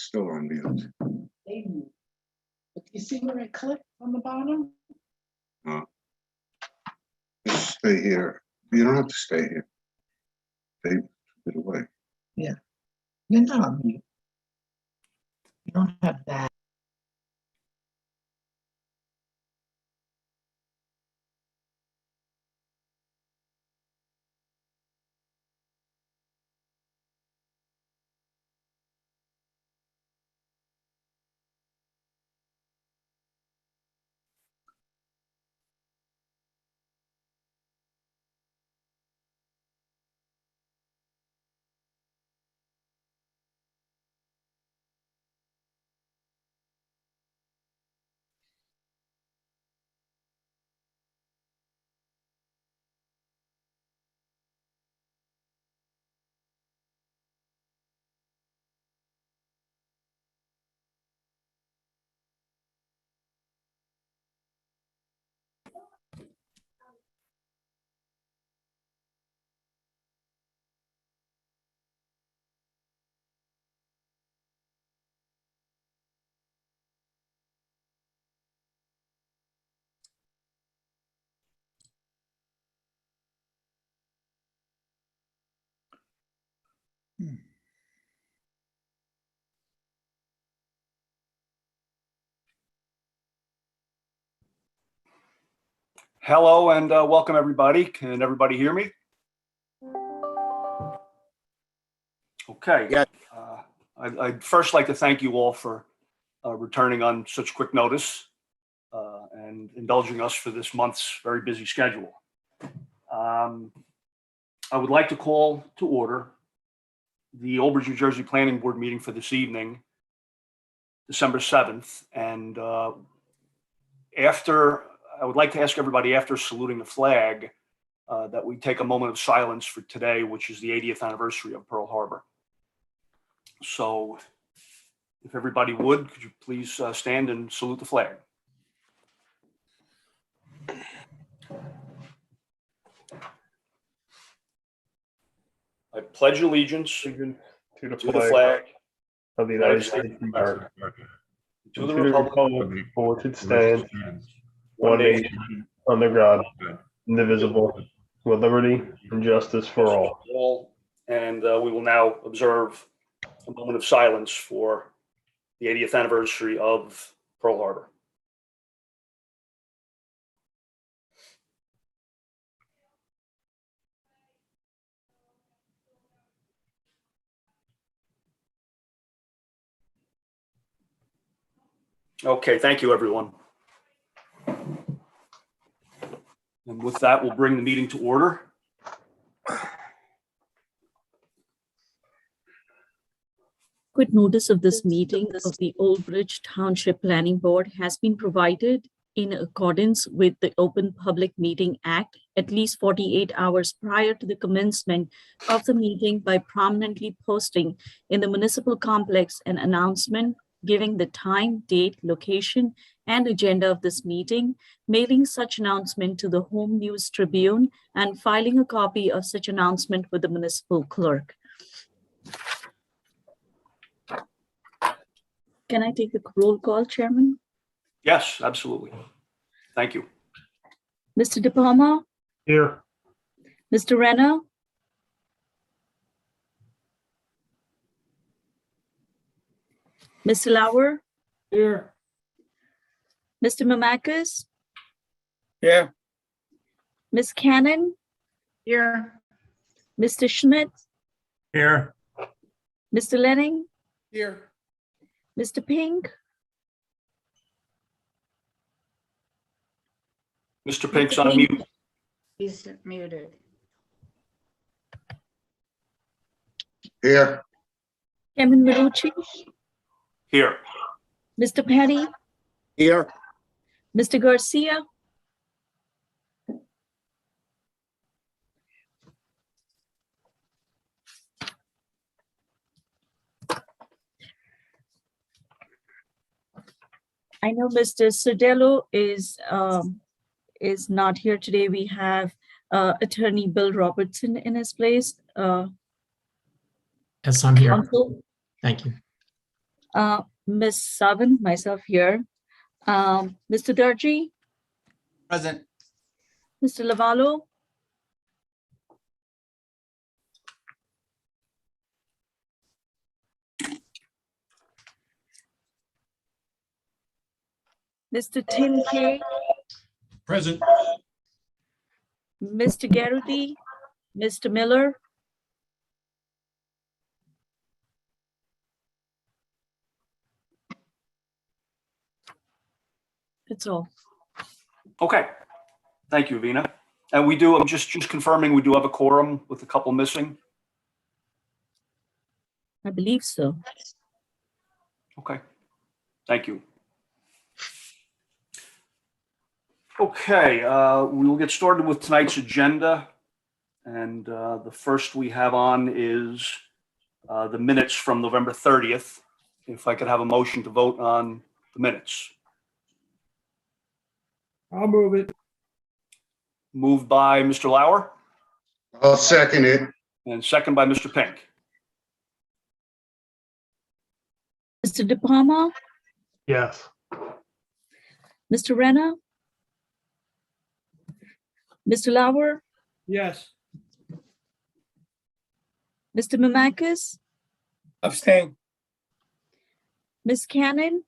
still on mute. But you see where I click on the bottom? Just stay here. You don't have to stay here. Stay a bit away. Yeah. You're not on mute. You don't have that. Hello and welcome everybody. Can everybody hear me? Okay. Yeah. I'd first like to thank you all for returning on such quick notice and indulging us for this month's very busy schedule. I would like to call to order the Old Bridge, New Jersey Planning Board meeting for this evening, December 7th. And I would like to ask everybody, after saluting the flag, that we take a moment of silence for today, which is the 80th anniversary of Pearl Harbor. So if everybody would, could you please stand and salute the flag? I pledge allegiance To the to the flag of the United States of America, to the republic for which it stands, one nation, under God, indivisible, with liberty and justice for all. And we will now observe a moment of silence for the 80th anniversary of Pearl Harbor. Okay, thank you, everyone. And with that, we'll bring the meeting to order. Quick notice of this meeting of the Old Bridge Township Planning Board has been provided in accordance with the Open Public Meeting Act at least 48 hours prior to the commencement of the meeting by prominently posting in the municipal complex an announcement giving the time, date, location, and agenda of this meeting, mailing such announcement to the Home News Tribune, and filing a copy of such announcement with the municipal clerk. Can I take the roll call, Chairman? Yes, absolutely. Thank you. Mr. De Palma, Here. Mr. Renner, Mr. Lauer, Here. Mr. Mamakis, Here. Ms. Cannon, Here. Mr. Schmidt, Here. Mr. Lenning, Here. Mr. Pink, Mr. Pink's on mute. He's muted. Here. Kevin Marucci, Here. Mr. Petty, Here. Mr. Garcia, I know Mr. Sodello is not here today. We have Attorney Bill Robertson in his place. Yes, I'm here. Counsel, Thank you. Ms. Savan, myself here. Mr. Darji, Present. Mr. Lavallo, Mr. Tim K, Present. Mr. Garrity, Mr. Miller, that's all. Okay. Thank you, Vina. And we do, I'm just confirming, we do have a quorum with a couple missing. I believe so. Okay. Thank you. Okay, we will get started with tonight's agenda. And the first we have on is the minutes from November 30th. If I could have a motion to vote on the minutes. I'll move it. Moved by Mr. Lauer I'll second it. and second by Mr. Pink. Mr. De Palma, Yes. Mr. Renner, Mr. Lauer, Yes. Mr. Mamakis, Abstain. Ms. Cannon,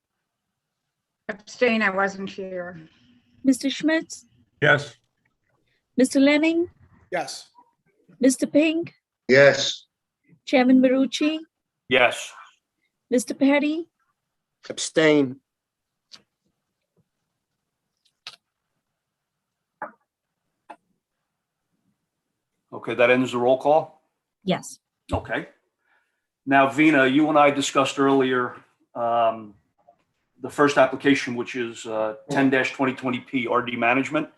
Abstain, I wasn't here. Mr. Schmitz, Yes. Mr. Lenning, Yes. Mr. Pink, Yes, Chairman Marucci, Yes. Mr. Petty, Abstain. Okay, that ends the roll call. yes. Okay. Now, Vina, you and I discussed earlier the first application, which is 10-2020P RD Management,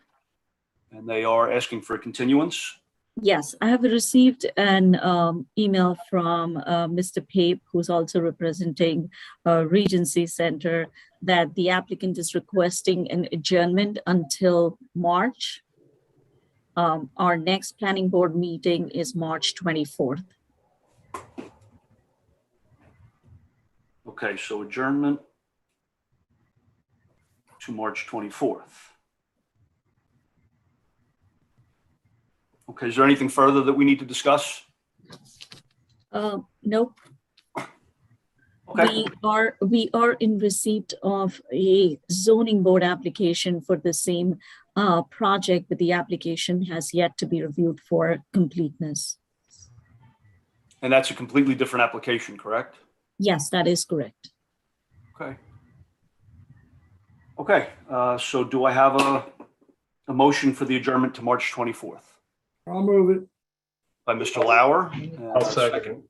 and they are asking for a continuance. Yes, I have received an email from Mr. Pape, who's also representing Regency Center, that the applicant is requesting an adjournment until March. Our next planning board meeting is March 24th. Okay, so adjournment to March 24th. Okay, is there anything further that we need to discuss? Nope. Okay, We are in receipt of a zoning board application for the same project, but the application has yet to be reviewed for completeness. and that's a completely different application, correct? Yes, that is correct. Okay. Okay, so do I have a motion for the adjournment to March 24th? I'll move it. By Mr. Lauer. and I'll second.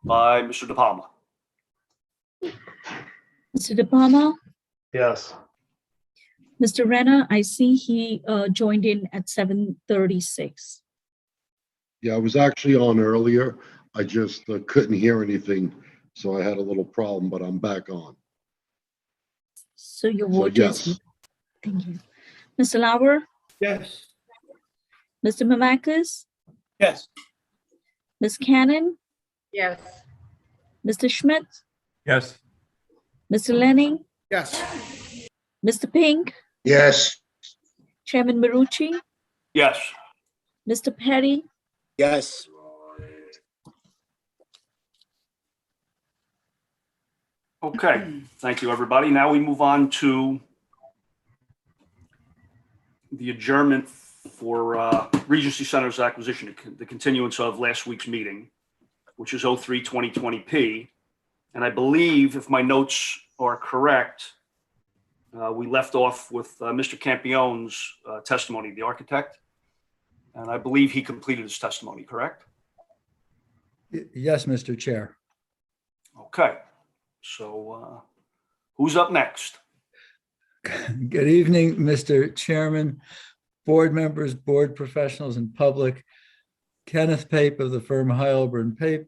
By Mr. De Palma. Mr. De Palma, Yes. Mr. Renner, I see he joined in at 7:36. Yeah, I was actually on earlier. I just couldn't hear anything, so I had a little problem, but I'm back on. So your So vote yes. is, thank you. Mr. Lauer, Yes. Mr. Mamakis, Yes. Ms. Cannon, Yes. Mr. Schmidt, Yes. Mr. Lenning, Yes. Mr. Pink, yes, Chairman Marucci, Yes. Mr. Perry, Yes. Okay, thank you, everybody. Now we move on to the adjournment for Regency Center's acquisition, the continuance of last week's meeting, which is 03-2020P. And I believe, if my notes are correct, we left off with Mr. Campione's testimony, the architect. And I believe he completed his testimony, correct? Yes, Mr. Chair. Okay, so who's up next? Good evening, Mr. Chairman, board members, board professionals, and public. Kenneth Pape of the firm Heilber and Pape,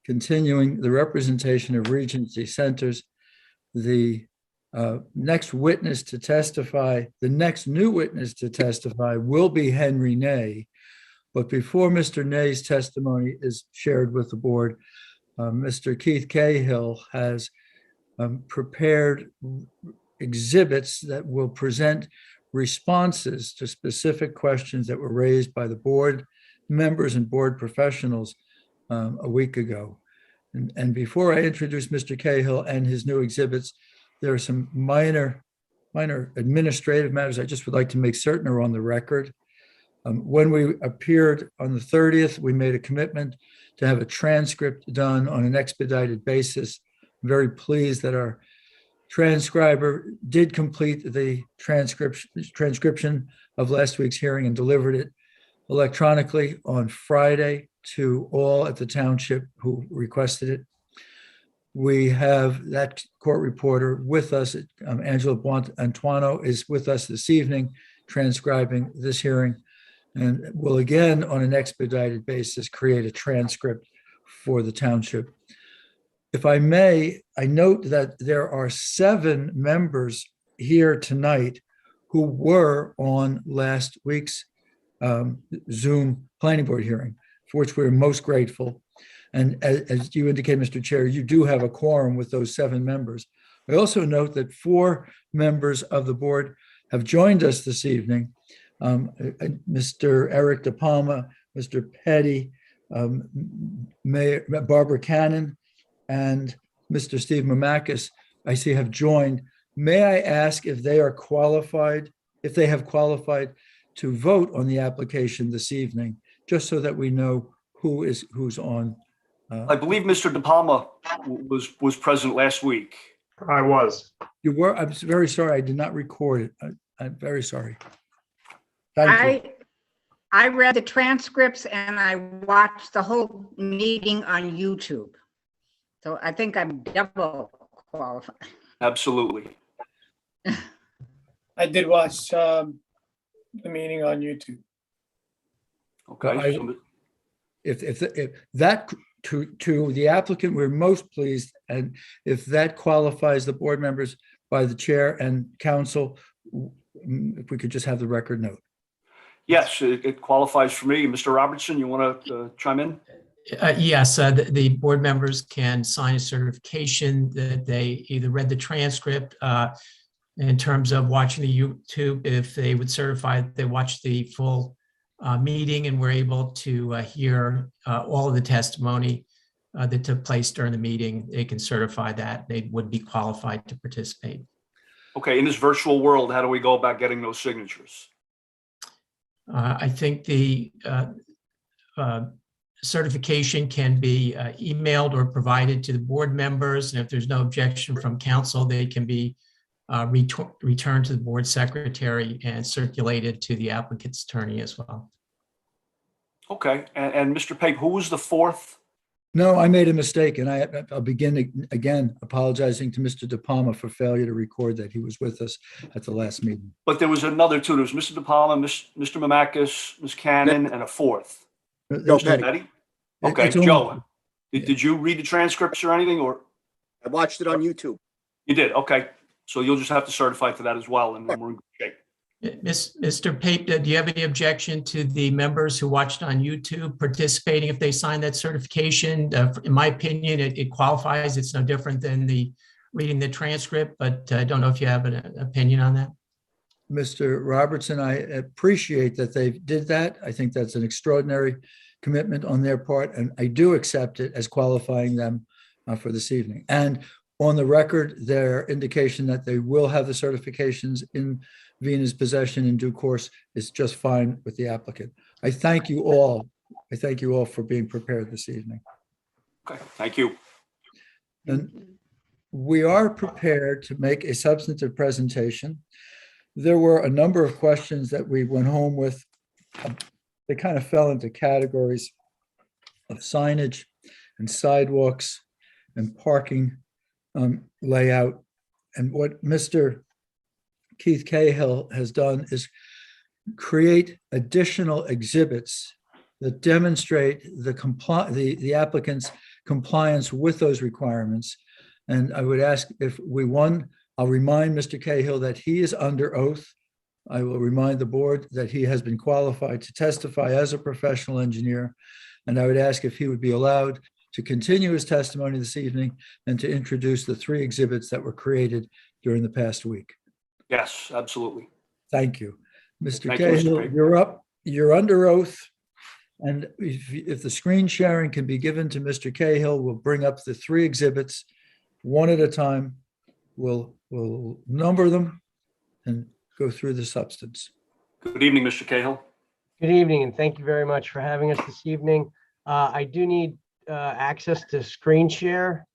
continuing the representation of Regency Centers. The next witness to testify, the next new witness to testify will be Henry Ney. But before Mr. Ney's testimony is shared with the board, Mr. Keith Cahill has prepared exhibits that will present responses to specific questions that were raised by the board members and board professionals a week ago. And before I introduce Mr. Cahill and his new exhibits, there are some minor administrative matters I just would like to make certain are on the record. When we appeared on the 30th, we made a commitment to have a transcript done on an expedited basis. I'm very pleased that our transcriber did complete the transcription of last week's hearing and delivered it electronically on Friday to all at the township who requested it. We have that court reporter with us. Angela Antuano is with us this evening, transcribing this hearing, and will again, on an expedited basis, create a transcript for the township. If I may, I note that there are 7 members here tonight who were on last week's Zoom planning board hearing, for which we're most grateful. And as you indicate, Mr. Chair, you do have a quorum with those 7 members. I also note that 4 members of the board have joined us this evening. Mr. Eric De Palma, Mr. Petty, Mayor Barbara Cannon, and Mr. Steve Mamakis, I see have joined. May I ask if they are qualified, if they have qualified to vote on the application this evening, just so that we know who's on. I believe Mr. De Palma was present last week. I was. You were? I'm very sorry. I did not record it. I'm very sorry. Thank you. I read the transcripts and I watched the whole meeting on YouTube. So I think I'm double qualified. Absolutely. I did watch the meeting on YouTube. Okay. If that to the applicant, we're most pleased, and if that qualifies the board members by the chair and council, if we could just have the record note. Yes, it qualifies for me. Mr. Robertson, you want to chime in? Yes, the board members can sign a certification that they either read the transcript in terms of watching the YouTube, if they would certify that they watched the full meeting and were able to hear all of the testimony that took place during the meeting. They can certify that they would be qualified to participate. Okay, in this virtual world, how do we go about getting those signatures? I think the certification can be emailed or provided to the board members. And if there's no objection from council, they can be returned to the board secretary and circulated to the applicant's attorney as well. Okay, and Mr. Pape, who was the 4th? No, I made a mistake, and I'll begin again apologizing to Mr. De Palma for failure to record that he was with us at the last meeting. But there was another 2. There was Mr. De Palma, Mr. Mamakis, Ms. Cannon, and a 4th. Joe Petty. Petty? Okay, It's only- Joe, did you read the transcripts or anything, or? I watched it on YouTube. You did, okay. So you'll just have to certify to that as well, and then we're in good shape. Mr. Pape, do you have any objection to the members who watched on YouTube participating if they sign that certification? In my opinion, it qualifies. It's no different than reading the transcript, but I don't know if you have an opinion on that. Mr. Robertson, I appreciate that they did that. I think that's an extraordinary commitment on their part, and I do accept it as qualifying them for this evening. And on the record, their indication that they will have the certifications in Vina's possession in due course is just fine with the applicant. I thank you all. I thank you all for being prepared this evening. Okay, thank you. And we are prepared to make a substantive presentation. There were a number of questions that we went home with. They kind of fell into categories of signage and sidewalks and parking layout. And what Mr. Keith Cahill has done is create additional exhibits that demonstrate the applicant's compliance with those requirements. And I would ask if I'll remind Mr. Cahill that he is under oath. I will remind the board that he has been qualified to testify as a professional engineer. And I would ask if he would be allowed to continue his testimony this evening and to introduce the 3 exhibits that were created during the past week. Yes, absolutely. Thank you. Mr. Thank you, Mr. Cahill, Pape. you're up. You're under oath. And if the screen sharing can be given to Mr. Cahill, we'll bring up the 3 exhibits one at a time. We'll number them and go through the substance. Good evening, Mr. Cahill. Good evening, and thank you very much for having us this evening. I do need access to screen share.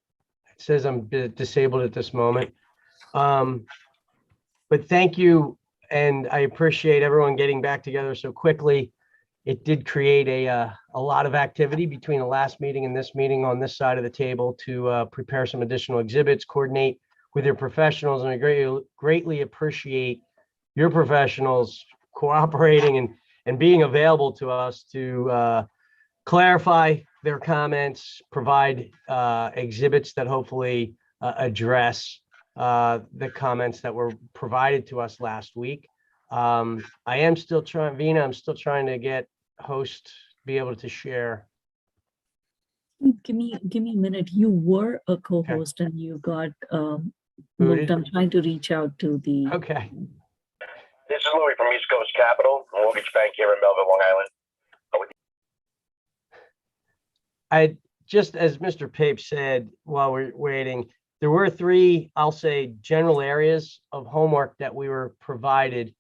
It says I'm disabled at this moment. But thank you, and I appreciate everyone getting back together so quickly. It did create a lot of activity between the last meeting and this meeting on this side of the table to prepare some additional exhibits, coordinate with your professionals, and I greatly appreciate your professionals cooperating and being available to us to clarify their comments, provide exhibits that hopefully address the comments that were provided to us last week. I am still trying, Vina, I'm still trying to get host be able to share. Give me a minute. You were a co-host and you got moved. I'm trying to reach out to the. Okay. This is Louis from East Coast Capital, Mortgage Bank here in Melville, Long Island. I just, as Mr. Pape said, while we're waiting, there were 3, I'll say, general areas of homework that we were provided.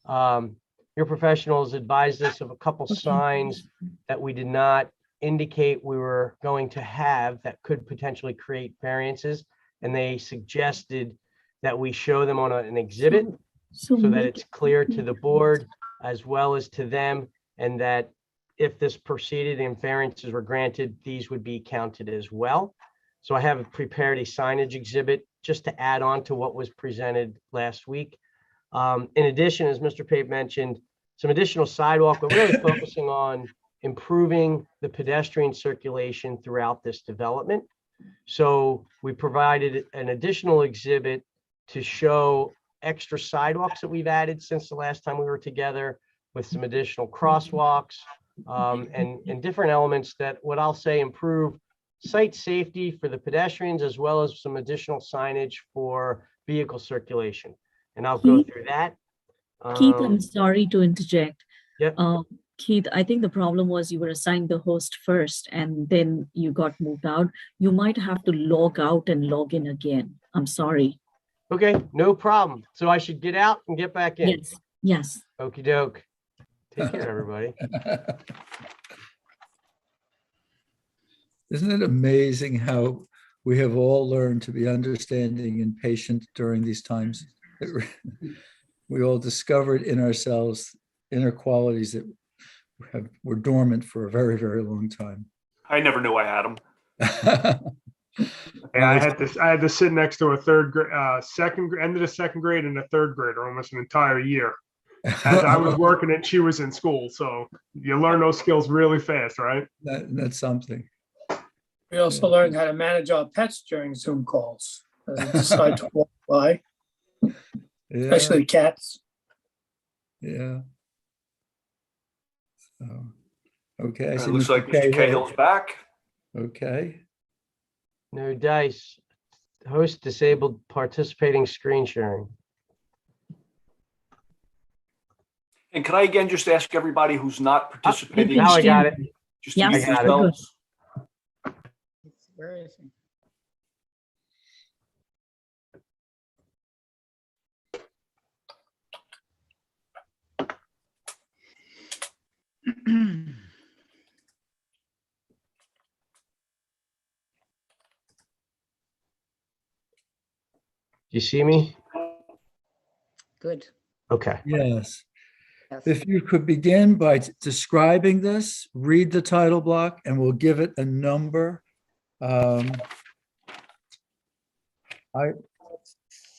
Your professionals advised us of a couple signs that we did not indicate we were going to have that could potentially create variances. And they suggested that we show them on an exhibit so that it's clear to the board as well as to them, and that if this proceeded and variances were granted, these would be counted as well. So I have prepared a signage exhibit just to add on to what was presented last week. In addition, as Mr. Pape mentioned, some additional sidewalk, but really focusing on improving the pedestrian circulation throughout this development. So we provided an additional exhibit to show extra sidewalks that we've added since the last time we were together, with some additional crosswalks and different elements that, what I'll say, improve site safety for the pedestrians, as well as some additional signage for vehicle circulation. And I'll go through that. Keith, I'm sorry to interject. Yep. Keith, I think the problem was you were assigned the host first and then you got moved out. You might have to log out and log in again. I'm sorry. Okay, no problem. So I should get out and get back in. Yes. Yes. Okie doke. Take care, everybody. Isn't it amazing how we have all learned to be understanding and patient during these times? We all discovered in ourselves inner qualities that were dormant for a very, very long time. I never knew I had them. Yeah, I had to sit next to a third grade, end of the second grade and a third grader almost an entire year. As I was working and she was in school, so you learn those skills really fast, right? That's something. We also learned how to manage our pets during Zoom calls. As they decide to walk by, especially cats. Yeah. So, okay. It looks like Mr. Cahill's back. Okay. No dice. Host disabled participating screen sharing. And could I again just ask everybody who's not participating? Now I got it. Just to Yes, mute themselves? Where is he? Do you see me? Good. Okay. Yes. Yes. If you could begin by describing this, read the title block, and we'll give it a number. I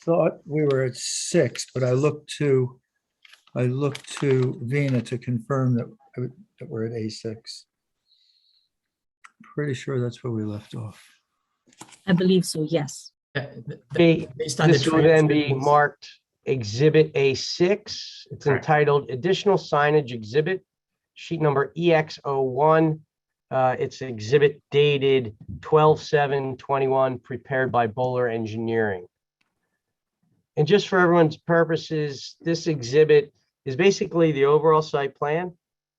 thought we were at 6, but I looked to Vina to confirm that we're at A6. Pretty sure that's where we left off. I believe so. Yes. Based on the This will then be transcript. marked Exhibit A6. It's Correct. entitled Additional Signage Exhibit, sheet number EX01. It's exhibit dated 12/7/21, prepared by Bowler Engineering. And just for everyone's purposes, this exhibit is basically the overall site plan.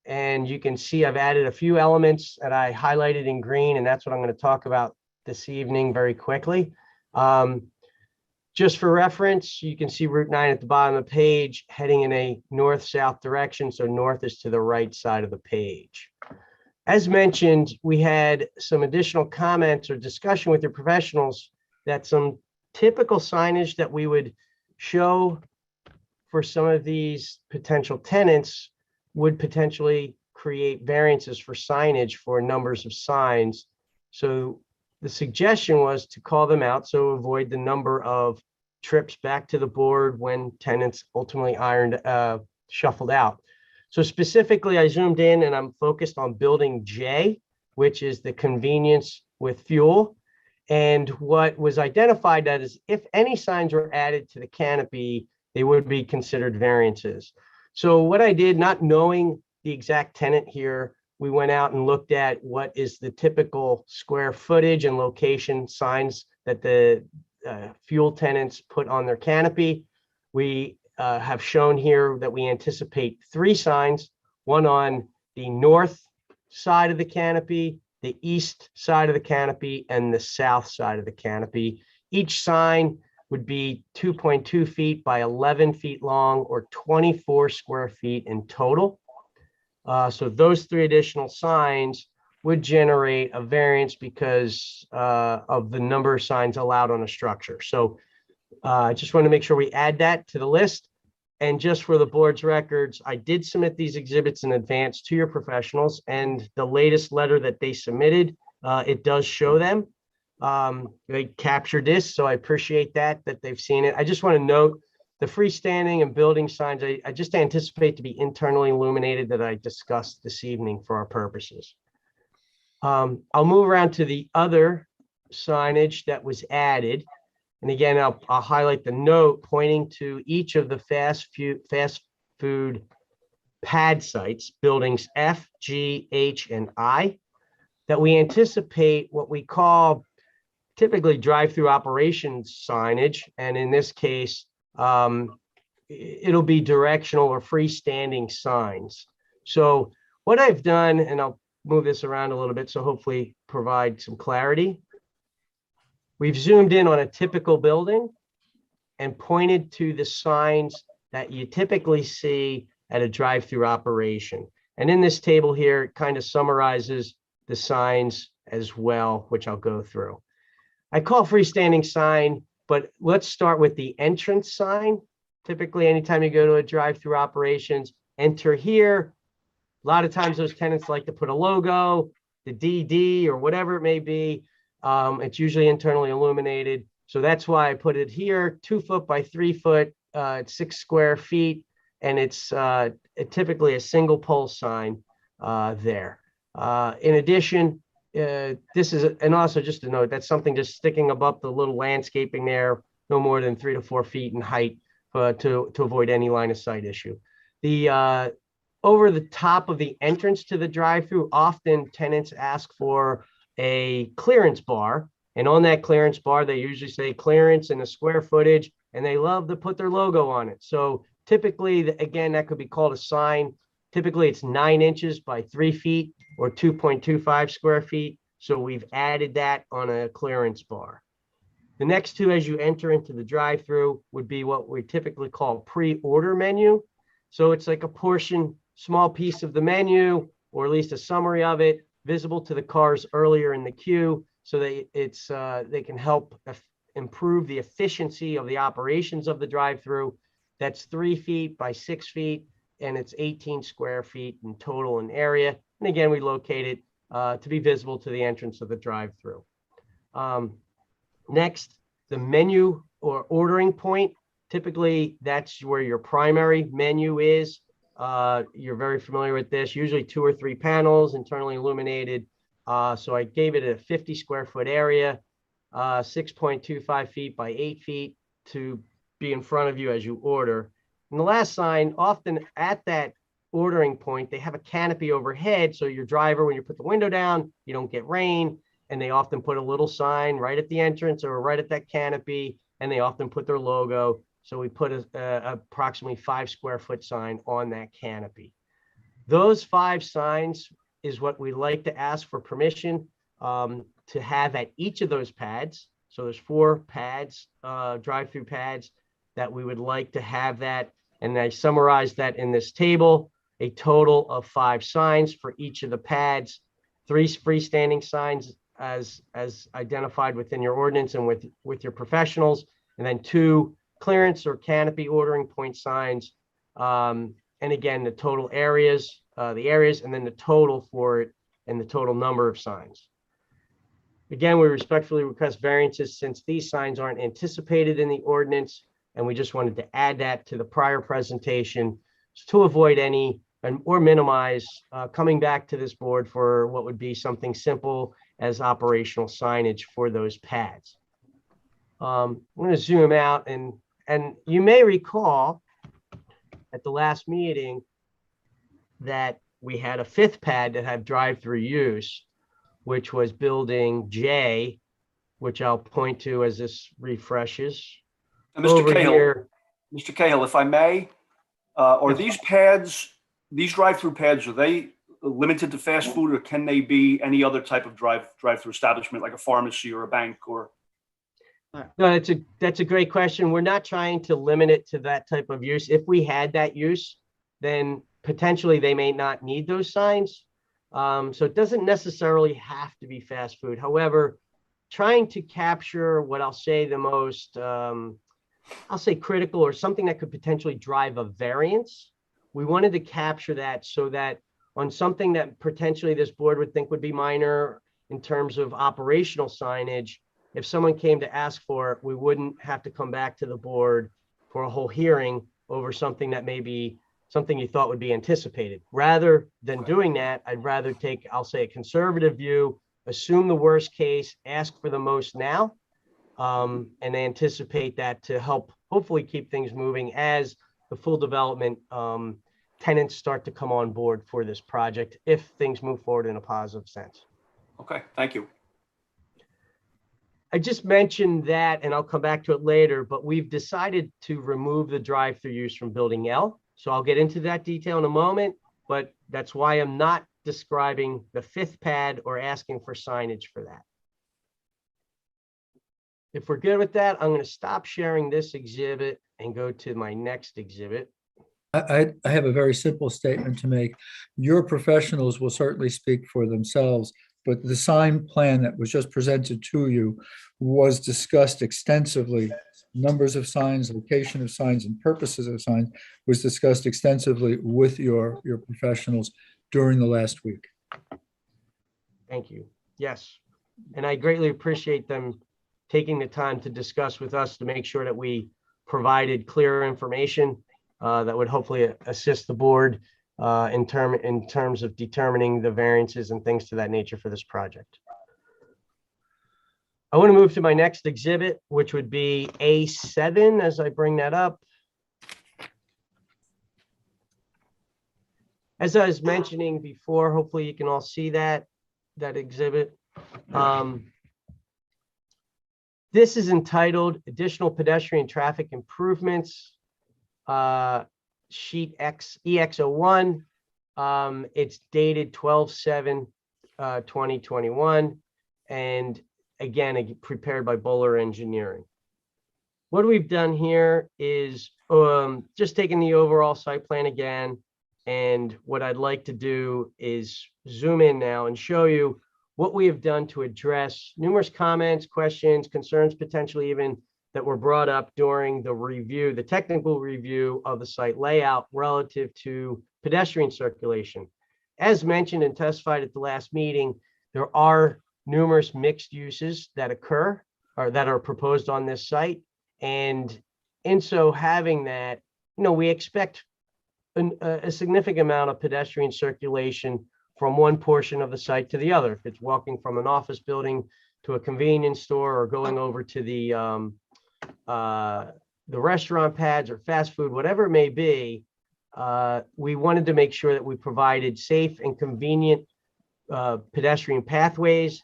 And you can see I've added a few elements that I highlighted in green, and that's what I'm going to talk about this evening very quickly. Just for reference, you can see Route 9 at the bottom of the page heading in a north-south direction. So north is to the right side of the page. As mentioned, we had some additional comments or discussion with your professionals that some typical signage that we would show for some of these potential tenants would potentially create variances for signage for numbers of signs. So the suggestion was to call them out, so avoid the number of trips back to the board when tenants ultimately shuffled out. So specifically, I zoomed in and I'm focused on building J, which is the convenience with fuel. And what was identified that is if any signs were added to the canopy, they would be considered variances. So what I did, not knowing the exact tenant here, we went out and looked at what is the typical square footage and location signs that the fuel tenants put on their canopy. We have shown here that we anticipate 3 signs, one on the north side of the canopy, the east side of the canopy, and the south side of the canopy. Each sign would be 2.2 feet by 11 feet long, or 24 square feet in total. So those 3 additional signs would generate a variance because of the number of signs allowed on a structure. So I just want to make sure we add that to the list. And just for the board's records, I did submit these exhibits in advance to your professionals, and the latest letter that they submitted, it does show them. They captured this, so I appreciate that they've seen it. I just want to note the freestanding and building signs, I just anticipate to be internally illuminated that I discussed this evening for our purposes. I'll move around to the other signage that was added. And again, I'll highlight the note pointing to each of the fast food pad sites, buildings F, G, H, and I, that we anticipate what we call typically drive-through operations signage. And in this case, it'll be directional or freestanding signs. So what I've done, and I'll move this around a little bit, so hopefully provide some clarity. We've zoomed in on a typical building and pointed to the signs that you typically see at a drive-through operation. And in this table here, it kind of summarizes the signs as well, which I'll go through. I call freestanding sign, but let's start with the entrance sign. Typically, anytime you go to a drive-through operations, enter here. A lot of times those tenants like to put a logo, the DD or whatever it may be. It's usually internally illuminated. So that's why I put it here, 2 foot by 3 foot, 6 square feet. And it's typically a single pole sign there. In addition, this is, and also just to note, that's something just sticking above the little landscaping there, no more than 3 to 4 feet in height to avoid any line of sight issue. The over the top of the entrance to the drive-through, often tenants ask for a clearance bar. And on that clearance bar, they usually say clearance and the square footage, and they love to put their logo on it. So typically, again, that could be called a sign. Typically, it's 9 inches by 3 feet or 2.25 square feet. So we've added that on a clearance bar. The next 2, as you enter into the drive-through, would be what we typically call pre-order menu. So it's like a portion, small piece of the menu, or at least a summary of it, visible to the cars earlier in the queue, so that they can help improve the efficiency of the operations of the drive-through. That's 3 feet by 6 feet, and it's 18 square feet in total in area. And again, we locate it to be visible to the entrance of the drive-through. Next, the menu or ordering point. Typically, that's where your primary menu is. You're very familiar with this, usually 2 or 3 panels, internally illuminated. So I gave it a 50 square foot area, 6.25 feet by 8 feet to be in front of you as you order. And the last sign, often at that ordering point, they have a canopy overhead. So your driver, when you put the window down, you don't get rain. And they often put a little sign right at the entrance or right at that canopy. And they often put their logo. So we put a approximately 5 square foot sign on that canopy. Those 5 signs is what we like to ask for permission to have at each of those pads. So there's 4 pads, drive-through pads that we would like to have that. And I summarized that in this table, a total of 5 signs for each of the pads, 3 freestanding signs as identified within your ordinance and with your professionals, and then 2 clearance or canopy ordering point signs. And again, the total areas, and then the total for it and the total number of signs. Again, we respectfully request variances since these signs aren't anticipated in the ordinance, and we just wanted to add that to the prior presentation to avoid any or minimize coming back to this board for what would be something simple as operational signage for those pads. I'm going to zoom out, and you may recall at the last meeting that we had a 5th pad that had drive-through use, which was building J, which I'll point to as this refreshes. Mr. Cahill, if I may, are these pads, these drive-through pads, are they limited to fast food, or can they be any other type of drive-through establishment, like a pharmacy or a bank? Or no, that's a great question. We're not trying to limit it to that type of use. If we had that use, then potentially they may not need those signs. So it doesn't necessarily have to be fast food. However, trying to capture what I'll say the most, I'll say critical, or something that could potentially drive a variance, we wanted to capture that so that on something that potentially this board would think would be minor in terms of operational signage, if someone came to ask for it, we wouldn't have to come back to the board for a whole hearing over something that may be something you thought would be anticipated. Rather than doing that, I'd rather take, I'll say, a conservative view, assume the worst case, ask for the most now, and anticipate that to help hopefully keep things moving as the full development tenants start to come on board for this project if things move forward in a positive sense. Okay, thank you. I just mentioned that, and I'll come back to it later, but we've decided to remove the drive-through use from building L. So I'll get into that detail in a moment, but that's why I'm not describing the 5th pad or asking for signage for that. If we're good with that, I'm going to stop sharing this exhibit and go to my next exhibit. I have a very simple statement to make. Your professionals will certainly speak for themselves, but the sign plan that was just presented to you was discussed extensively. Numbers of signs, location of signs, and purposes of signs was discussed extensively with your professionals during the last week. Thank you. Yes. And I greatly appreciate them taking the time to discuss with us to make sure that we provided clear information that would hopefully assist the board in terms of determining the variances and things to that nature for this project. I want to move to my next exhibit, which would be A7 as I bring that up. As I was mentioning before, hopefully you can all see that exhibit. This is entitled Additional Pedestrian Traffic Improvements, Sheet EX01. It's dated 12/7/2021, and again, prepared by Bowler Engineering. What we've done here is just taking the overall site plan again, and what I'd like to do is zoom in now and show you what we have done to address numerous comments, questions, concerns, potentially even that were brought up during the review, the technical review of the site layout relative to pedestrian circulation. As mentioned and testified at the last meeting, there are numerous mixed uses that occur or that are proposed on this site. And in so having that, we expect a significant amount of pedestrian circulation from one portion of the site to the other. If it's walking from an office building to a convenience store or going over to the restaurant pads or fast food, whatever it may be, we wanted to make sure that we provided safe and convenient pedestrian pathways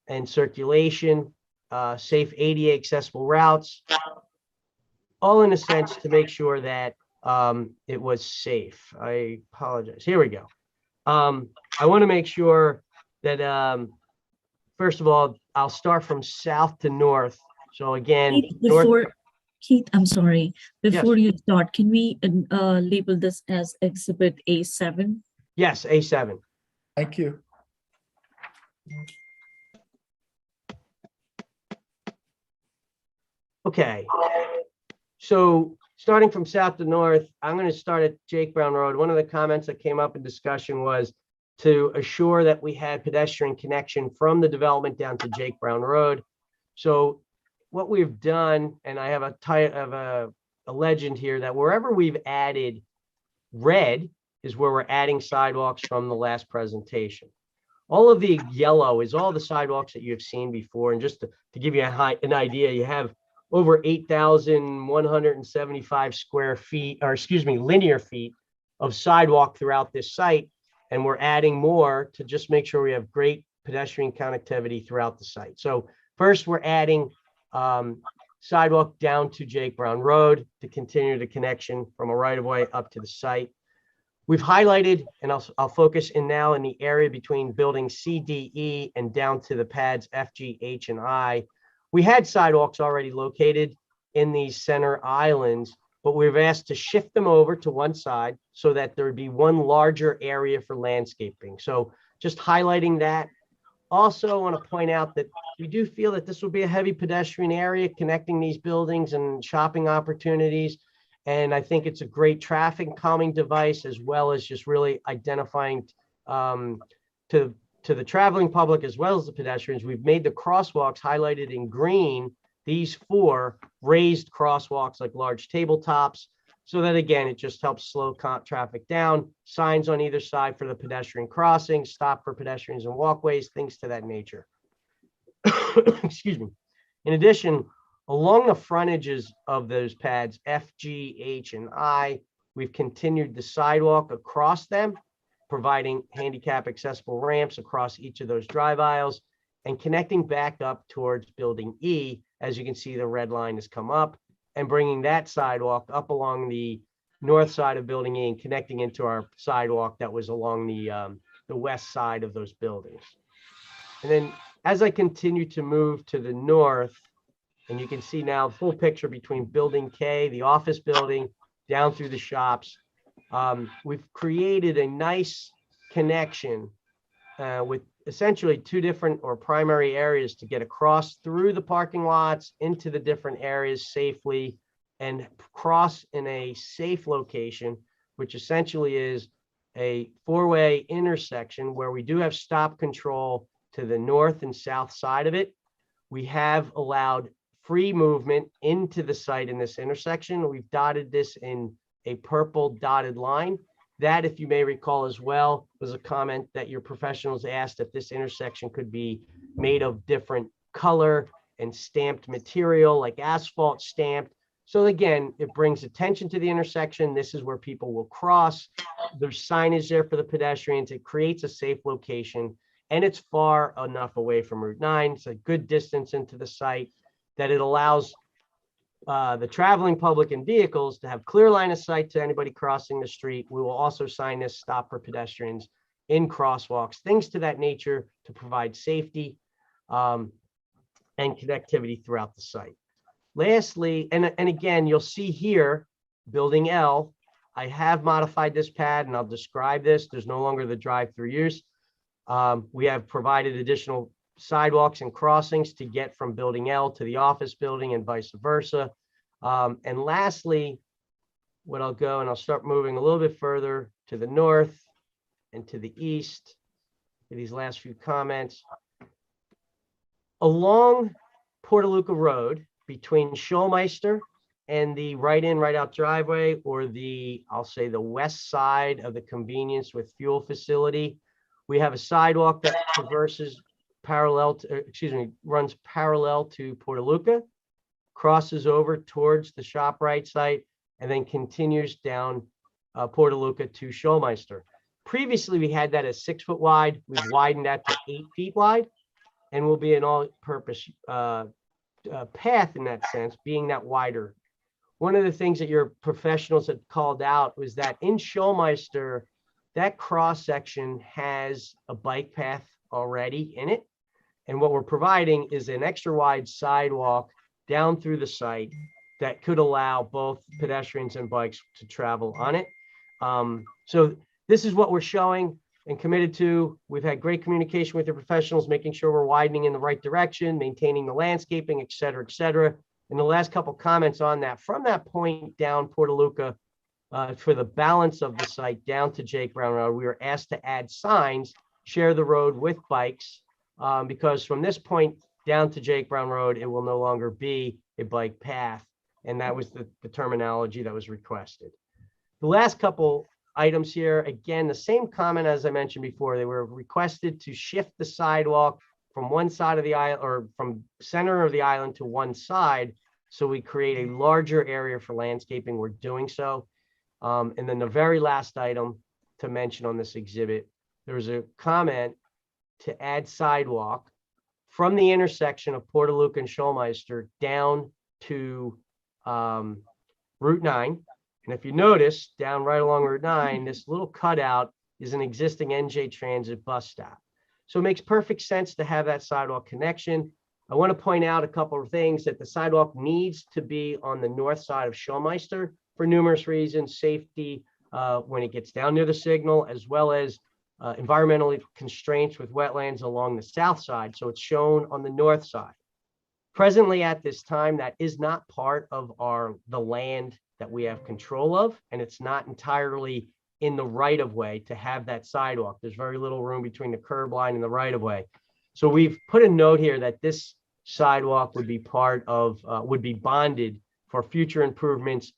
and circulation, safe ADA accessible routes, all in a sense to make sure that it was safe. I apologize. Here we go. I want to make sure that, first of all, I'll start from south to north. So again, Keith, I'm sorry. Yes. Before you start, can we label this as Exhibit A7? Yes, A7. Thank you. Okay. So starting from south to north, I'm going to start at Jake Brown Road. One of the comments that came up in discussion was to assure that we had pedestrian connection from the development down to Jake Brown Road. So what we've done, and I have a legend here, that wherever we've added red is where we're adding sidewalks from the last presentation. All of the yellow is all the sidewalks that you have seen before. And just to give you an idea, you have over 8,175 square feet, or excuse me, linear feet of sidewalk throughout this site. And we're adding more to just make sure we have great pedestrian connectivity throughout the site. So first, we're adding sidewalk down to Jake Brown Road to continue the connection from a right-of-way up to the site. We've highlighted, and I'll focus in now in the area between building C, D, E, and down to the pads F, G, H, and I. We had sidewalks already located in these center islands, but we've asked to shift them over to one side so that there would be one larger area for landscaping. So just highlighting that. Also, I want to point out that we do feel that this will be a heavy pedestrian area connecting these buildings and shopping opportunities. And I think it's a great traffic calming device, as well as just really identifying to the traveling public as well as the pedestrians. We've made the crosswalks highlighted in green, these 4 raised crosswalks like large tabletops, so that again, it just helps slow traffic down. Signs on either side for the pedestrian crossing, stop for pedestrians and walkways, things to that nature. Excuse me. In addition, along the frontages of those pads, F, G, H, and I, we've continued the sidewalk across them, providing handicap accessible ramps across each of those drive aisles and connecting back up towards building E. As you can see, the red line has come up and bringing that sidewalk up along the north side of building E and connecting into our sidewalk that was along the west side of those buildings. And then as I continue to move to the north, and you can see now full picture between building K, the office building, down through the shops, we've created a nice connection with essentially 2 different or primary areas to get across through the parking lots into the different areas safely and cross in a safe location, which essentially is a 4-way intersection where we do have stop control to the north and south side of it. We have allowed free movement into the site in this intersection. We've dotted this in a purple dotted line. That, if you may recall as well, was a comment that your professionals asked if this intersection could be made of different color and stamped material like asphalt stamped. So again, it brings attention to the intersection. This is where people will cross. There's signage there for the pedestrians. It creates a safe location, and it's far enough away from Route 9. It's a good distance into the site that it allows the traveling public and vehicles to have clear line of sight to anybody crossing the street. We will also sign this stop for pedestrians in crosswalks, things to that nature to provide safety and connectivity throughout the site. Lastly, and again, you'll see here, building L, I have modified this pad and I'll describe this. There's no longer the drive-through use. We have provided additional sidewalks and crossings to get from building L to the office building and vice versa. And lastly, what I'll go and I'll start moving a little bit further to the north and to the east for these last few comments. Along Portaluca Road between Schulmeister and the right in, right out driveway, or the, I'll say the west side of the convenience with fuel facility, we have a sidewalk that traverses parallel to, runs parallel to Portaluca, crosses over towards the ShopRite site, and then continues down Portaluca to Schulmeister. Previously, we had that as 6 foot wide. We've widened that to 8 feet wide, and will be an all-purpose path in that sense, being that wider. One of the things that your professionals had called out was that in Schulmeister, that cross section has a bike path already in it. And what we're providing is an extra wide sidewalk down through the site that could allow both pedestrians and bikes to travel on it. So this is what we're showing and committed to. We've had great communication with the professionals, making sure we're widening in the right direction, maintaining the landscaping, et cetera, et cetera. And the last couple comments on that, from that point down Portaluca, for the balance of the site down to Jake Brown Road, we were asked to add signs, share the road with bikes, because from this point down to Jake Brown Road, it will no longer be a bike path. And that was the terminology that was requested. The last couple items here, again, the same comment as I mentioned before. They were requested to shift the sidewalk from one side of the island, or from center of the island to one side, so we create a larger area for landscaping. We're doing so. And then the very last item to mention on this exhibit, there was a comment to add sidewalk from the intersection of Portaluca and Schulmeister down to Route 9. And if you notice, down right along Route 9, this little cutout is an existing NJ Transit bus stop. So it makes perfect sense to have that sidewalk connection. I want to point out a couple of things, that the sidewalk needs to be on the north side of Schulmeister for numerous reasons: safety when it gets down near the signal, as well as environmental constraints with wetlands along the south side. So it's shown on the north side. Presently at this time, that is not part of the land that we have control of, and it's not entirely in the right of way to have that sidewalk. There's very little room between the curb line and the right of way. So we've put a note here that this sidewalk would be part of, would be bonded for future improvements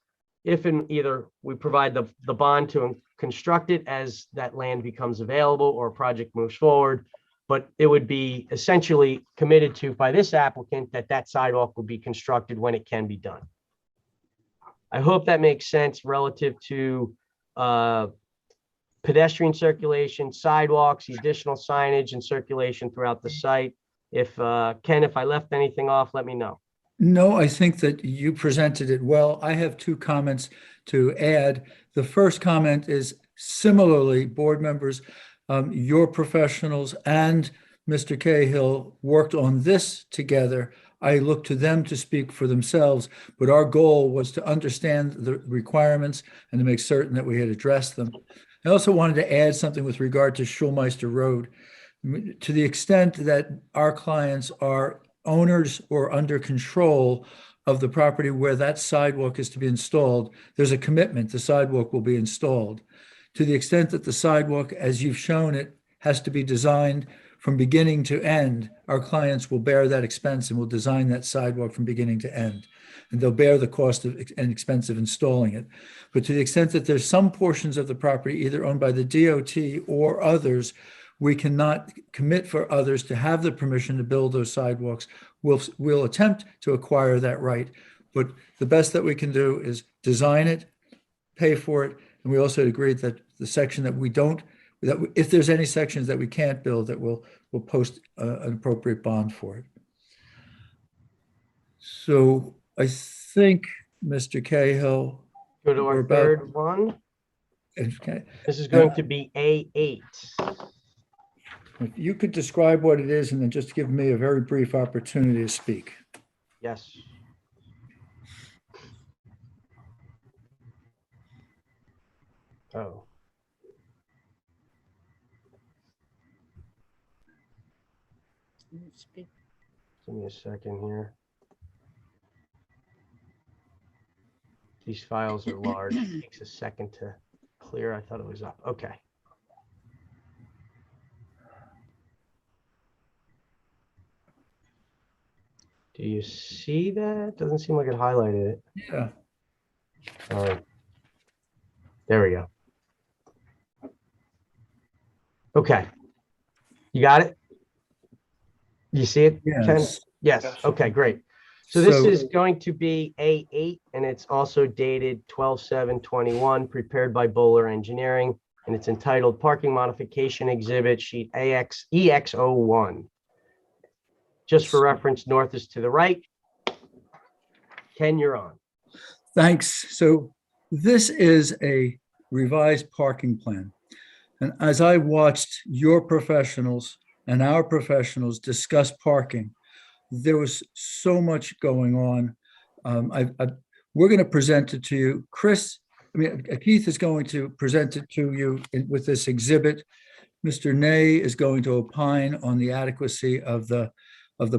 if and either we provide the bond to construct it as that land becomes available or a project moves forward. But it would be essentially committed to by this applicant that that sidewalk will be constructed when it can be done. I hope that makes sense relative to pedestrian circulation, sidewalks, additional signage and circulation throughout the site. If Ken, if I left anything off, let me know. No, I think that you presented it well. I have 2 comments to add. The first comment is, similarly, board members, your professionals and Mr. Cahill worked on this together. I look to them to speak for themselves, but our goal was to understand the requirements and to make certain that we had addressed them. I also wanted to add something with regard to Schulmeister Road. To the extent that our clients are owners or under control of the property where that sidewalk is to be installed, there's a commitment the sidewalk will be installed. To the extent that the sidewalk, as you've shown it, has to be designed from beginning to end, our clients will bear that expense and will design that sidewalk from beginning to end. And they'll bear the cost of and expense of installing it. But to the extent that there's some portions of the property either owned by the DOT or others, we cannot commit for others to have the permission to build those sidewalks. We'll attempt to acquire that right, but the best that we can do is design it, pay for it, and we also agreed that the section that we don't, that if there's any sections that we can't build, that we'll post an appropriate bond for it. So I think, Mr. Cahill, Go to our third one. Okay. This is going to be A8. If you could describe what it is and then just give me a very brief opportunity to speak. Yes. Oh. Give me a second here. These files are large. It takes a second to clear. I thought it was up. Okay. Do you see that? Doesn't seem like it highlighted it. Yeah. All right. There we go. Okay. You got it? You see it, Yes. Ken? Yes. Yes. Okay, great. So this is going to be A8, and it's also dated 12/7/21, prepared by Bowler Engineering, and it's entitled Parking Modification Exhibit Sheet EX01. Just for reference, north is to the right. Ken, you're on. Thanks. So this is a revised parking plan. And as I watched your professionals and our professionals discuss parking, there was so much going on. We're going to present it to you. Keith is going to present it to you with this exhibit. Mr. Ney is going to opine on the adequacy of the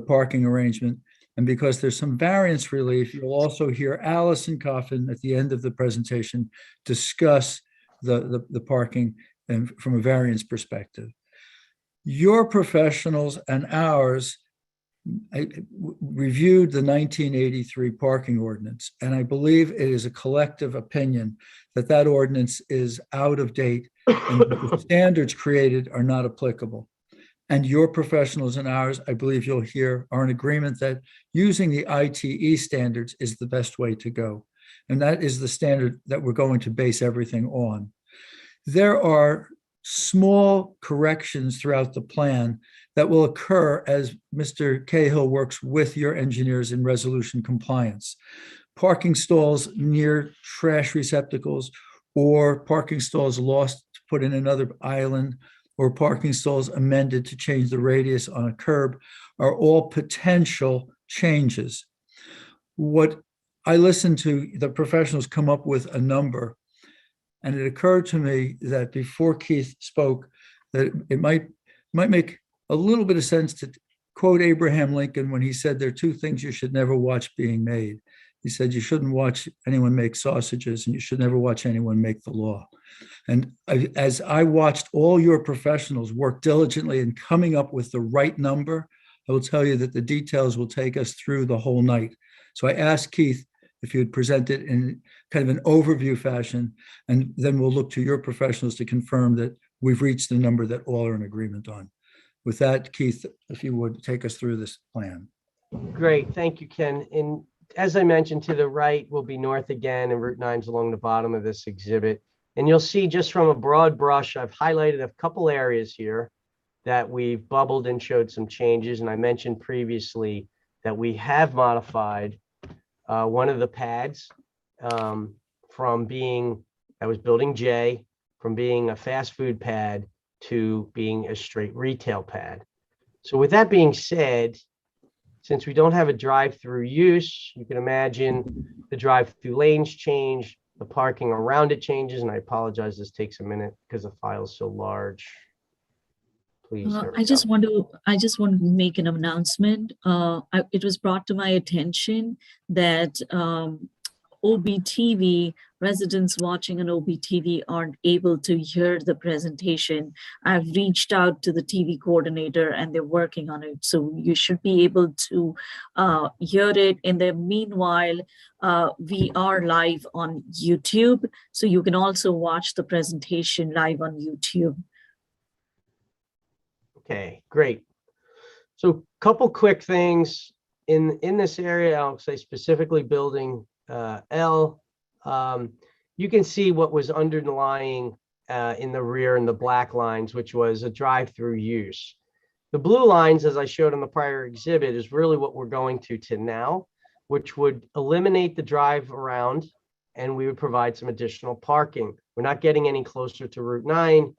parking arrangement. And because there's some variance relief, you'll also hear Allison Coffin at the end of the presentation discuss the parking and from a variance perspective. Your professionals and ours reviewed the 1983 parking ordinance, and I believe it is a collective opinion that that ordinance is out of date and the standards created are not applicable. And your professionals and ours, I believe you'll hear, are in agreement that using the ITE standards is the best way to go. And that is the standard that we're going to base everything on. There are small corrections throughout the plan that will occur as Mr. Cahill works with your engineers in resolution compliance. Parking stalls near trash receptacles, or parking stalls lost to put in another island, or parking stalls amended to change the radius on a curb are all potential changes. What I listened to the professionals come up with a number, and it occurred to me that before Keith spoke, that it might make a little bit of sense to quote Abraham Lincoln when he said there are two things you should never watch being made. He said you shouldn't watch anyone make sausages, and you should never watch anyone make the law. And as I watched all your professionals work diligently in coming up with the right number, I will tell you that the details will take us through the whole night. So I asked Keith if you would present it in kind of an overview fashion, and then we'll look to your professionals to confirm that we've reached the number that all are in agreement on. With that, Keith, if you would take us through this plan. Great, thank you, Ken. And as I mentioned, to the right will be north again, and Route 9's along the bottom of this exhibit. And you'll see just from a broad brush, I've highlighted a couple areas here that we've bubbled and showed some changes. And I mentioned previously that we have modified one of the pads from being, that was building J, from being a fast food pad to being a straight retail pad. So with that being said, since we don't have a drive-through use, you can imagine the drive-through lanes change, the parking around it changes, and I apologize, this takes a minute because the file is so large. Please. I just want to make an announcement. It was brought to my attention that OBTV residents watching on OBTV aren't able to hear the presentation. I've reached out to the TV coordinator and they're working on it. So you should be able to hear it. In the meanwhile, we are live on YouTube. So you can also watch the presentation live on YouTube. Okay, great. So a couple quick things in this area. I'll say specifically building L. You can see what was underlying in the rear in the black lines, which was a drive-through use. The blue lines, as I showed on the prior exhibit, is really what we're going to now, which would eliminate the drive around, and we would provide some additional parking. We're not getting any closer to Route 9.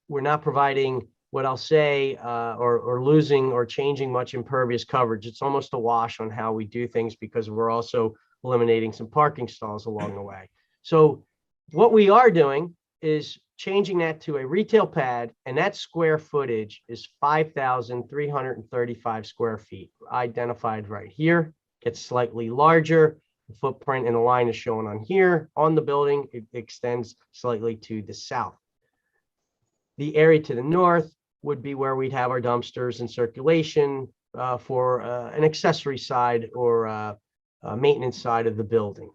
We're not providing what I'll say, or losing or changing much impervious coverage. It's almost a wash on how we do things because we're also eliminating some parking stalls along the way. So what we are doing is changing that to a retail pad, and that square footage is 5,335 square feet, identified right here. Gets slightly larger. The footprint in the line is shown on here. On the building, it extends slightly to the south. The area to the north would be where we'd have our dumpsters in circulation for an accessory side or maintenance side of the building.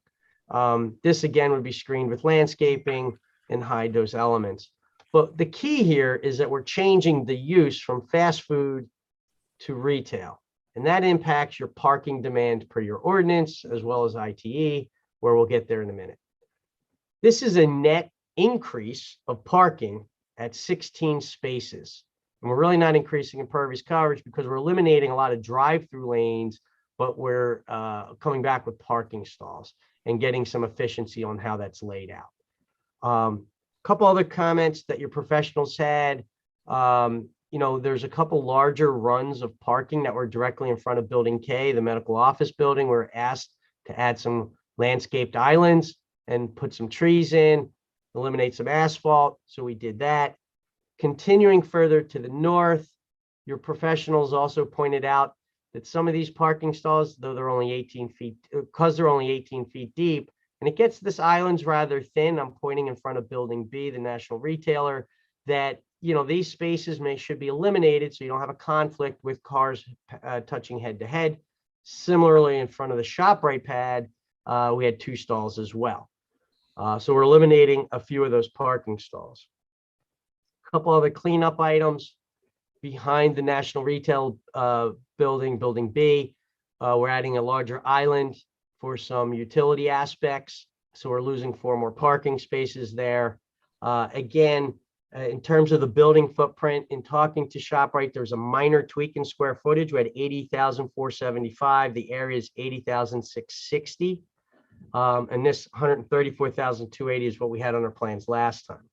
This again would be screened with landscaping and hide those elements. But the key here is that we're changing the use from fast food to retail. And that impacts your parking demand per your ordinance as well as ITE, where we'll get there in a minute. This is a net increase of parking at 16 spaces. And we're really not increasing impervious coverage because we're eliminating a lot of drive-through lanes, but we're coming back with parking stalls and getting some efficiency on how that's laid out. Couple other comments that your professionals had. There's a couple larger runs of parking that were directly in front of Building K, the medical office building. We're asked to add some landscaped islands and put some trees in, eliminate some asphalt. So we did that. Continuing further to the north, your professionals also pointed out that some of these parking stalls, though they're only 18 feet, because they're only 18 feet deep, and it gets this island's rather thin. I'm pointing in front of Building B, the national retailer, that these spaces should be eliminated so you don't have a conflict with cars touching head to head. Similarly, in front of the ShopRite pad, we had 2 stalls as well. So we're eliminating a few of those parking stalls. A couple other cleanup items behind the national retail building, Building B. We're adding a larger island for some utility aspects. So we're losing 4 more parking spaces there. Again, in terms of the building footprint, in talking to ShopRite, there's a minor tweak in square footage. We had 80,475. The area is 80,660. And this 134,280 is what we had on our plans last time.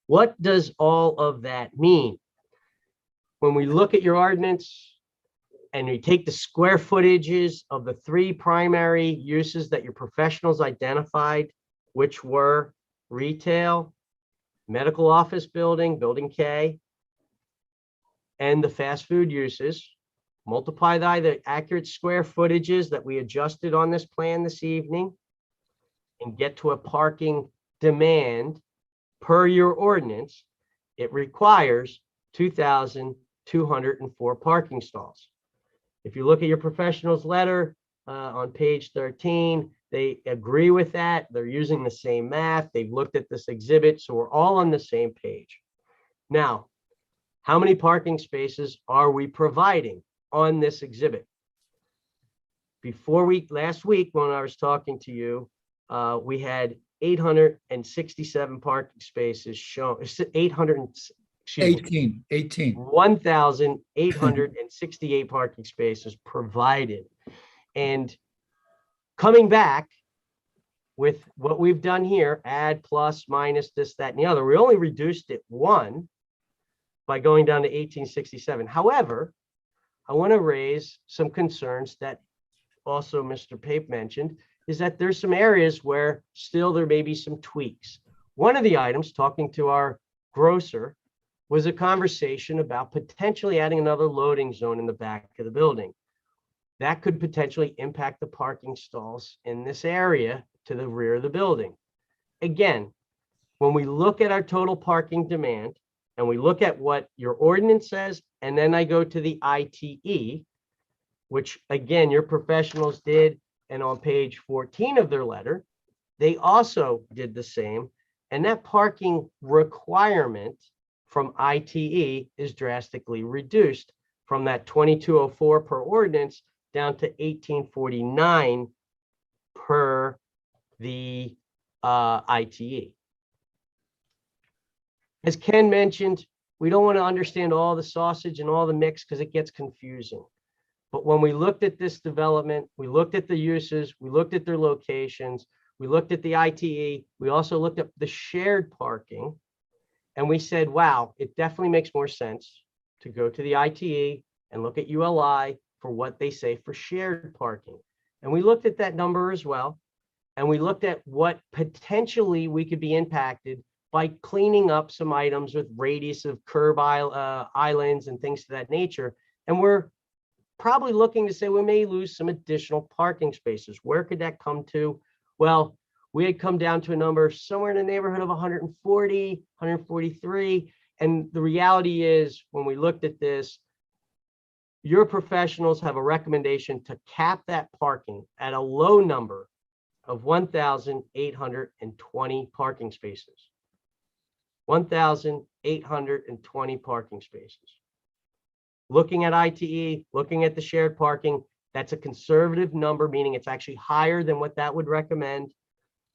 What does all of that mean? When we look at your ordinance and we take the square footages of the 3 primary uses that your professionals identified, which were retail, medical office building, Building K, and the fast food uses, multiply by the accurate square footages that we adjusted on this plan this evening, and get to a parking demand per your ordinance, it requires 2,204 parking stalls. If you look at your professional's letter on page 13, they agree with that. They're using the same math. They've looked at this exhibit, so we're all on the same page. Now, how many parking spaces are we providing on this exhibit? Last week when I was talking to you, we had 867 parking spaces shown, 1,868 parking spaces provided. And coming back with what we've done here, add, plus, minus, this, that, and the other, we only reduced it 1 by going down to 1867. However, I want to raise some concerns that also Mr. Pape mentioned, is that there's some areas where still there may be some tweaks. One of the items, talking to our grocer, was a conversation about potentially adding another loading zone in the back of the building. That could potentially impact the parking stalls in this area to the rear of the building. Again, when we look at our total parking demand and we look at what your ordinance says, and then I go to the ITE, which again, your professionals did, and on page 14 of their letter, they also did the same. And that parking requirement from ITE is drastically reduced from that 2204 per ordinance down to 1849 per the ITE. As Ken mentioned, we don't want to understand all the sausage and all the mix because it gets confusing. But when we looked at this development, we looked at the uses, we looked at their locations, we looked at the ITE, we also looked at the shared parking, and we said, wow, it definitely makes more sense to go to the ITE and look at ULI for what they say for shared parking. And we looked at that number as well, and we looked at what potentially we could be impacted by cleaning up some items with radius of curb islands and things of that nature. And we're probably looking to say we may lose some additional parking spaces. Where could that come to? Well, we had come down to a number somewhere in the neighborhood of 140, 143. And the reality is, when we looked at this, your professionals have a recommendation to cap that parking at a low number of 1,820 parking spaces. 1,820 parking spaces. looking at ITE, looking at the shared parking, that's a conservative number, meaning it's actually higher than what that would recommend,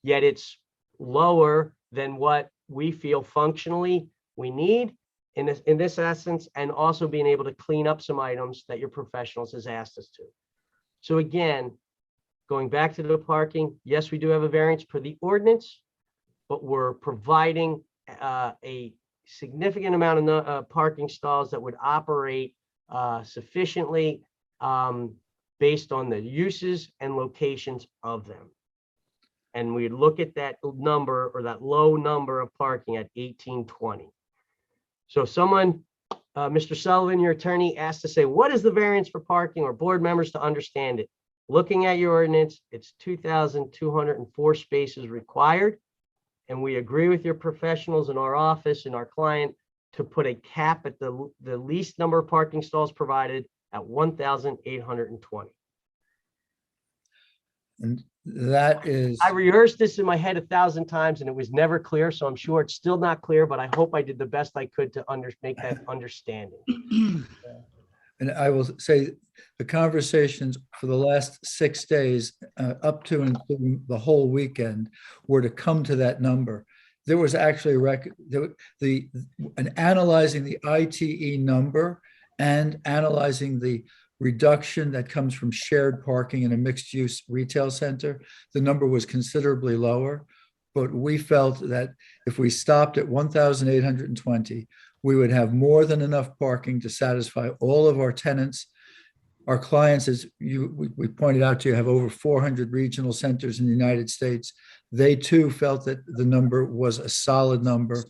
yet it's lower than what we feel functionally we need in this essence, and also being able to clean up some items that your professionals has asked us to. So again, going back to the parking, yes, we do have a variance per the ordinance, but we're providing a significant amount of parking stalls that would operate sufficiently based on the uses and locations of them. And we look at that number, or that low number of parking at 1820. So if someone, Mr. Sullivan, your attorney, asked to say, what is the variance for parking, or board members to understand it? Looking at your ordinance, it's 2,204 spaces required. And we agree with your professionals in our office and our client to put a cap at the least number of parking stalls provided at 1,820. And that is, I rehearsed this in my head 1,000 times and it was never clear. So I'm sure it's still not clear, but I hope I did the best I could to make that understanding. and I will say the conversations for the last 6 days, up to and including the whole weekend, were to come to that number. There was actually analyzing the ITE number and analyzing the reduction that comes from shared parking in a mixed-use retail center, the number was considerably lower. But we felt that if we stopped at 1,820, we would have more than enough parking to satisfy all of our tenants. Our clients, as we pointed out to you, have over 400 regional centers in the United States. They too felt that the number was a solid number.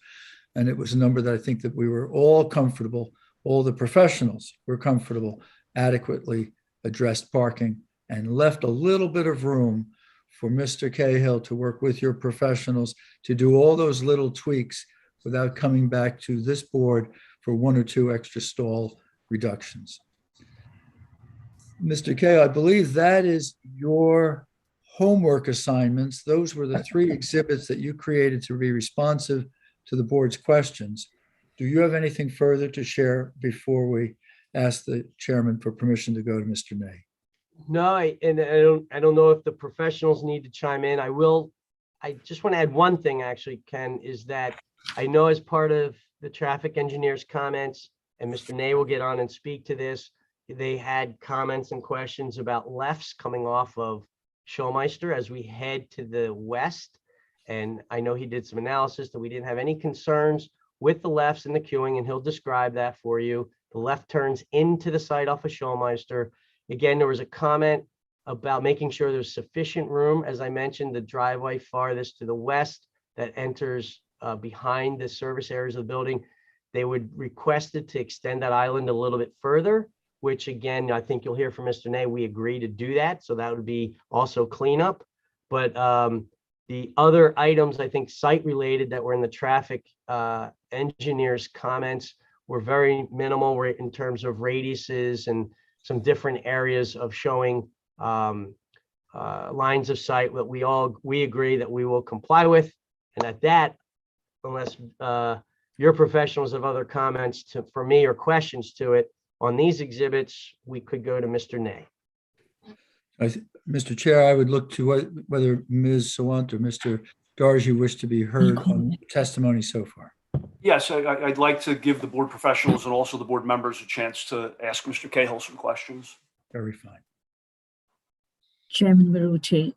And it was a number that I think that we were all comfortable, all the professionals were comfortable, adequately addressed parking, and left a little bit of room for Mr. Cahill to work with your professionals to do all those little tweaks without coming back to this board for 1 or 2 extra stall reductions. Mr. Cahill, I believe that is your homework assignments. Those were the 3 exhibits that you created to be responsive to the board's questions. Do you have anything further to share before we ask the chairman for permission to go to Mr. Ney? No, I don't know if the professionals need to chime in. I just want to add one thing, actually, Ken, is that I know as part of the traffic engineer's comments, and Mr. Ney will get on and speak to this, they had comments and questions about lefts coming off of Schulmeister as we head to the west. And I know he did some analysis that we didn't have any concerns with the lefts and the queuing, and he'll describe that for you. The left turns into the site off of Schulmeister. Again, there was a comment about making sure there's sufficient room. As I mentioned, the driveway farthest to the west that enters behind the service areas of the building, they would request it to extend that island a little bit further, which again, I think you'll hear from Mr. Ney, we agree to do that. So that would be also cleanup. But the other items, I think site related that were in the traffic engineer's comments were very minimal in terms of radiuses and some different areas of showing lines of sight that we agree that we will comply with. And at that, unless your professionals have other comments for me or questions to it on these exhibits, we could go to Mr. Ney. Mr. Chair, I would look to whether Ms. Sawant or Mr. Darji wish to be heard on testimony so far. Yes, I'd like to give the board professionals and also the board members a chance to ask Mr. Cahill some questions. Very fine. Chairman Marucci,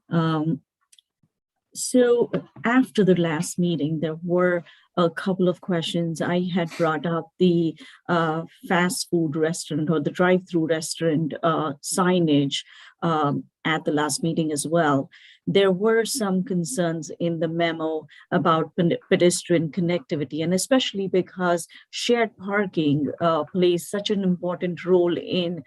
so after the last meeting, there were a couple of questions. I had brought up the fast food restaurant or the drive-through restaurant signage at the last meeting as well. There were some concerns in the memo about pedestrian connectivity, and especially because shared parking plays such an important role in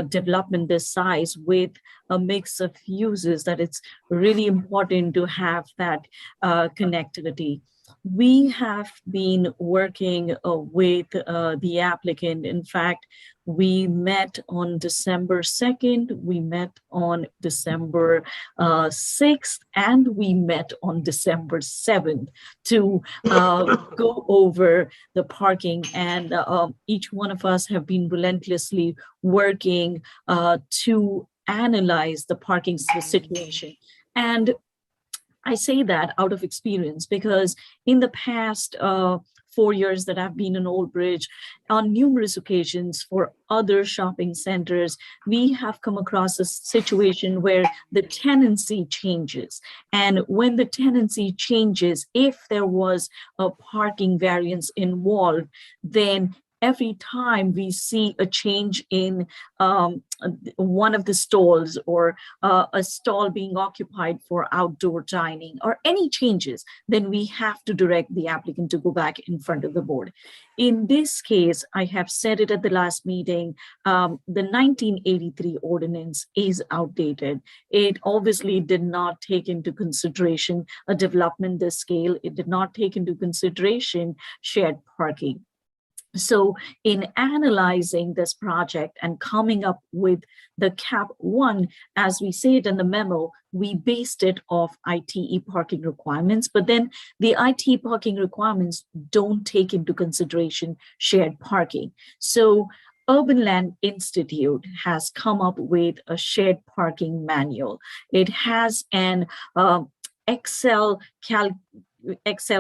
development this size with a mix of uses, that it's really important to have that connectivity. We have been working with the applicant. In fact, we met on December 2nd, we met on December 6th, and we met on December 7th to go over the parking. And each one of us have been relentlessly working to analyze the parking situation. And I say that out of experience because in the past 4 years that I've been in Old Bridge, on numerous occasions for other shopping centers, we have come across a situation where the tenancy changes. And when the tenancy changes, if there was a parking variance involved, then every time we see a change in one of the stalls or a stall being occupied for outdoor dining or any changes, then we have to direct the applicant to go back in front of the board. In this case, I have said it at the last meeting, the 1983 ordinance is outdated. It obviously did not take into consideration a development this scale. It did not take into consideration shared parking. So in analyzing this project and coming up with the cap 1, as we say it in the memo, we based it off ITE parking requirements, but then the ITE parking requirements don't take into consideration shared parking. So Urban Land Institute has come up with a shared parking manual. It has an Excel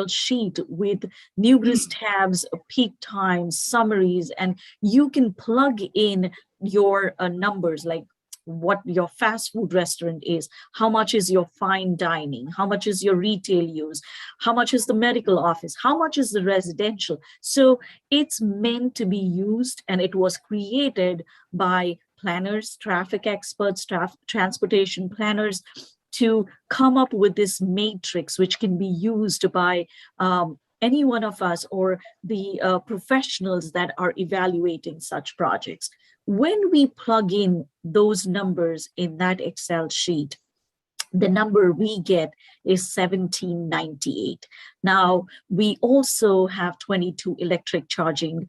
sheet with numerous tabs, peak times, summaries, and you can plug in your numbers like what your fast food restaurant is, how much is your fine dining, how much is your retail use, how much is the medical office, how much is the residential. So it's meant to be used, and it was created by planners, traffic experts, transportation planners, to come up with this matrix, which can be used by any one of us or the professionals that are evaluating such projects. When we plug in those numbers in that Excel sheet, the number we get is 1798. Now, we also have 22 electric charging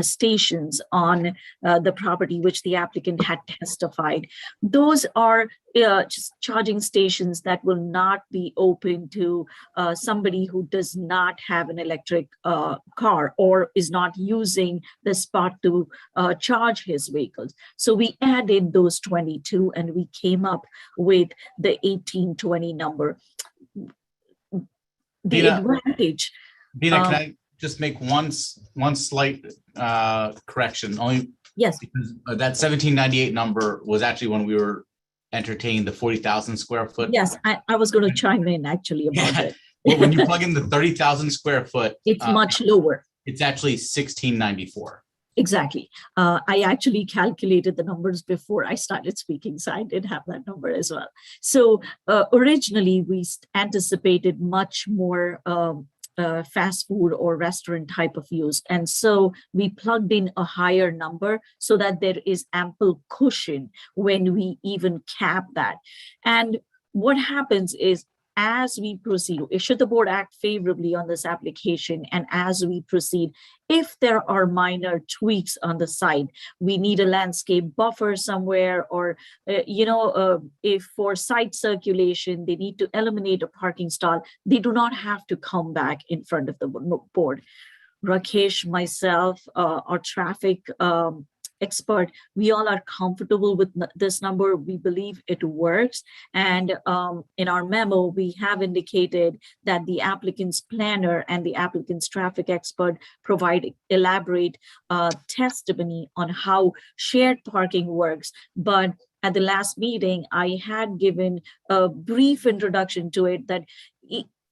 stations on the property, which the applicant had testified. Those are just charging stations that will not be open to somebody who does not have an electric car or is not using the spot to charge his vehicles. So we added those 22 and we came up with the 1820 number. The advantage. Bina, can I just make one slight correction? Only yes, because that 1798 number was actually when we were entertaining the 40,000 square foot. Yes, I was going to chime in actually about it. Well, when you plug in the 30,000 square foot, it's much lower. It's actually 1694. Exactly. I actually calculated the numbers before I started speaking, so I did have that number as well. So originally we anticipated much more fast food or restaurant type of use. And so we plugged in a higher number so that there is ample cushion when we even cap that. And what happens is, as we proceed, should the board act favorably on this application, and as we proceed, if there are minor tweaks on the site, we need a landscape buffer somewhere, or, if for site circulation, they need to eliminate a parking stall, they do not have to come back in front of the board. Rakesh, myself, our traffic expert, we all are comfortable with this number. We believe it works. And in our memo, we have indicated that the applicant's planner and the applicant's traffic expert provide elaborate testimony on how shared parking works. But at the last meeting, I had given a brief introduction to it that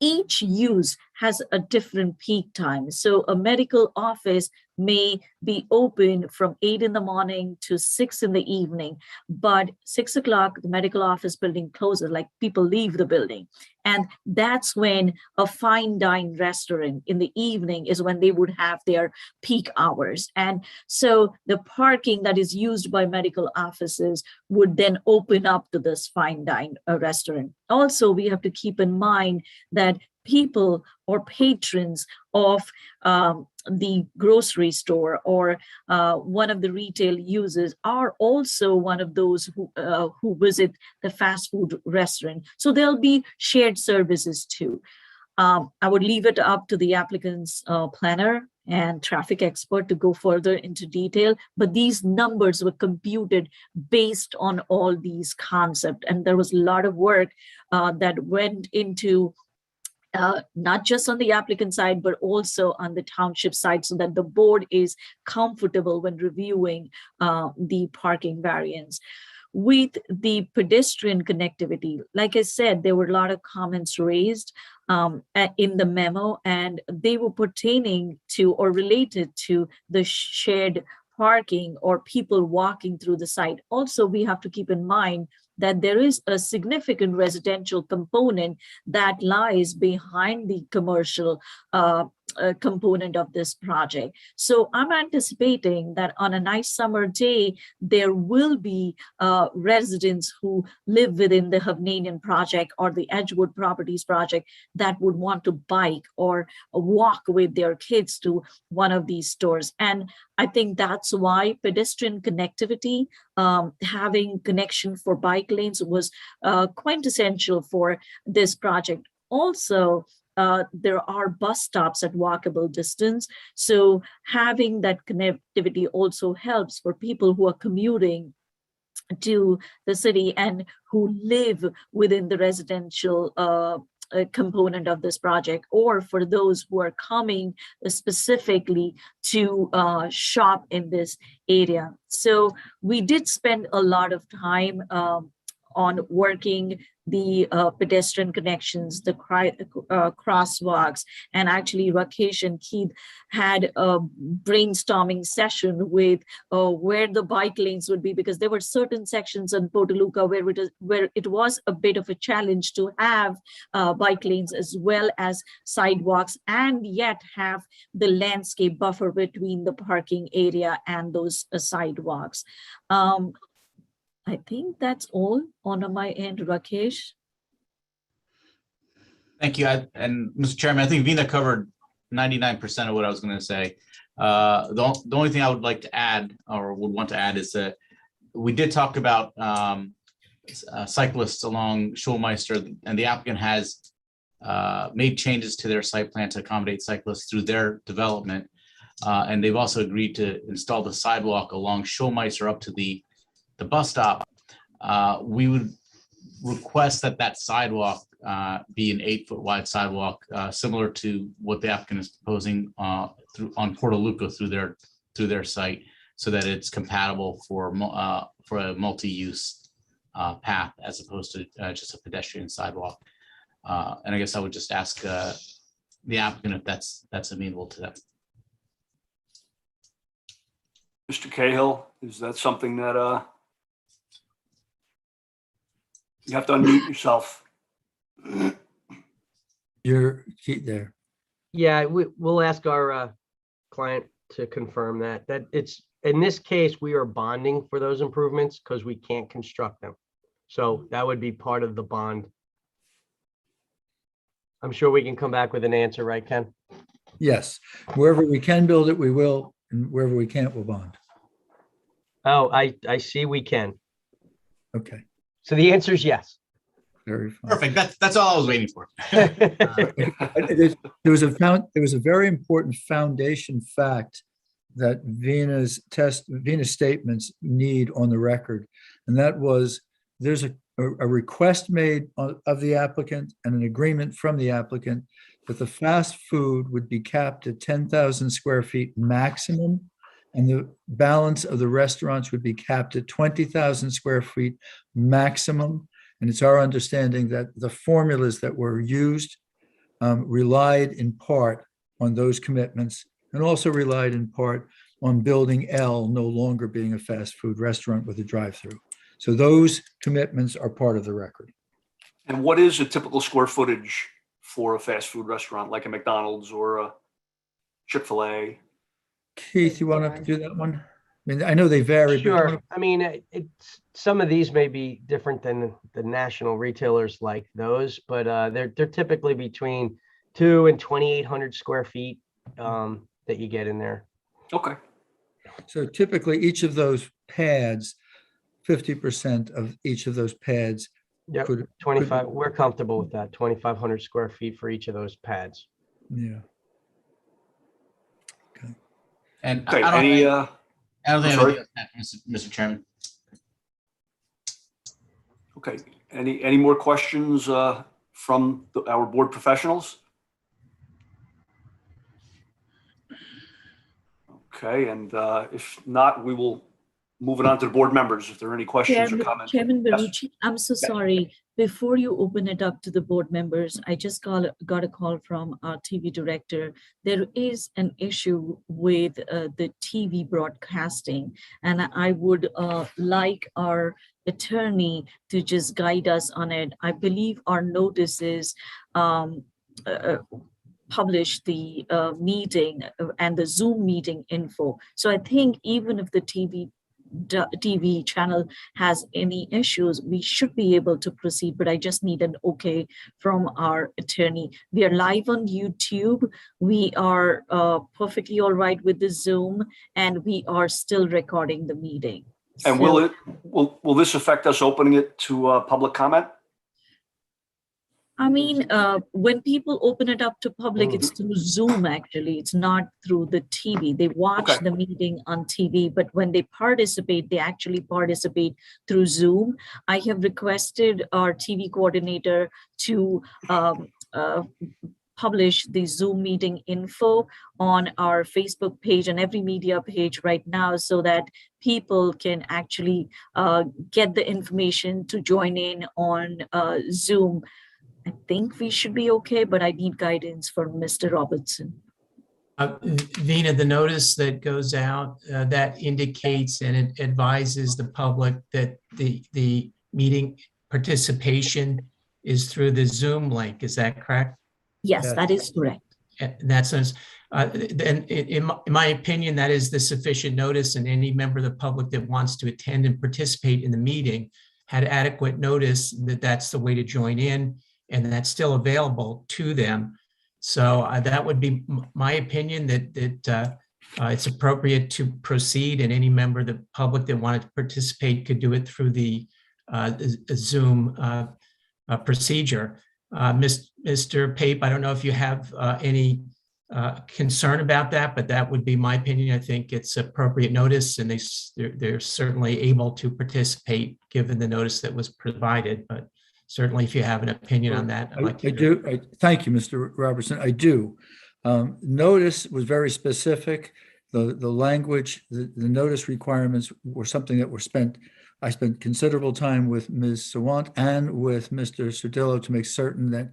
each use has a different peak time. So a medical office may be open from 8 in the morning to 6 in the evening, but 6 o'clock, the medical office building closes, like people leave the building. And that's when a fine dine restaurant in the evening is when they would have their peak hours. And so the parking that is used by medical offices would then open up to this fine dine restaurant. Also, we have to keep in mind that people or patrons of the grocery store or one of the retail users are also one of those who visit the fast food restaurant. So there'll be shared services too. I would leave it up to the applicant's planner and traffic expert to go further into detail, but these numbers were computed based on all these concepts. And there was a lot of work that went into not just on the applicant side, but also on the township side, so that the board is comfortable when reviewing the parking variance. With the pedestrian connectivity, like I said, there were a lot of comments raised in the memo, and they were pertaining to or related to the shared parking or people walking through the site. Also, we have to keep in mind that there is a significant residential component that lies behind the commercial component of this project. So I'm anticipating that on a nice summer day, there will be residents who live within the Hovnanian project or the Edgewood Properties project that would want to bike or walk with their kids to one of these stores. And I think that's why pedestrian connectivity, having connection for bike lanes was quintessential for this project. Also, there are bus stops at walkable distance. So having that connectivity also helps for people who are commuting to the city and who live within the residential component of this project, or for those who are coming specifically to shop in this area. So we did spend a lot of time on working the pedestrian connections, the crosswalks, and actually Rakesh and Keith had a brainstorming session with where the bike lanes would be, because there were certain sections in Portaluca where it was a bit of a challenge to have bike lanes as well as sidewalks, and yet have the landscape buffer between the parking area and those sidewalks. I think that's all on my end, Rakesh. Thank you. And Mr. Chairman, I think Vina covered 99% of what I was going to say. The only thing I would like to add, or would want to add, is that we did talk about cyclists along Schulmeister, and the applicant has made changes to their site plan to accommodate cyclists through their development. And they've also agreed to install the sidewalk along Schulmeister up to the bus stop. We would request that sidewalk be an 8-foot wide sidewalk, similar to what the applicant is proposing on Portaluca through their site, so that it's compatible for a multi-use path as opposed to just a pedestrian sidewalk. And I guess I would just ask the applicant if that's amenable to them. Mr. Cahill, is that something that you have to unmute yourself? You're there. Yeah, we'll ask our client to confirm that it's, in this case, we are bonding for those improvements because we can't construct them. So that would be part of the bond. I'm sure we can come back with an answer, right, Ken? Yes, wherever we can build it, we will, and wherever we can't, we'll bond. Oh, I see we can. Okay. So the answer is yes. Very fine. Perfect. That's all I was waiting for. There was a very important foundation fact that Vina's statements need on the record, and that was there's a request made of the applicant and an agreement from the applicant that the fast food would be capped at 10,000 square feet maximum, and the balance of the restaurants would be capped at 20,000 square feet maximum. And it's our understanding that the formulas that were used relied in part on those commitments, and also relied in part on Building L no longer being a fast food restaurant with a drive-through. So those commitments are part of the record. And what is a typical square footage for a fast food restaurant like a McDonald's or a Chick-fil-A? Keith, you want to do that one? I mean, I know they vary. Sure. I mean, some of these may be different than the national retailers like those, but they're typically between 2 and 2,800 square feet that you get in there. Okay. So typically, each of those pads, 50% of each of those pads. Yep, could 25, we're comfortable with that, 2,500 square feet for each of those pads. Yeah. And Okay, I don't any, I don't think I have sorry? anything else to add, Mr. Chairman. Okay, any more questions from our board professionals? Okay, and if not, we will move it on to the board members if there are any questions or comments. Chairman Yes. Barucci, I'm so sorry. Before you open it up to the board members, I just got a call from our TV director. There is an issue with the TV broadcasting, and I would like our attorney to just guide us on it. I believe our notices publish the meeting and the Zoom meeting info. So I think even if the TV channel has any issues, we should be able to proceed, but I just need an okay from our attorney. We are live on YouTube. We are perfectly all right with the Zoom, and we are still recording the meeting. And will this affect us opening it to public comment? I mean, when people open it up to public, it's through Zoom, actually. It's not through the TV. They watch the meeting on TV, but when they participate, they actually participate through Zoom. I have requested our TV coordinator to publish the Zoom meeting info on our Facebook page and every media page right now, so that people can actually get the information to join in on Zoom. I think we should be okay, but I need guidance from Mr. Robertson. Vina, the notice that goes out that indicates and it advises the public that the meeting participation is through the Zoom link. Is that correct? Yes, that is correct. In that sense, then in my opinion, that is the sufficient notice, and any member of the public that wants to attend and participate in the meeting had adequate notice that that's the way to join in, and that's still available to them. So that would be my opinion, that it's appropriate to proceed, and any member of the public that wanted to participate could do it through the Zoom procedure. Mr. Pape, I don't know if you have any concern about that, but that would be my opinion. I think it's appropriate notice, and they're certainly able to participate given the notice that was provided. But certainly, if you have an opinion on that, I'd like to hear it. Thank you, Mr. Robertson. I do. Notice was very specific. The language, the notice requirements were something that I spent considerable time with Ms. Sawant and with Mr. Sardillo to make certain that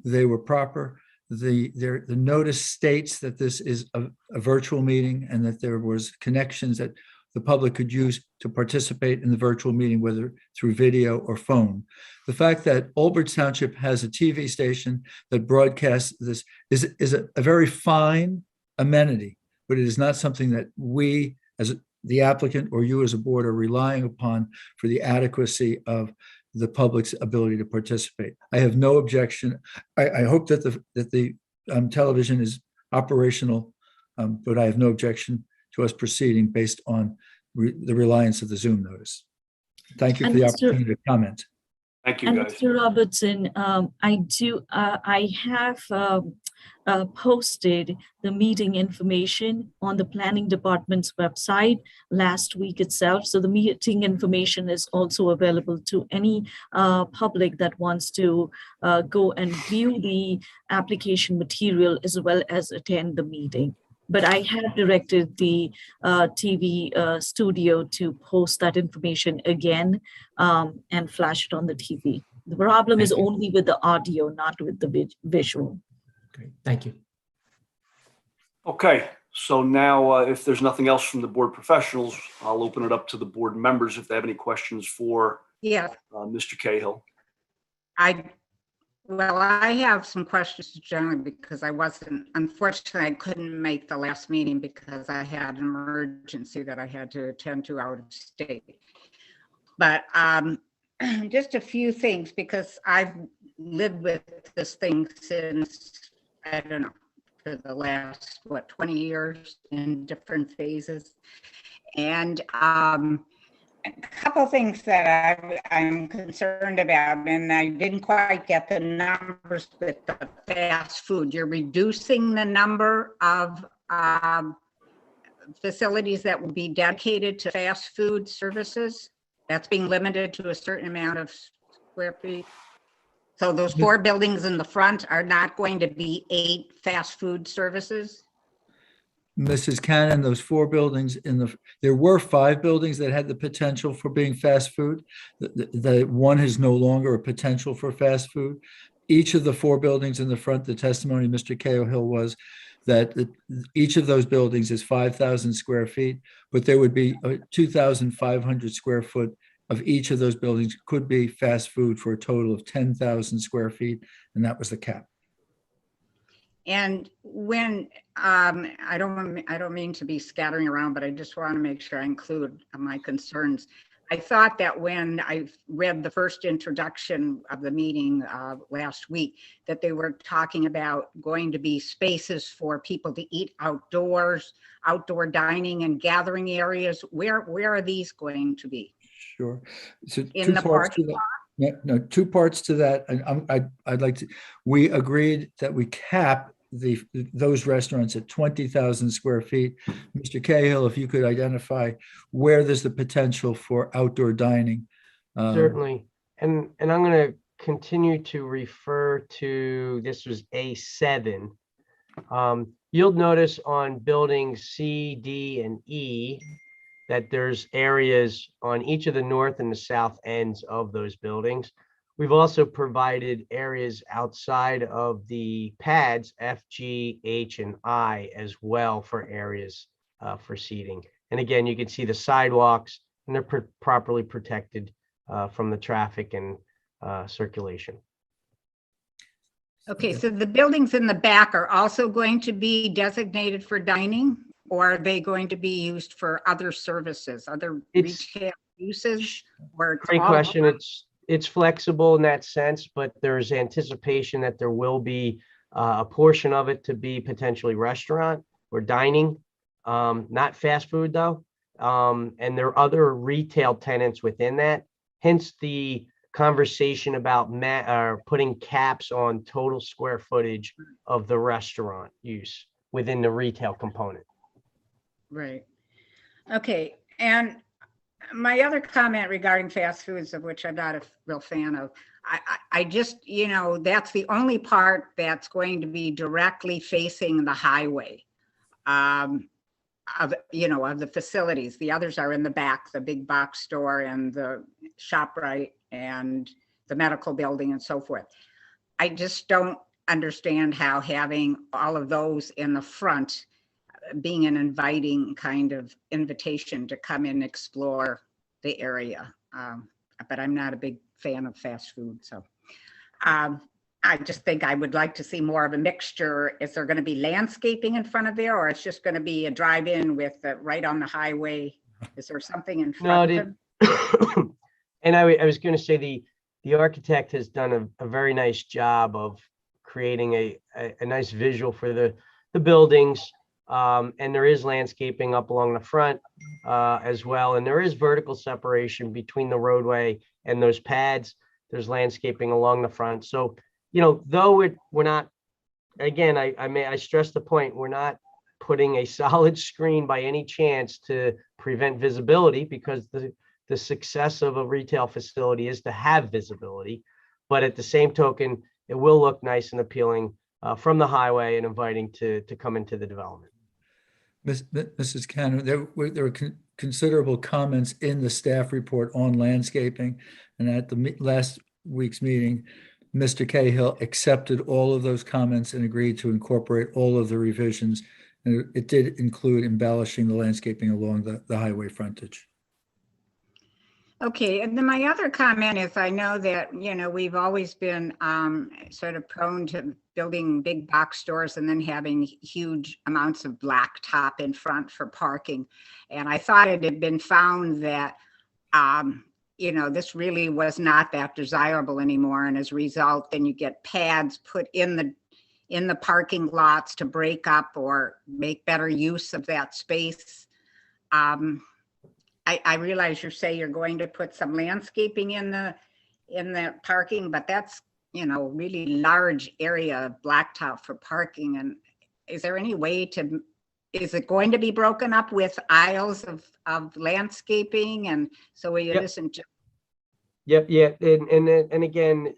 they were proper. The notice states that this is a virtual meeting and that there was connections that the public could use to participate in the virtual meeting, whether through video or phone. The fact that Old Bridge Township has a TV station that broadcasts this is a very fine amenity, but it is not something that we as the applicant or you as a board are relying upon for the adequacy of the public's ability to participate. I have no objection. I hope that the television is operational, but I have no objection to us proceeding based on the reliance of the Zoom notice. Thank you for the opportunity to comment. Thank you, And guys. Mr. Robertson, I have posted the meeting information on the planning department's website last week itself. So the meeting information is also available to any public that wants to go and view the application material as well as attend the meeting. But I have directed the TV studio to post that information again and flash it on the TV. The problem is only with the audio, not with the visual. Great, thank you. Okay, so now if there's nothing else from the board professionals, I'll open it up to the board members if they have any questions for Mr. Cahill. Well, I have some questions generally because unfortunately, I couldn't make the last meeting because I had an emergency that I had to attend to out of state. But just a few things, because I've lived with this thing since I don't know, for the last, 20 years in different phases. And a couple things that I'm concerned about, and I didn't quite get the numbers with the fast food. You're reducing the number of facilities that will be dedicated to fast food services. That's being limited to a certain amount of square feet. So those 4 buildings in the front are not going to be 8 fast food services? Mrs. Cannon, those 4 buildings there were 5 buildings that had the potential for being fast food. The one is no longer a potential for fast food. Each of the 4 buildings in the front, the testimony of Mr. Cahill was that each of those buildings is 5,000 square feet, but there would be 2,500 square foot of each of those buildings could be fast food for a total of 10,000 square feet, and that was the cap. And when, I don't mean to be scattering around, but I just want to make sure I include my concerns. I thought that when I read the first introduction of the meeting last week, that they were talking about going to be spaces for people to eat outdoors, outdoor dining and gathering areas. Where are these going to be? Sure. So In the parking lot? Yeah, no, 2 parts to that. And I'd like to, we agreed that we cap those restaurants at 20,000 square feet. Mr. Cahill, if you could identify where there's the potential for outdoor dining. Certainly. And I'm going to continue to refer to, this was A7. You'll notice on buildings C, D, and E that there's areas on each of the north and the south ends of those buildings. We've also provided areas outside of the pads, F, G, H, and I as well for areas for seating. And again, you can see the sidewalks and they're properly protected from the traffic and circulation. Okay, so the buildings in the back are also going to be designated for dining, or are they going to be used for other services, other retail uses? Great question. It's flexible in that sense, but there's anticipation that there will be a portion of it to be potentially restaurant or dining, not fast food though. And there are other retail tenants within that. Hence the conversation about putting caps on total square footage of the restaurant use within the retail component. Right. Okay. And my other comment regarding fast foods, of which I'm not a real fan of, I just, that's the only part that's going to be directly facing the highway of the facilities. The others are in the back, the big box store and the ShopRite and the medical building and so forth. I just don't understand how having all of those in the front being an inviting kind of invitation to come and explore the area. But I'm not a big fan of fast food. So I just think I would like to see more of a mixture. Is there going to be landscaping in front of there, or it's just going to be a drive-in with right on the highway? Is there something in front of it? And I was going to say the architect has done a very nice job of creating a nice visual for the buildings. And there is landscaping up along the front as well. And there is vertical separation between the roadway and those pads. There's landscaping along the front. So, though we're not, again, I stress the point, we're not putting a solid screen by any chance to prevent visibility, because the success of a retail facility is to have visibility. But at the same token, it will look nice and appealing from the highway and inviting to come into the development. Mrs. Cannon, there were considerable comments in the staff report on landscaping, and at the last week's meeting, Mr. Cahill accepted all of those comments and agreed to incorporate all of the revisions. And it did include embellishing the landscaping along the highway frontage. Okay, and then my other comment is, I know that, we've always been sort of prone to building big box stores and then having huge amounts of blacktop in front for parking. And I thought it had been found that, this really was not that desirable anymore. And as a result, then you get pads put in in the parking lots to break up or make better use of that space. I realize you say you're going to put some landscaping in the parking, but that's, you know, really large area of blacktop for parking. And is there any way to, is it going to be broken up with aisles of landscaping? And so it Yep. isn't just. Yep, yeah, and again,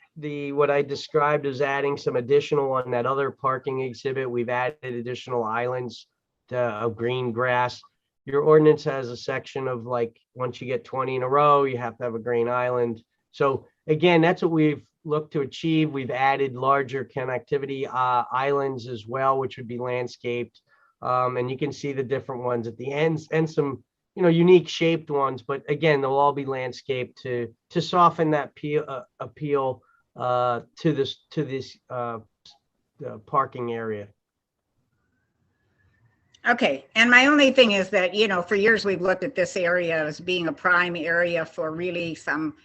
what I described is adding some additional on that other parking exhibit. We've added additional islands of green grass. Your ordinance has a section of like, once you get 20 in a row, you have to have a green island. So again, that's what we've looked to achieve. We've added larger connectivity islands as well, which would be landscaped. And you can see the different ones at the ends and some, you know, unique shaped ones, but again, they'll all be landscaped to soften that appeal to this parking area. Okay, and my only thing is that, you know, for years we've looked at this area as being a prime area for really some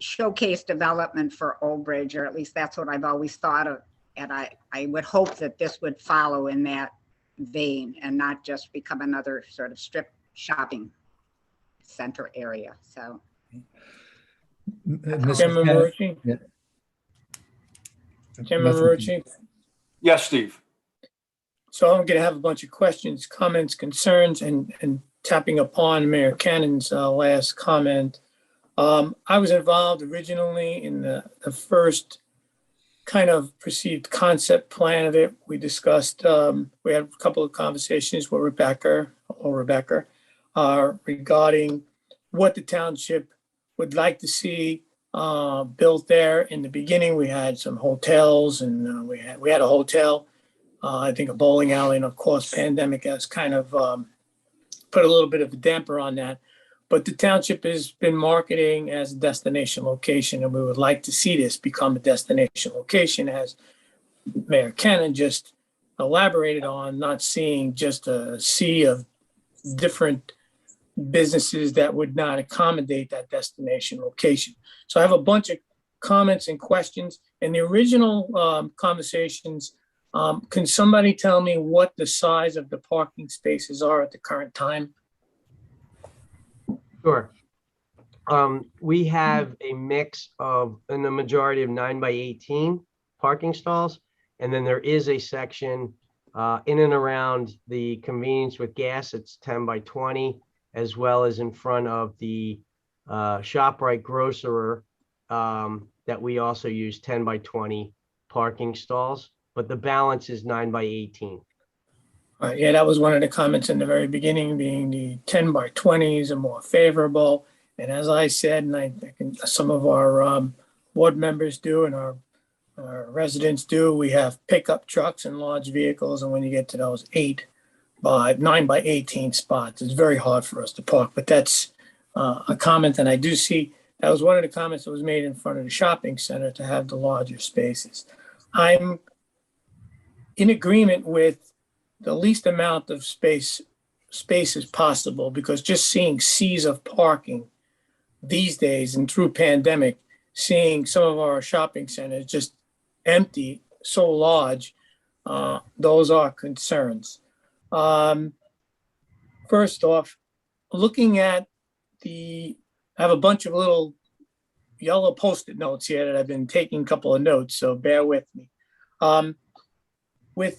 showcase development for Old Bridge, or at least that's what I've always thought of. And I would hope that this would follow in that vein and not just become another sort of strip shopping center area. So. Chairman Marucci? Yeah. Chairman Marucci? Yes, Steve. So I'm going to have a bunch of questions, comments, concerns, and tapping upon Mayor Cannon's last comment. I was involved originally in the first kind of perceived concept plan of it. We discussed, we had a couple of conversations with Rebecca regarding what the township would like to see built there. In the beginning, we had some hotels, and we had a hotel. I think a bowling alley, and of course, pandemic has kind of put a little bit of a damper on that. But the township has been marketing as a destination location, and we would like to see this become a destination location, as Mayor Cannon just elaborated on, not seeing just a sea of different businesses that would not accommodate that destination location. So I have a bunch of comments and questions. In the original conversations, can somebody tell me what the size of the parking spaces are at the current time? Sure. We have a mix of, in the majority of 9x18 parking stalls. And then there is a section in and around the convenience with gas, it's 10x20, as well as in front of the ShopRite grocer that we also use 10x20 parking stalls. But the balance is 9x18. Yeah, that was one of the comments in the very beginning, being the 10x20s are more favorable. And as I said, and I think some of our board members do, and our residents do, we have pickup trucks and large vehicles. And when you get to those 9x18 spots, it's very hard for us to park. But that's a comment, and I do see that was one of the comments that was made in front of the shopping center to have the larger spaces. I'm in agreement with the least amount of spaces possible, because just seeing seas of parking these days and through pandemic, seeing some of our shopping centers just empty, so large, those are concerns. First off, looking at I have a bunch of little yellow Post-it notes here that I've been taking a couple of notes, so bear with me. With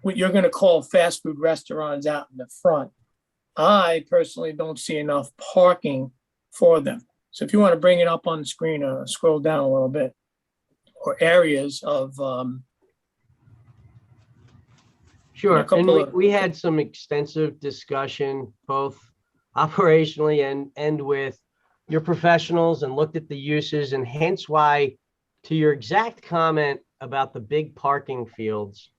what you're going to call fast food restaurants out in the front, I personally don't see enough parking for them. So if you want to bring it up on the screen or scroll down a little bit, or areas of Sure, couple and of- we had some extensive discussion, both operationally and with your professionals, and looked at the uses, and hence why, to your exact comment about the big parking fields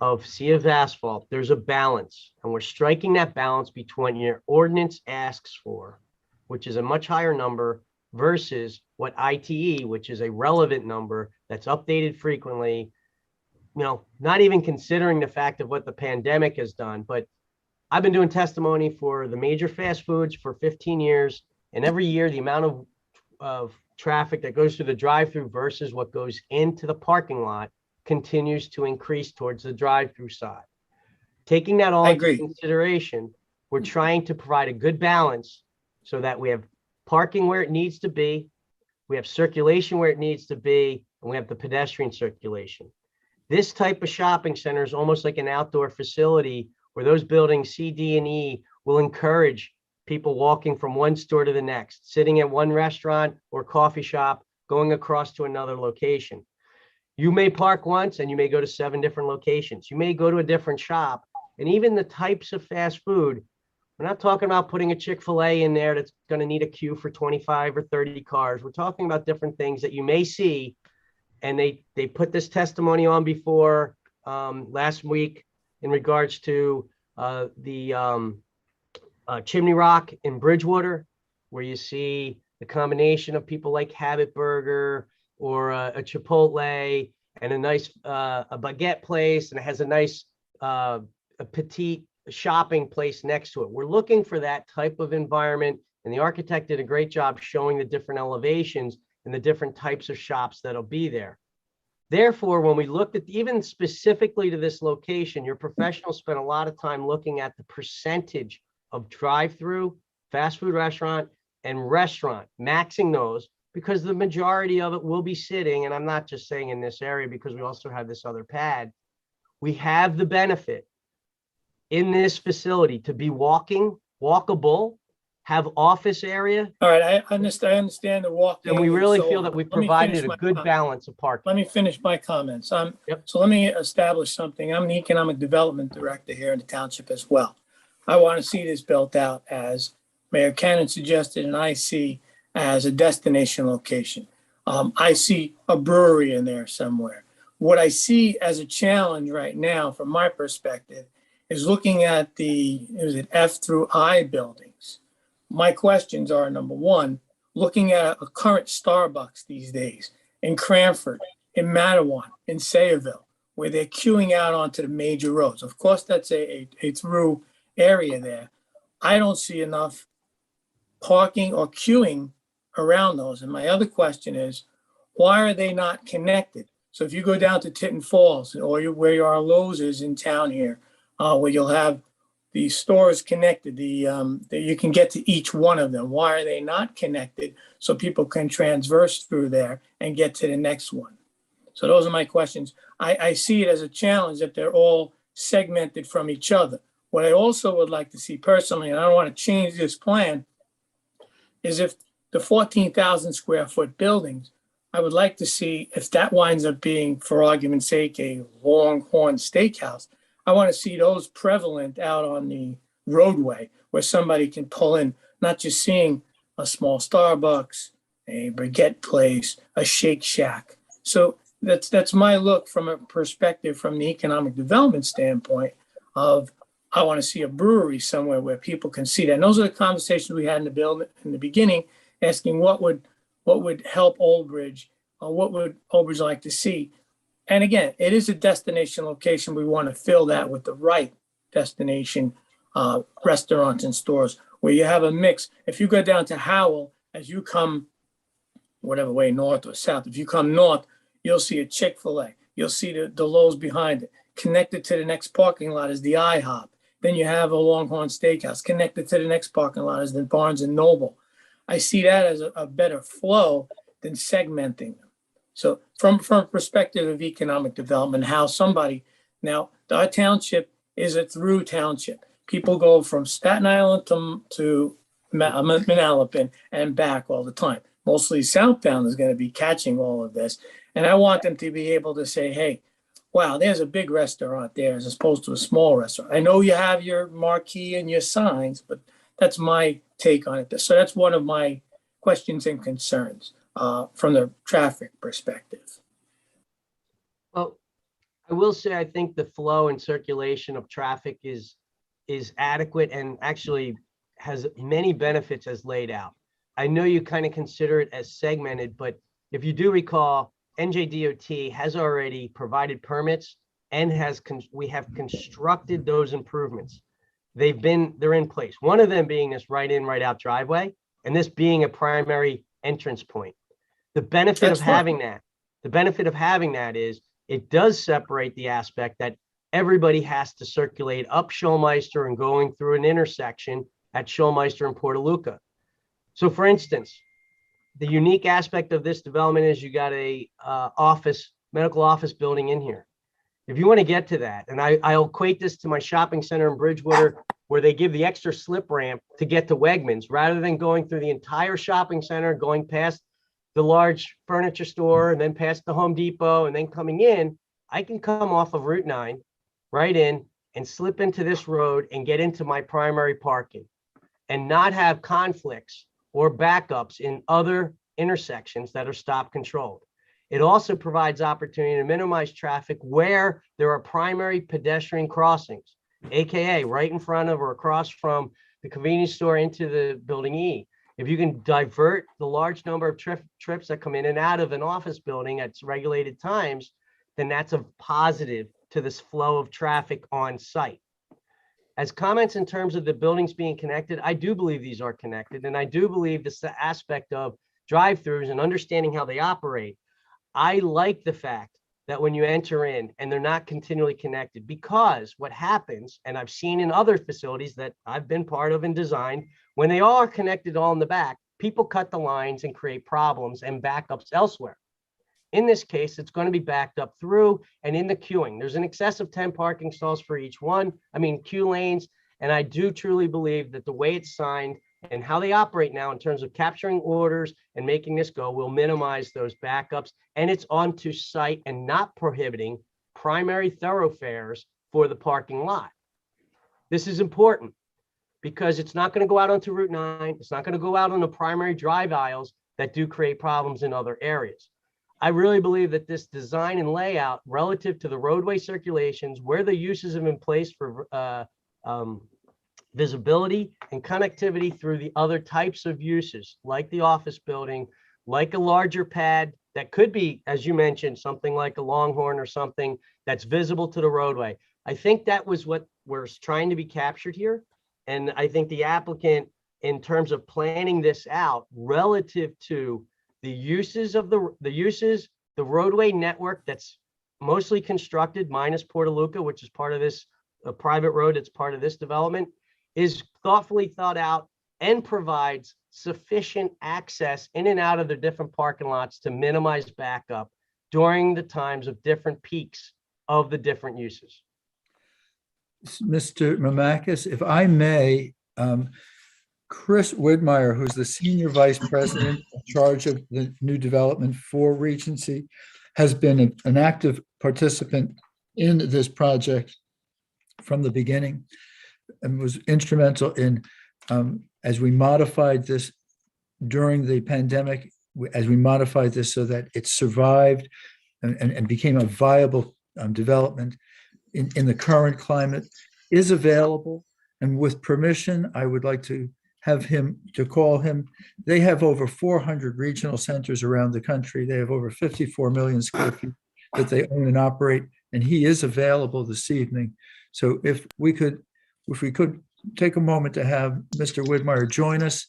of sea of asphalt, there's a balance, and we're striking that balance between your ordinance asks for, which is a much higher number, versus what ITE, which is a relevant number that's updated frequently, you know, not even considering the fact of what the pandemic has done. But I've been doing testimony for the major fast foods for 15 years, and every year the amount of of traffic that goes through the drive-through versus what goes into the parking lot continues to increase towards the drive-through side. Taking that all I into agree. consideration, we're trying to provide a good balance so that we have parking where it needs to be, we have circulation where it needs to be, and we have the pedestrian circulation. This type of shopping center is almost like an outdoor facility where those buildings C, D, and E will encourage people walking from one store to the next, sitting at one restaurant or coffee shop, going across to another location. You may park once and you may go to 7 different locations. You may go to a different shop, and even the types of fast food, we're not talking about putting a Chick-fil-A in there that's going to need a queue for 25 or 30 cars. We're talking about different things that you may see. And they put this testimony on before last week in regards to the Chimney Rock in Bridgewater, where you see the combination of people like Habit Burger or a Chipotle and a nice a baguette place, and it has a nice a petite shopping place next to it. We're looking for that type of environment, and the architect did a great job showing the different elevations and the different types of shops that'll be there. Therefore, when we looked at even specifically to this location, your professionals spent a lot of time looking at the percentage of drive-through, fast food restaurant, and restaurant, maxing those, because the majority of it will be sitting, and I'm not just saying in this area because we also have this other pad. We have the benefit in this facility to be walkable, have office area, All right, I understand the walking. and we really so feel that we let me provided finish a my good comment. balance of parking. Let me finish my comments. Yep. So let me establish something. I'm the Economic Development Director here in the township as well. I want to see this built out as Mayor Cannon suggested, and I see as a destination location. I see a brewery in there somewhere. What I see as a challenge right now, from my perspective, is looking at the F through I buildings. My questions are, number one, looking at a current Starbucks these days in Cranford, in Matawan, in Sayreville, where they're queuing out onto the major roads. Of course, that's a through area there. I don't see enough parking or queuing around those. And my other question is, why are they not connected? So if you go down to Tinton Falls, or where your Lowe's is in town here, where you'll have the stores connected, that you can get to each one of them. Why are they not connected so people can transverse through there and get to the next one? So those are my questions. I see it as a challenge that they're all segmented from each other. What I also would like to see personally, and I don't want to change this plan, is if the 14,000 square foot buildings, I would like to see if that winds up being, for argument's sake, a Longhorn Steakhouse. I want to see those prevalent out on the roadway where somebody can pull in, not just seeing a small Starbucks, a baguette place, a Shake Shack. So that's my look from a perspective from the economic development standpoint of, I want to see a brewery somewhere where people can see that. And those are the conversations we had in the beginning, asking what would help Old Bridge, or what would Old Bridge like to see. And again, it is a destination location. We want to fill that with the right destination restaurants and stores where you have a mix. If you go down to Howell, as you come whatever way, north or south, if you come north, you'll see a Chick-fil-A. You'll see the Lowe's behind it. Connected to the next parking lot is the IHOP. Then you have a Longhorn Steakhouse. Connected to the next parking lot is the Barnes and Noble. I see that as a better flow than segmenting them. So from a perspective of economic development, how somebody, now our township is a through township. People go from Staten Island to Manalapan and back all the time. Mostly Southbound is going to be catching all of this. And I want them to be able to say, hey, wow, there's a big restaurant there as opposed to a small restaurant. I know you have your marquee and your signs, but that's my take on it. So that's one of my questions and concerns from the traffic perspective. Well, I will say, I think the flow and circulation of traffic is adequate and actually has many benefits as laid out. I know you kind of consider it as segmented, but if you do recall, NJDOT has already provided permits and we have constructed those improvements. They're in place. One of them being this right in, right out driveway, and this being a primary entrance point. The benefit of That's fine. having that is it does separate the aspect that everybody has to circulate up Schulmeister and going through an intersection at Schulmeister and Portaluca. So for instance, the unique aspect of this development is you got a medical office building in here. If you want to get to that, and I'll equate this to my shopping center in Bridgewater, where they give the extra slip ramp to get to Wegmans, rather than going through the entire shopping center, going past the large furniture store and then past the Home Depot and then coming in, I can come off of Route 9 right in and slip into this road and get into my primary parking and not have conflicts or backups in other intersections that are stop controlled. It also provides opportunity to minimize traffic where there are primary pedestrian crossings, AKA right in front of or across from the convenience store into the building E. If you can divert the large number of trips that come in and out of an office building at regulated times, then that's a positive to this flow of traffic on site. As comments in terms of the buildings being connected, I do believe these are connected. And I do believe this aspect of drive-throughs and understanding how they operate. I like the fact that when you enter in and they're not continually connected, because what happens, and I've seen in other facilities that I've been part of and designed, when they all are connected all in the back, people cut the lines and create problems and backups elsewhere. In this case, it's going to be backed up through and in the queuing. There's an excess of 10 parking stalls for each one. Queue lanes. And I do truly believe that the way it's signed and how they operate now in terms of capturing orders and making this go will minimize those backups. And it's onto site and not prohibiting primary thoroughfares for the parking lot. This is important because it's not going to go out onto Route 9. It's not going to go out on the primary drive aisles that do create problems in other areas. I really believe that this design and layout relative to the roadway circulations, where the uses have been placed for visibility and connectivity through the other types of uses, like the office building, like a larger pad that could be, as you mentioned, something like a Longhorn or something that's visible to the roadway. I think that was what was trying to be captured here. And I think the applicant, in terms of planning this out relative to the uses of the roadway network that's mostly constructed minus Portaluca, which is part of this private road, it's part of this development, is thoughtfully thought out and provides sufficient access in and out of the different parking lots to minimize backup during the times of different peaks of the different uses. Mr. Mamakis, if I may, Chris Widmeyer, who's the Senior Vice President in charge of the new development for Regency, has been an active participant in this project from the beginning and was instrumental in, as we modified this during the pandemic, as we modified this so that it survived and became a viable development in the current climate, is available. And with permission, I would like to have him to call him. They have over 400 regional centers around the country. They have over 54 million square feet that they own and operate, and he is available this evening. So if we could take a moment to have Mr. Widmeyer join us.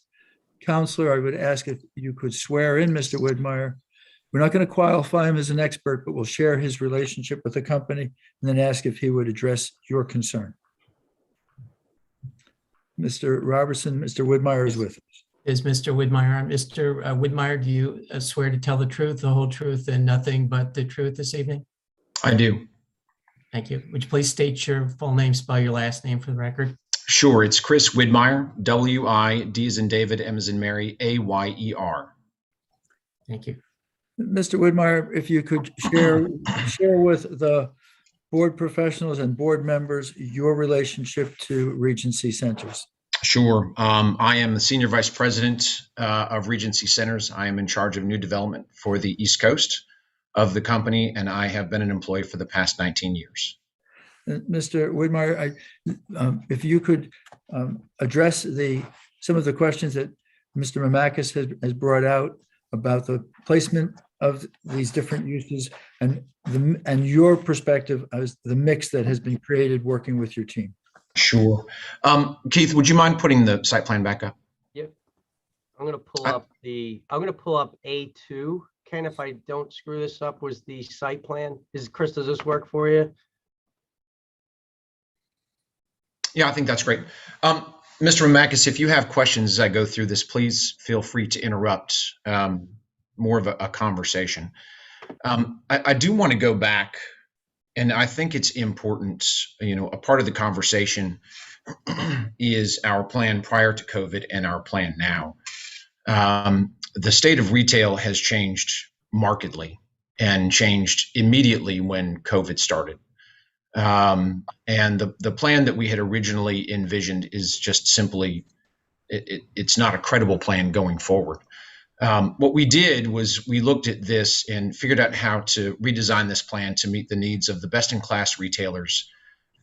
Counselor, I would ask if you could swear in Mr. Widmeyer. We're not going to qualify him as an expert, but we'll share his relationship with the company and then ask if he would address your concern. Mr. Robertson, Mr. Widmeyer is with us. Is Mr. Widmeyer. Mr. Widmeyer, do you swear to tell the truth, the whole truth, and nothing but the truth this evening? I do. Thank you. Would you please state your full name, spell your last name for the record? Sure. It's Chris Widmeyer, W-I-D as in David, M as in Mary, A-Y-E-R. Thank you. Mr. Widmeyer, if you could share with the board professionals and board members your relationship to Regency Centers. Sure. I am the Senior Vice President of Regency Centers. I am in charge of new development for the East Coast of the company, and I have been an employee for the past 19 years. Mr. Widmeyer, if you could address some of the questions that Mr. Mamakis has brought out about the placement of these different uses and your perspective as the mix that has been created working with your team. Sure. Keith, would you mind putting the site plan back up? Yep. I'm gonna pull up A2. Ken, if I don't screw this up, was the site plan. Chris, does this work for you? Yeah, I think that's great. Mr. Mamakis, if you have questions as I go through this, please feel free to interrupt more of a conversation. I do want to go back, and I think it's important, a part of the conversation is our plan prior to COVID and our plan now. The state of retail has changed markedly and changed immediately when COVID started. And the plan that we had originally envisioned is just simply, it's not a credible plan going forward. What we did was we looked at this and figured out how to redesign this plan to meet the needs of the best-in-class retailers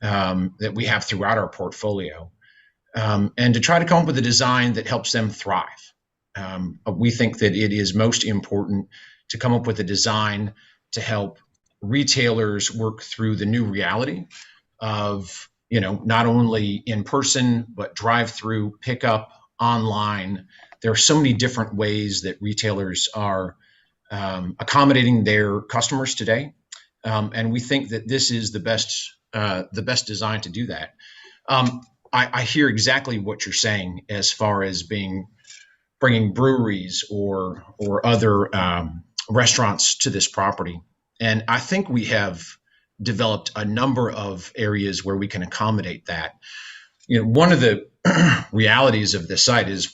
that we have throughout our portfolio, and to try to come up with a design that helps them thrive. We think that it is most important to come up with a design to help retailers work through the new reality of, not only in person, but drive-through, pickup, online. There are so many different ways that retailers are accommodating their customers today. And we think that this is the best design to do that. I hear exactly what you're saying as far as bringing breweries or other restaurants to this property. And I think we have developed a number of areas where we can accommodate that. One of the realities of this site is,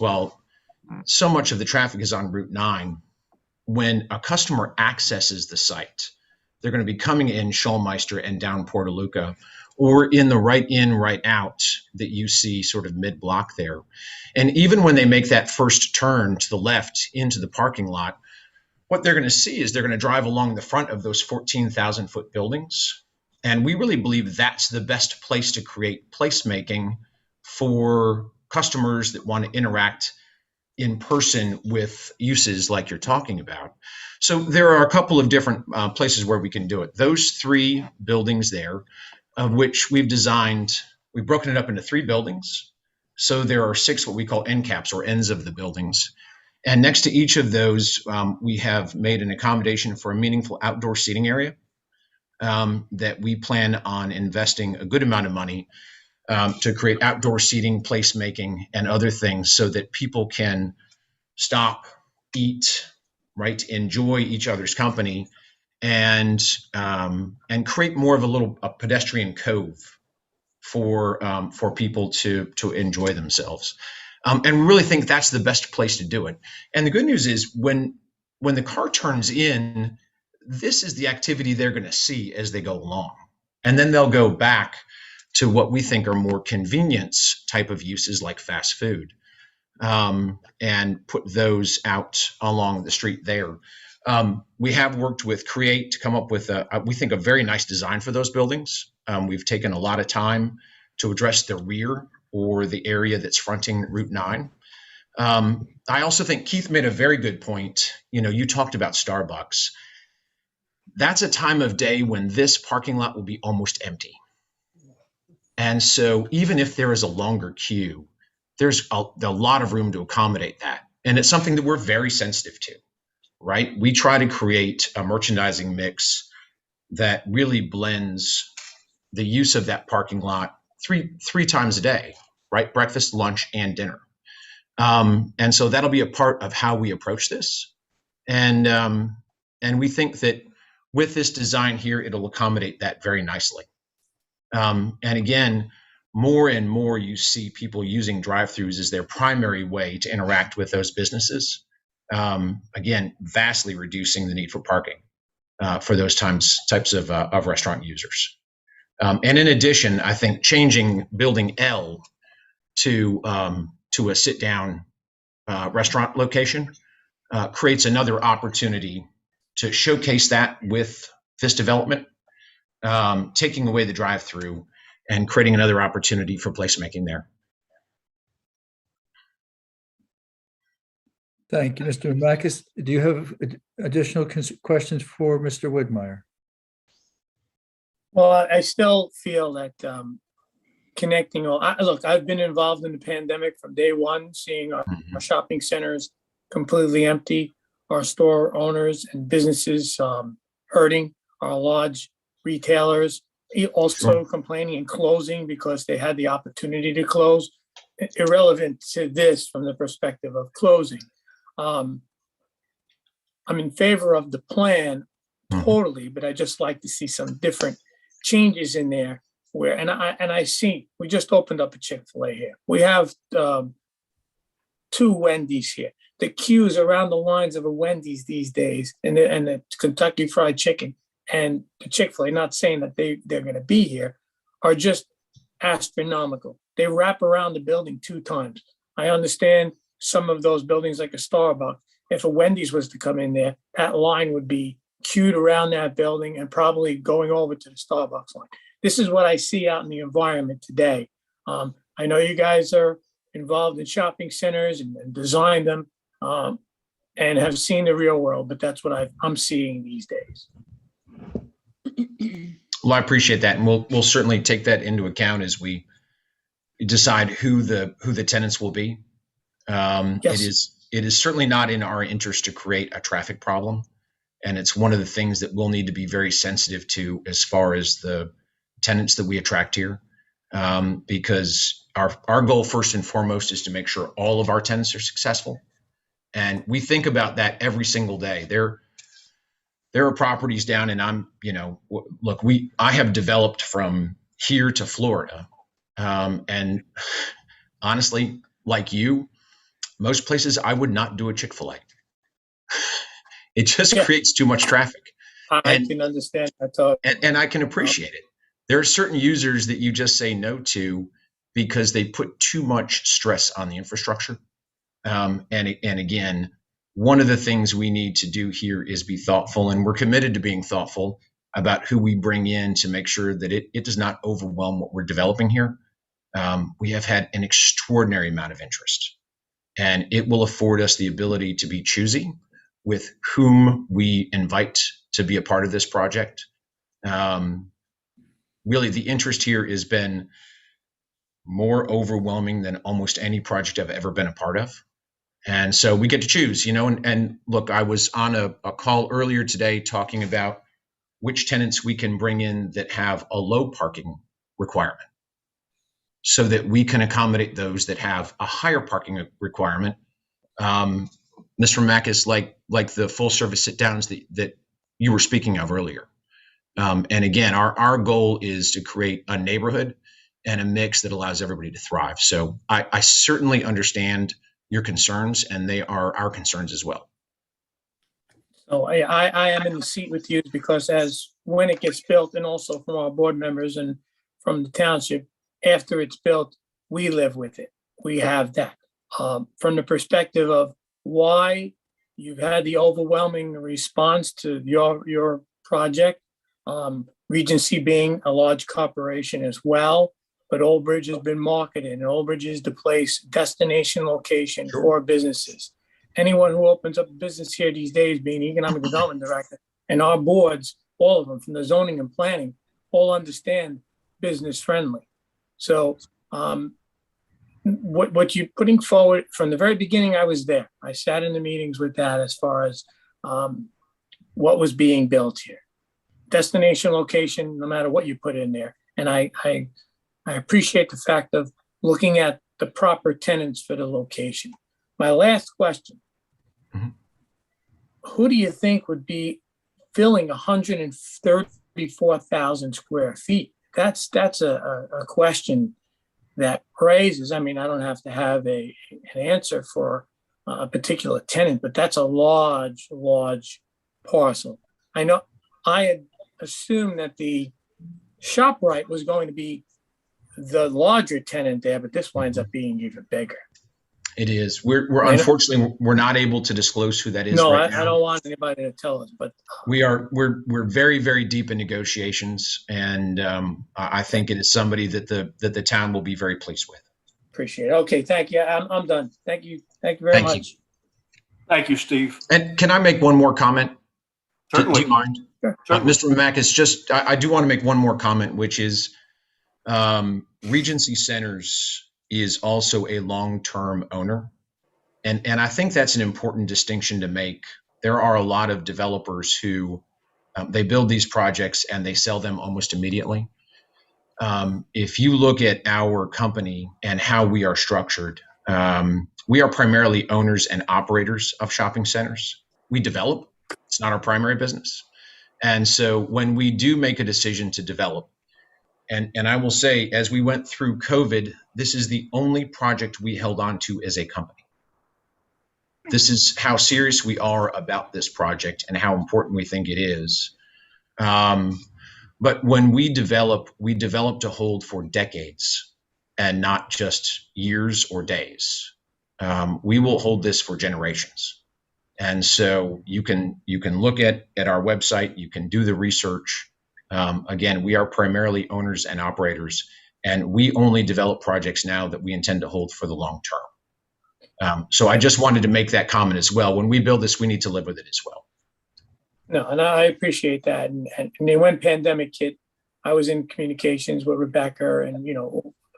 so much of the traffic is on Route 9. When a customer accesses the site, they're going to be coming in Schulmeister and down Portaluca, or in the right in, right out that you see sort of mid-block there. And even when they make that first turn to the left into the parking lot, what they're going to see is they're going to drive along the front of those 14,000-foot buildings. And we really believe that's the best place to create placemaking for customers that want to interact in person with uses like you're talking about. So there are a couple of different places where we can do it. Those 3 buildings there, of which we've broken it up into 3 buildings. So there are 6 what we call end caps, or ends of the buildings. And next to each of those, we have made an accommodation for a meaningful outdoor seating area that we plan on investing a good amount of money to create outdoor seating, placemaking, and other things so that people can stop, eat, right, enjoy each other's company, and create more of a pedestrian cove for people to enjoy themselves. And we really think that's the best place to do it. And the good news is when the car turns in, this is the activity they're going to see as they go along. And then they'll go back to what we think are more convenience type of uses like fast food, and put those out along the street there. We have worked with Create to come up with we think a very nice design for those buildings. We've taken a lot of time to address the rear or the area that's fronting Route 9. I also think Keith made a very good point. You talked about Starbucks. That's a time of day when this parking lot will be almost empty. And so even if there is a longer queue, there's a lot of room to accommodate that. And it's something that we're very sensitive to, right? We try to create a merchandising mix that really blends the use of that parking lot three times a day, right? Breakfast, lunch, and dinner. And so that'll be a part of how we approach this. And we think that with this design here, it'll accommodate that very nicely. And again, more and more you see people using drive-throughs as their primary way to interact with those businesses. Again, vastly reducing the need for parking for those types of restaurant users. And in addition, I think changing building L to a sit-down restaurant location creates another opportunity to showcase that with this development, taking away the drive-through and creating another opportunity for placemaking there. Thank you, Mr. Mamakis. Do you have additional questions for Mr. Widmeyer? Well, I still feel that connecting all, look, I've been involved in the pandemic from day one, seeing our shopping centers completely empty, our store owners and businesses hurting, our large retailers also complaining and closing because they had the opportunity to close. Irrelevant to this from the perspective of closing. I'm in favor of the plan totally, but I just like to see some different changes in there where, and I see, we just opened up a Chick-fil-A here. We have 2 Wendy's here. The queues around the lines of a Wendy's these days, and the Kentucky Fried Chicken and the Chick-fil-A, not saying that they're going to be here, are just astronomical. They wrap around the building 2 times. I understand some of those buildings like a Starbucks. If a Wendy's was to come in there, that line would be queued around that building and probably going over to the Starbucks line. This is what I see out in the environment today. I know you guys are involved in shopping centers and design them and have seen the real world, but that's what I'm seeing these days. Well, I appreciate that, and we'll certainly take that into account as we decide who the tenants will be. Yes. It is certainly not in our interest to create a traffic problem, and it's one of the things that we'll need to be very sensitive to as far as the tenants that we attract here, because our goal first and foremost is to make sure all of our tenants are successful, and we think about that every single day. There are properties down, and look, I have developed from here to Florida, and honestly, like you, most places I would not do a Chick-fil-A. It just creates too much traffic. I can understand that. And I can appreciate it. There are certain users that you just say no to because they put too much stress on the infrastructure. And again, one of the things we need to do here is be thoughtful, and we're committed to being thoughtful about who we bring in to make sure that it does not overwhelm what we're developing here. We have had an extraordinary amount of interest, and it will afford us the ability to be choosy with whom we invite to be a part of this project. Really, the interest here has been more overwhelming than almost any project I've ever been a part of. And so we get to choose, and look, I was on a call earlier today talking about which tenants we can bring in that have a low parking requirement so that we can accommodate those that have a higher parking requirement. Mr. Makis, like the full service sit downs that you were speaking of earlier. And again, our goal is to create a neighborhood and a mix that allows everybody to thrive. So I certainly understand your concerns, and they are our concerns as well. So I am in the seat with you because when it gets built, and also from our board members and from the township, after it's built, we live with it. We have that. From the perspective of why you've had the overwhelming response to your project, Regency being a large corporation as well, but Old Bridge has been marketed, and Old Bridge is the place, destination location for businesses. Anyone who opens up a business here these days, being economic development director, and our boards, all of them, from the zoning and planning, all understand business friendly. So what you're putting forward, from the very beginning, I was there. I sat in the meetings with that as far as what was being built here. Destination location, no matter what you put in there. And I appreciate the fact of looking at the proper tenants for the location. My last question, who do you think would be filling 134,000 square feet? That's a question that raises, I don't have to have an answer for a particular tenant, but that's a large parcel. I know I had assumed that the ShopRite was going to be the larger tenant there, but this winds up being even bigger. It is. We're unfortunately we're not able to disclose who that is. No, right now. I don't want anybody to tell us, but we're very, very deep in negotiations, and I think it is somebody that the town will be very pleased with. Appreciate it. Okay, thank you. I'm done. Thank you very much. Thank you, Steve. And can I make one more comment? Certainly. Do you mind? Sure. Mr. Makis, I do want to make one more comment, which is Regency Centers is also a long-term owner. And I think that's an important distinction to make. There are a lot of developers who they build these projects and they sell them almost immediately. If you look at our company and how we are structured, we are primarily owners and operators of shopping centers. We develop. It's not our primary business. And so when we do make a decision to develop, and I will say, as we went through COVID, this is the only project we held on to as a company. This is how serious we are about this project and how important we think it is. But when we develop to hold for decades and not just years or days. We will hold this for generations. And so you can look at our website, you can do the research. Again, we are primarily owners and operators, and we only develop projects now that we intend to hold for the long term. So I just wanted to make that comment as well. When we build this, we need to live with it as well. No, and I appreciate that. And when pandemic hit, I was in communications with Rebecca, and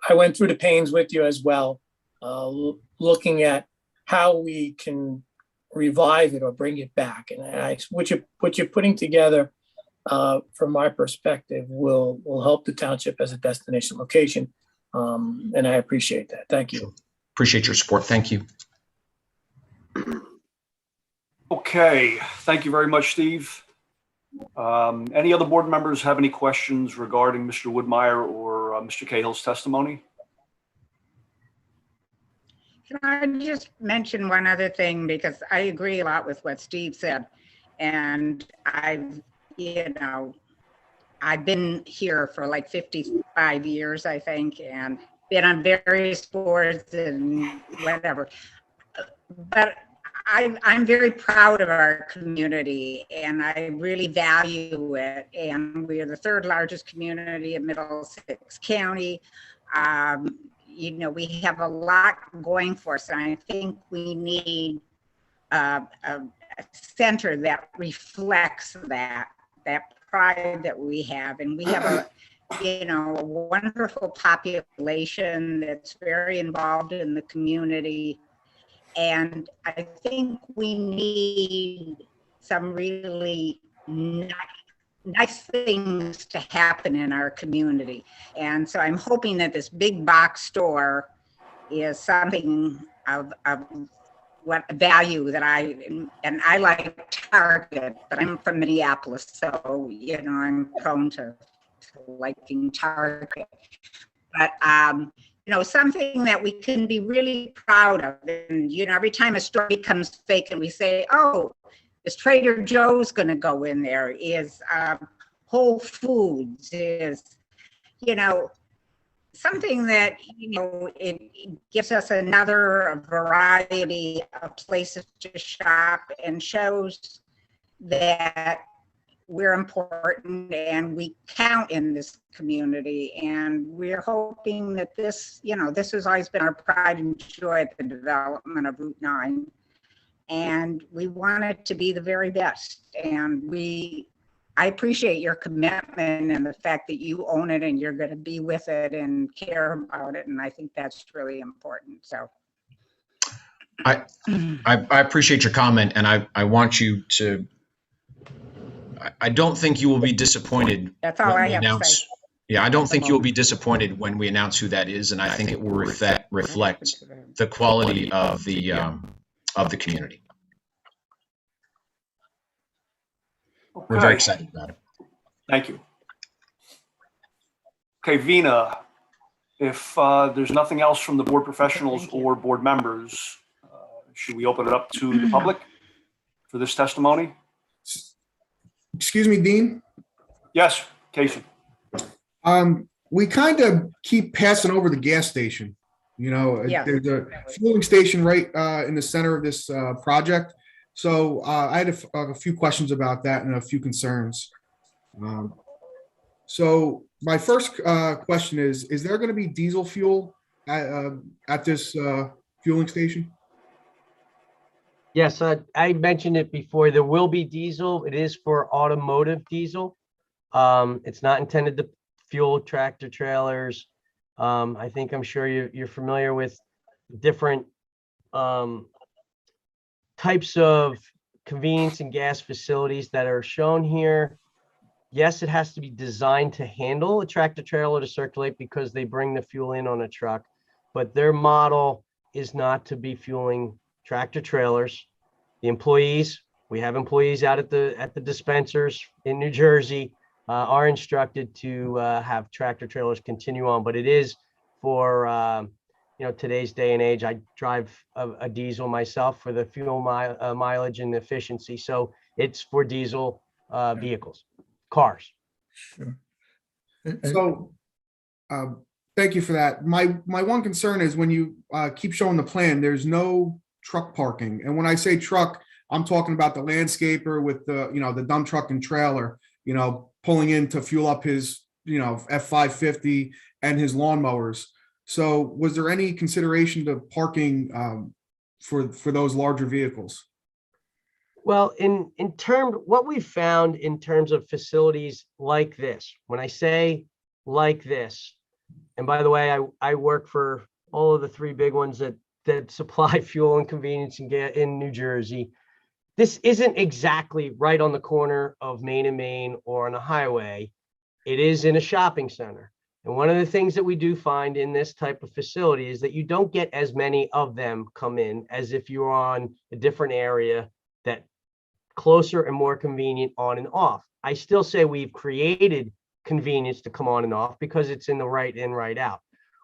I went through the pains with you as well, looking at how we can revive it or bring it back. And what you're putting together, from my perspective, will help the township as a destination location, and I appreciate that. Thank you. Appreciate your support. Thank you. Okay, thank you very much, Steve. Any other board members have any questions regarding Mr. Woodmeyer or Mr. Cahill's testimony? Can I just mention one other thing, because I agree a lot with what Steve said, and I've been here for like 55 years, I think, and been on various boards and whatever. But I'm very proud of our community, and I really value it. And we are the third largest community in Middlesex County. We have a lot going for us, and I think we need a center that reflects that pride that we have. And we have a wonderful population that's very involved in the community. And I think we need some really nice things to happen in our community. And so I'm hoping that this big box store is something of what value that I like Target, but I'm from Minneapolis, so I'm prone to liking Target. But something that we can be really proud of. And every time a store becomes vacant, we say, "Oh, is Trader Joe's going to go in there? Is Whole Foods? Is something that it gives us another variety of places to shop and shows that we're important and we count in this community. And we're hoping that this has always been our pride and joy at the development of Route 9. And we want it to be the very best. And I appreciate your commitment and the fact that you own it and you're going to be with it and care about it. And I think that's really important. So I appreciate your comment, and I want you to. I don't think you will be disappointed. That's all I have to say. Yeah, I don't think you will be disappointed when we announce who that is, and I think it will reflect the quality of the community. Okay. We're very excited about it. Thank you. Okay, Vina, if there's nothing else from the board professionals or board members, should we open it up to the public for this testimony? Excuse me, Dean? Yes, Casey. We kind of keep passing over the gas station. Yeah. There's a fueling station right in the center of this project. So I had a few questions about that and a few concerns. So my first question is there going to be diesel fuel at this fueling station? Yes, I mentioned it before. There will be diesel. It is for automotive diesel. It's not intended to fuel tractor trailers, I'm sure you're familiar with different types of convenience and gas facilities that are shown here. Yes, it has to be designed to handle a tractor trailer to circulate because they bring the fuel in on a truck, but their model is not to be fueling tractor trailers. The employees, we have employees out at the dispensers in New Jersey, are instructed to have tractor trailers continue on, but it is for today's day and age. I drive a diesel myself for the fuel mileage and efficiency, so it's for diesel vehicles, cars. Sure. So, thank you for that. My one concern is when you keep showing the plan, there's no truck parking. And when I say truck, I'm talking about the landscaper with the dump truck and trailer, pulling in to fuel up his, F-550 and his lawnmowers. So was there any consideration to parking for those larger vehicles? Well, what we found in terms of facilities like this, when I say like this, and by the way, I work for all of the three big ones that supply fuel and convenience and gas in New Jersey. This isn't exactly right on the corner of Main and Main or on a highway. It is in a shopping center. And one of the things that we do find in this type of facility is that you don't get as many of them come in as if you're on a different area that closer and more convenient on and off. I still say we've created convenience to come on and off because it's in the right in, right out.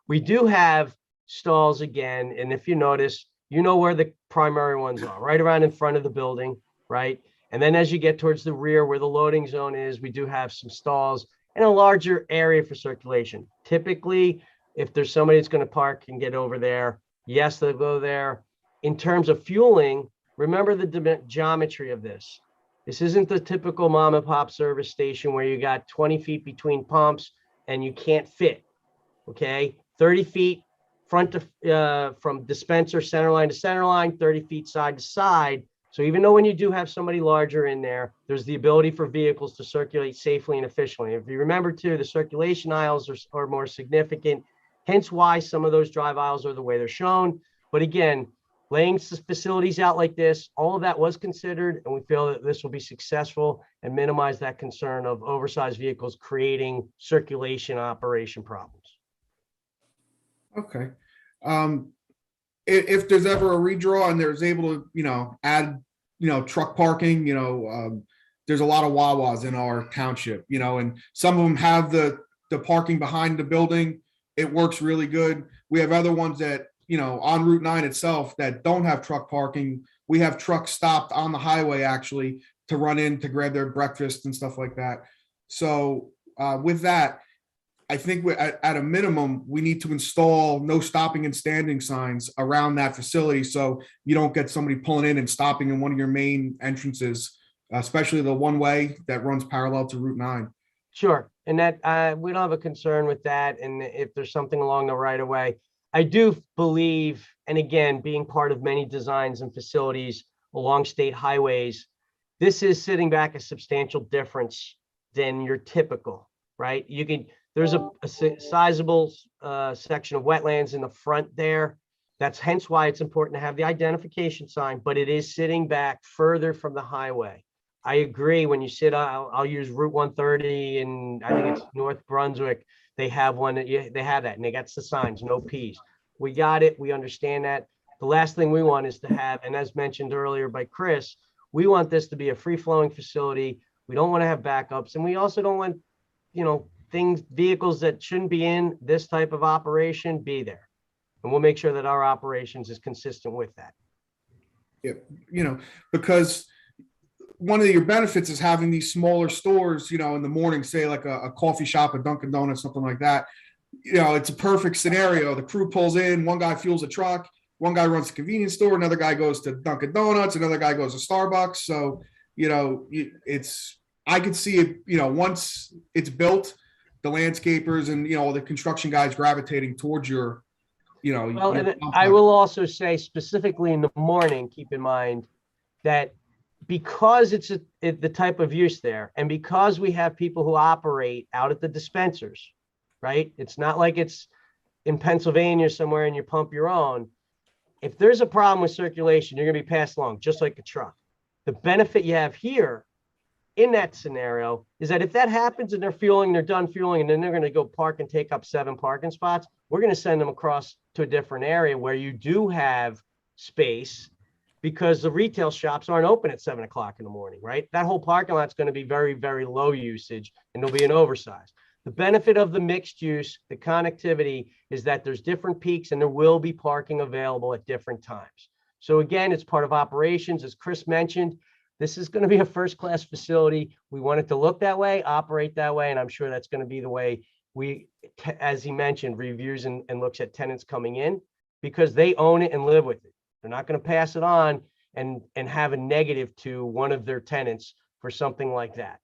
We do have stalls again, and if you notice, where the primary ones are, right around in front of the building, right? And then as you get towards the rear where the loading zone is, we do have some stalls and a larger area for circulation. Typically, if there's somebody that's going to park and get over there, yes, they'll go there. In terms of fueling, remember the geometry of this. This isn't the typical mom and pop service station where you got 20 feet between pumps and you can't fit, okay? 30 feet front to from dispenser center line to center line, 30 feet side to side. So even though when you do have somebody larger in there, there's the ability for vehicles to circulate safely and efficiently. If you remember too, the circulation aisles are more significant, hence why some of those drive aisles are the way they're shown. But again, laying facilities out like this, all of that was considered, and we feel that this will be successful and minimize that concern of oversized vehicles creating circulation operation problems. Okay. If there's ever a redraw and there's able to, add, truck parking, there's a lot of Wawas in our township, and some of them have the parking behind the building. It works really good. We have other ones that, on Route 9 itself that don't have truck parking. We have trucks stopped on the highway actually to run in to grab their breakfast and stuff like that. So with that, I think at a minimum, we need to install no stopping and standing signs around that facility so you don't get somebody pulling in and stopping in one of your main entrances, especially the one way that runs parallel to Route 9. Sure. And that we don't have a concern with that. And if there's something along the right of way, I do believe, and again, being part of many designs and facilities along state highways, this is sitting back a substantial difference than your typical, right? There's a sizable section of wetlands in the front there. That's hence why it's important to have the identification sign, but it is sitting back further from the highway. I agree. When you sit, I'll use Route 130 and I think it's North Brunswick. They have one they have that, and they got the signs, no P's. We got it. We understand that. The last thing we want is to have, and as mentioned earlier by Chris, we want this to be a free-flowing facility. We don't want to have backups, and we also don't want, vehicles that shouldn't be in this type of operation be there. And we'll make sure that our operations is consistent with that. Yeah, because one of your benefits is having these smaller stores, in the morning, say like a coffee shop, a Dunkin' Donuts, something like that. It's a perfect scenario. The crew pulls in, one guy fuels a truck, one guy runs a convenience store, another guy goes to Dunkin' Donuts, another guy goes to Starbucks. So, I could see it, once it's built, the landscapers and, the construction guys gravitating towards your, Well, and I will also say specifically in the morning, keep in mind that because it's the type of use there, and because we have people who operate out at the dispensers, right? It's not like it's in Pennsylvania somewhere and you pump your own, if there's a problem with circulation, you're gonna be passed along, just like a truck. The benefit you have here in that scenario is that if that happens and they're fueling, they're done fueling, and then they're gonna go park and take up 7 parking spots, we're gonna send them across to a different area where you do have space, because the retail shops aren't open at 7 o'clock in the morning, right? That whole parking lot's gonna be very, very low usage, and there'll be an oversize. The benefit of the mixed use, the connectivity, is that there's different peaks and there will be parking available at different times. So again, it's part of operations. As Chris mentioned, this is going to be a first-class facility. We want it to look that way, operate that way, and I'm sure that's going to be the way we, as he mentioned, reviews and looks at tenants coming in, because they own it and live with it. They're not going to pass it on and have a negative to one of their tenants for something like that.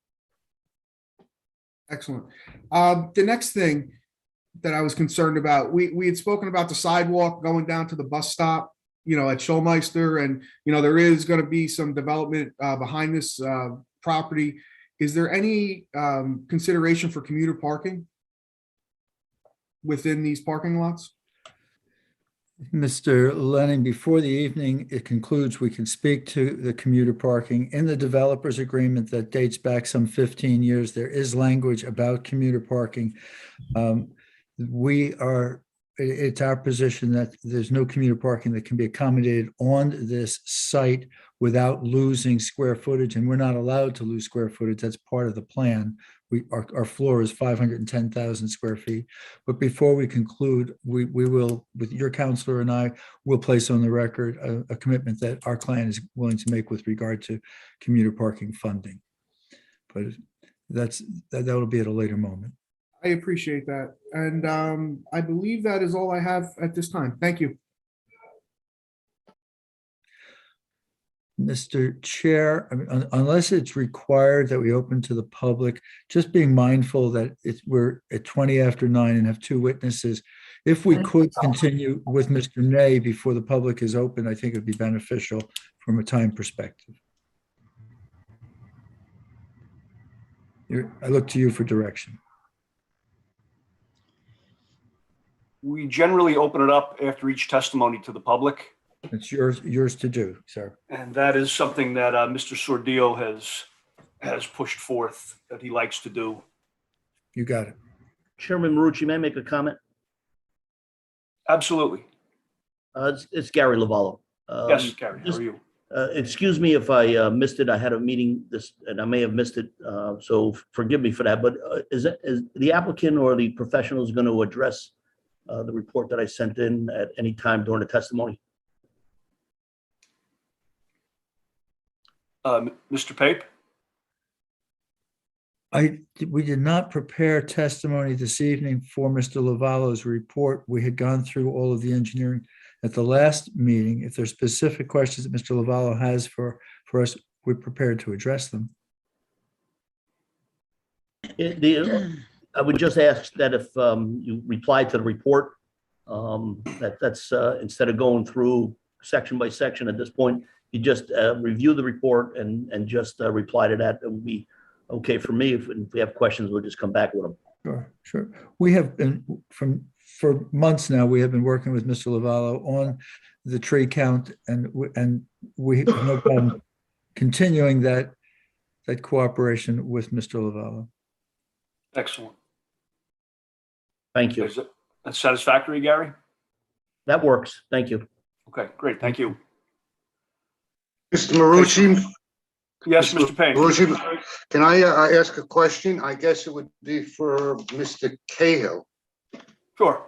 Excellent. The next thing that I was concerned about, we had spoken about the sidewalk going down to the bus stop, you know, at Schulmeister, and, you know, there is going to be some development behind this property. Is there any consideration for commuter parking within these parking lots? Mr. Lenning, before the evening it concludes, we can speak to the commuter parking. In the developer's agreement that dates back some 15 years, there is language about commuter parking. It's our position that there's no commuter parking that can be accommodated on this site without losing square footage, and we're not allowed to lose square footage. That's part of the plan. Our floor is 510,000 square feet. But before we conclude, we will, with your counselor and I, will place on the record a commitment that our client is willing to make with regard to commuter parking funding. But that'll be at a later moment. I appreciate that. And I believe that is all I have at this time. Thank you. Mr. Chair, I mean, unless it's required that we open to the public, just being mindful that we're at 20 after 9 and have 2 witnesses. If we could continue with Mr. Ney before the public is open, I think it would be beneficial from a time perspective. I look to you for direction. We generally open it up after each testimony to the public. It's yours to do, sir. And that is something that Mr. Sordillo has pushed forth that he likes to do. You got it. Chairman Marucci, may I make a comment? Absolutely. It's Gary Lavallo. Yes, Gary, how are you? Excuse me if I missed it. I had a meeting and I may have missed it. So forgive me for that. But is the applicant or the professionals going to address the report that I sent in at any time during the testimony? Mr. Pape? We did not prepare testimony this evening for Mr. Lavallo's report. We had gone through all of the engineering at the last meeting. If there's specific questions that Mr. Lavallo has for us, we're prepared to address them. I would just ask that if you reply to the report, that's instead of going through section by section at this point, you just review the report and just reply to that. It would be okay for me. If we have questions, we'll just come back with them. Sure. We have been, for months now, we have been working with Mr. Lavallo on the tree count, and we have no problem continuing that cooperation with Mr. Lavallo. Excellent. Thank you. Is that satisfactory, Gary? That works. Thank you. Okay, great. Thank you. Mr. Marucci? Yes, Mr. Payne. Marucci, can I ask a question? I guess it would be for Mr. Cahill. Sure.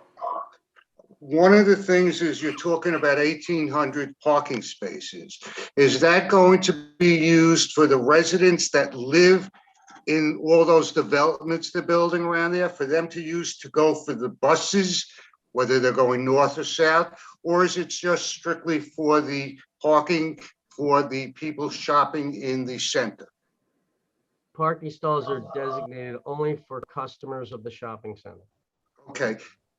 One of the things is you're talking about 1,800 parking spaces. Is that going to be used for the residents that live in all those developments they're building around there, for them to use to go for the buses, whether they're going north or south? Or is it just strictly for the parking for the people shopping in the center? Parking stalls are designated only for customers of the shopping center. Okay,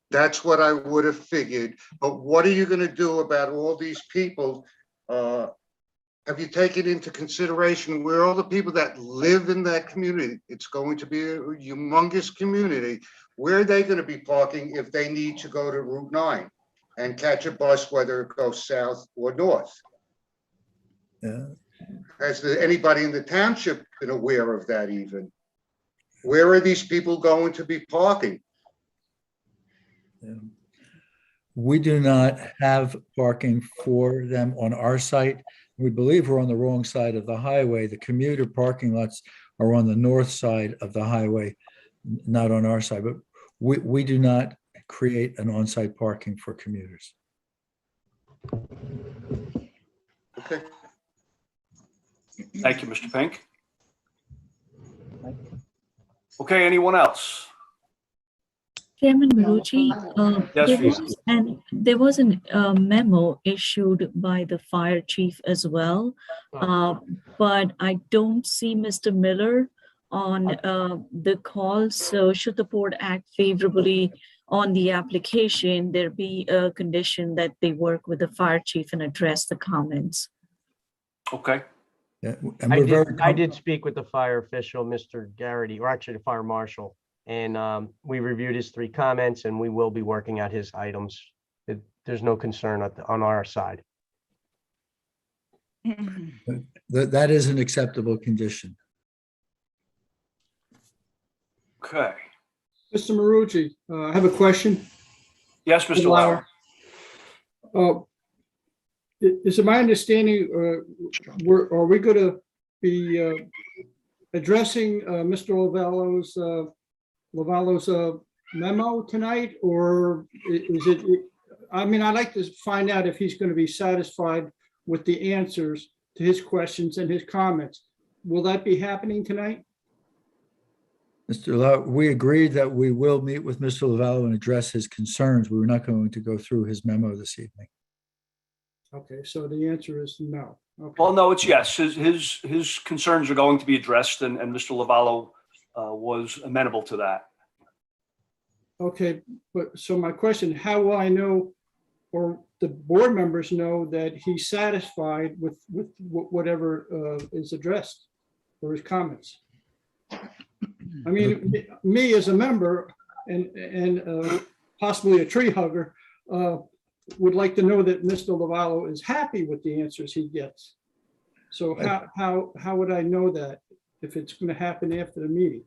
that's what I would have figured. But what are you going to do about all these people Have you taken into consideration where all the people that live in that community, it's going to be a humongous community, where are they going to be parking if they need to go to Route 9 and catch a bus, whether it goes south or north? Yeah. Has anybody in the township been aware of that even? Where are these people going to be parking? We do not have parking for them on our site. We believe we're on the wrong side of the highway. The commuter parking lots are on the north side of the highway, not on our side, but we do not create an on-site parking for commuters. Okay. Thank you, Mr. Pink. Okay, anyone else? Chairman Marucci, Yes, there was a memo issued by the fire chief as well, but I don't see Mr. Miller on the call. So should the board act favorably on the application, there be a condition that they work with the fire chief and address the comments. Okay. Yeah, and we're very I did speak with the fire official, Mr. Garrity, or actually the fire marshal, and we reviewed his 3 comments, and we will be working out his items. There's no concern on our side. That is an acceptable condition. Okay. Mr. Marucci, I have a question. Yes, Mr. Lauer. Is it my understanding, are we going to be addressing Mr. Lavallo's memo tonight, or is it? I mean, I'd like to find out if he's going to be satisfied with the answers to his questions and his comments. Will that be happening tonight? Mr. Lau, we agreed that we will meet with Mr. Lavallo and address his concerns. We were not going to go through his memo this evening. Okay, so the answer is no. Okay. Well, no, it's yes. His concerns are going to be addressed, and Mr. Lavallo was amenable to that. Okay, but so my question, how will I know, or the board members know, that he's satisfied with whatever is addressed or his comments? I mean, me as a member and possibly a tree hugger would like to know that Mr. Lavallo is happy with the answers he gets. So how would I know that if it's going to happen after the meeting?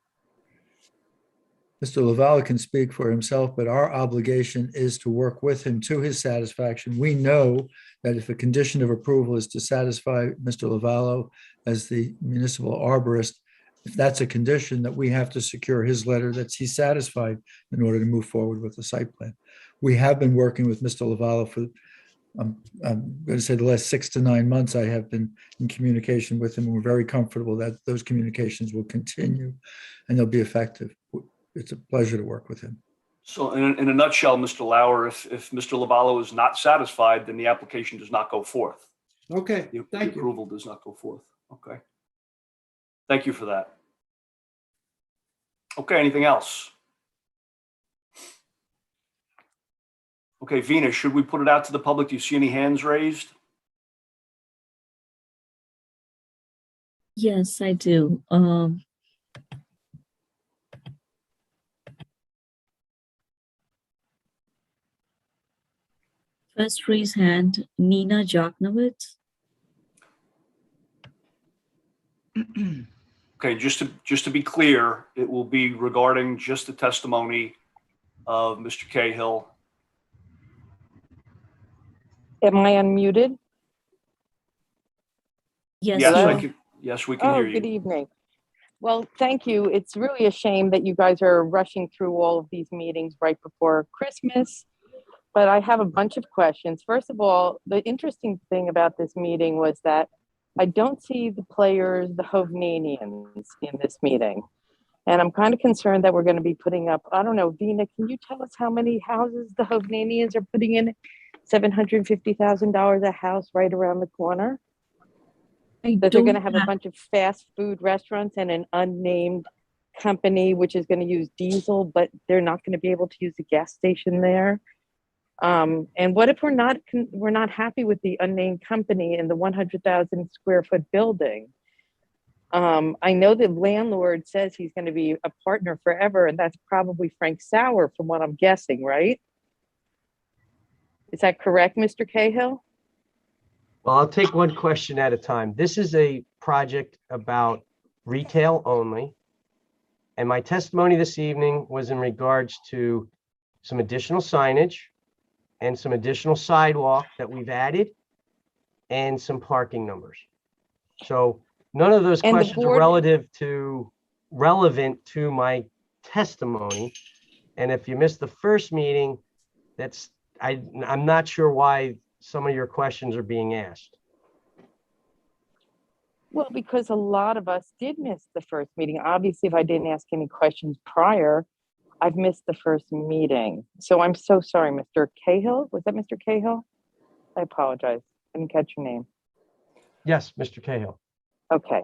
Mr. Lavallo can speak for himself, but our obligation is to work with him to his satisfaction. We know that if a condition of approval is to satisfy Mr. Lavallo as the municipal arborist, if that's a condition, that we have to secure his letter that he's satisfied in order to move forward with the site plan. We have been working with Mr. Lavallo for, I'm going to say the last 6 to 9 months. I have been in communication with him. We're very comfortable that those communications will continue and they'll be effective. It's a pleasure to work with him. So in a nutshell, Mr. Lauer, if Mr. Lavallo is not satisfied, then the application does not go forth. Okay, The thank you. approval does not go forth. Okay. Thank you for that. Okay, anything else? Okay, Venus, should we put it out to the public? Do you see any hands raised? Yes, I do. First raise hand, Nina Jaknovitz. Okay, just to be clear, it will be regarding just the testimony of Mr. Cahill. Am I unmuted? Yes, Yes, you I are. can. Yes, we can hear you. Good evening. Well, thank you. It's really a shame that you guys are rushing through all of these meetings right before Christmas, but I have a bunch of questions. First of all, the interesting thing about this meeting was that I don't see the players, the Hovnanians, in this meeting. And I'm kind of concerned that we're going to be putting up, I don't know, Dina, can you tell us how many houses the Hovnanians are putting in? $750,000 a house right around the corner? That they're going to have a bunch of fast food restaurants and an unnamed company which is going to use diesel, but they're not going to be able to use a gas station there. And what if we're not happy with the unnamed company in the 100,000 square foot building? I know the landlord says he's going to be a partner forever, and that's probably Frank Sauer from what I'm guessing, right? Is that correct, Mr. Cahill? Well, I'll take one question at a time. This is a project about retail only. And my testimony this evening was in regards to some additional signage and some additional sidewalk that we've added and some parking numbers. So none of those And the questions are board- relevant to my testimony. And if you missed the first meeting, I'm not sure why some of your questions are being asked. Well, because a lot of us did miss the first meeting. Obviously, if I didn't ask any questions prior, I've missed the first meeting. So I'm so sorry, Mr. Cahill. Was that Mr. Cahill? I apologize. I didn't catch your name. Yes, Mr. Cahill. Okay.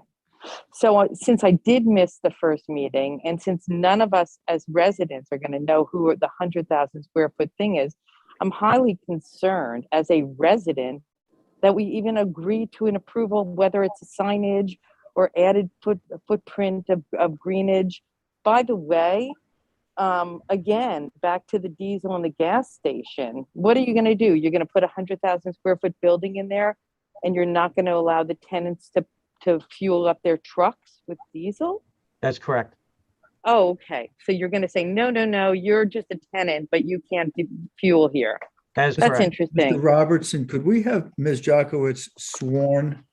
So since I did miss the first meeting, and since none of us as residents are going to know who the 100,000 square foot thing is, I'm highly concerned as a resident that we even agree to an approval, whether it's a signage or added footprint of greenage. By the way, again, back to the diesel and the gas station, what are you going to do? You're going to put a 100,000 square foot building in there, and you're not going to allow the tenants to fuel up their trucks with diesel? That's correct. Oh, okay. So you're going to say, no, you're just a tenant, but you can't fuel here. That's That's correct. interesting. Mr. Robertson, could we have Ms. Jokowitz sworn?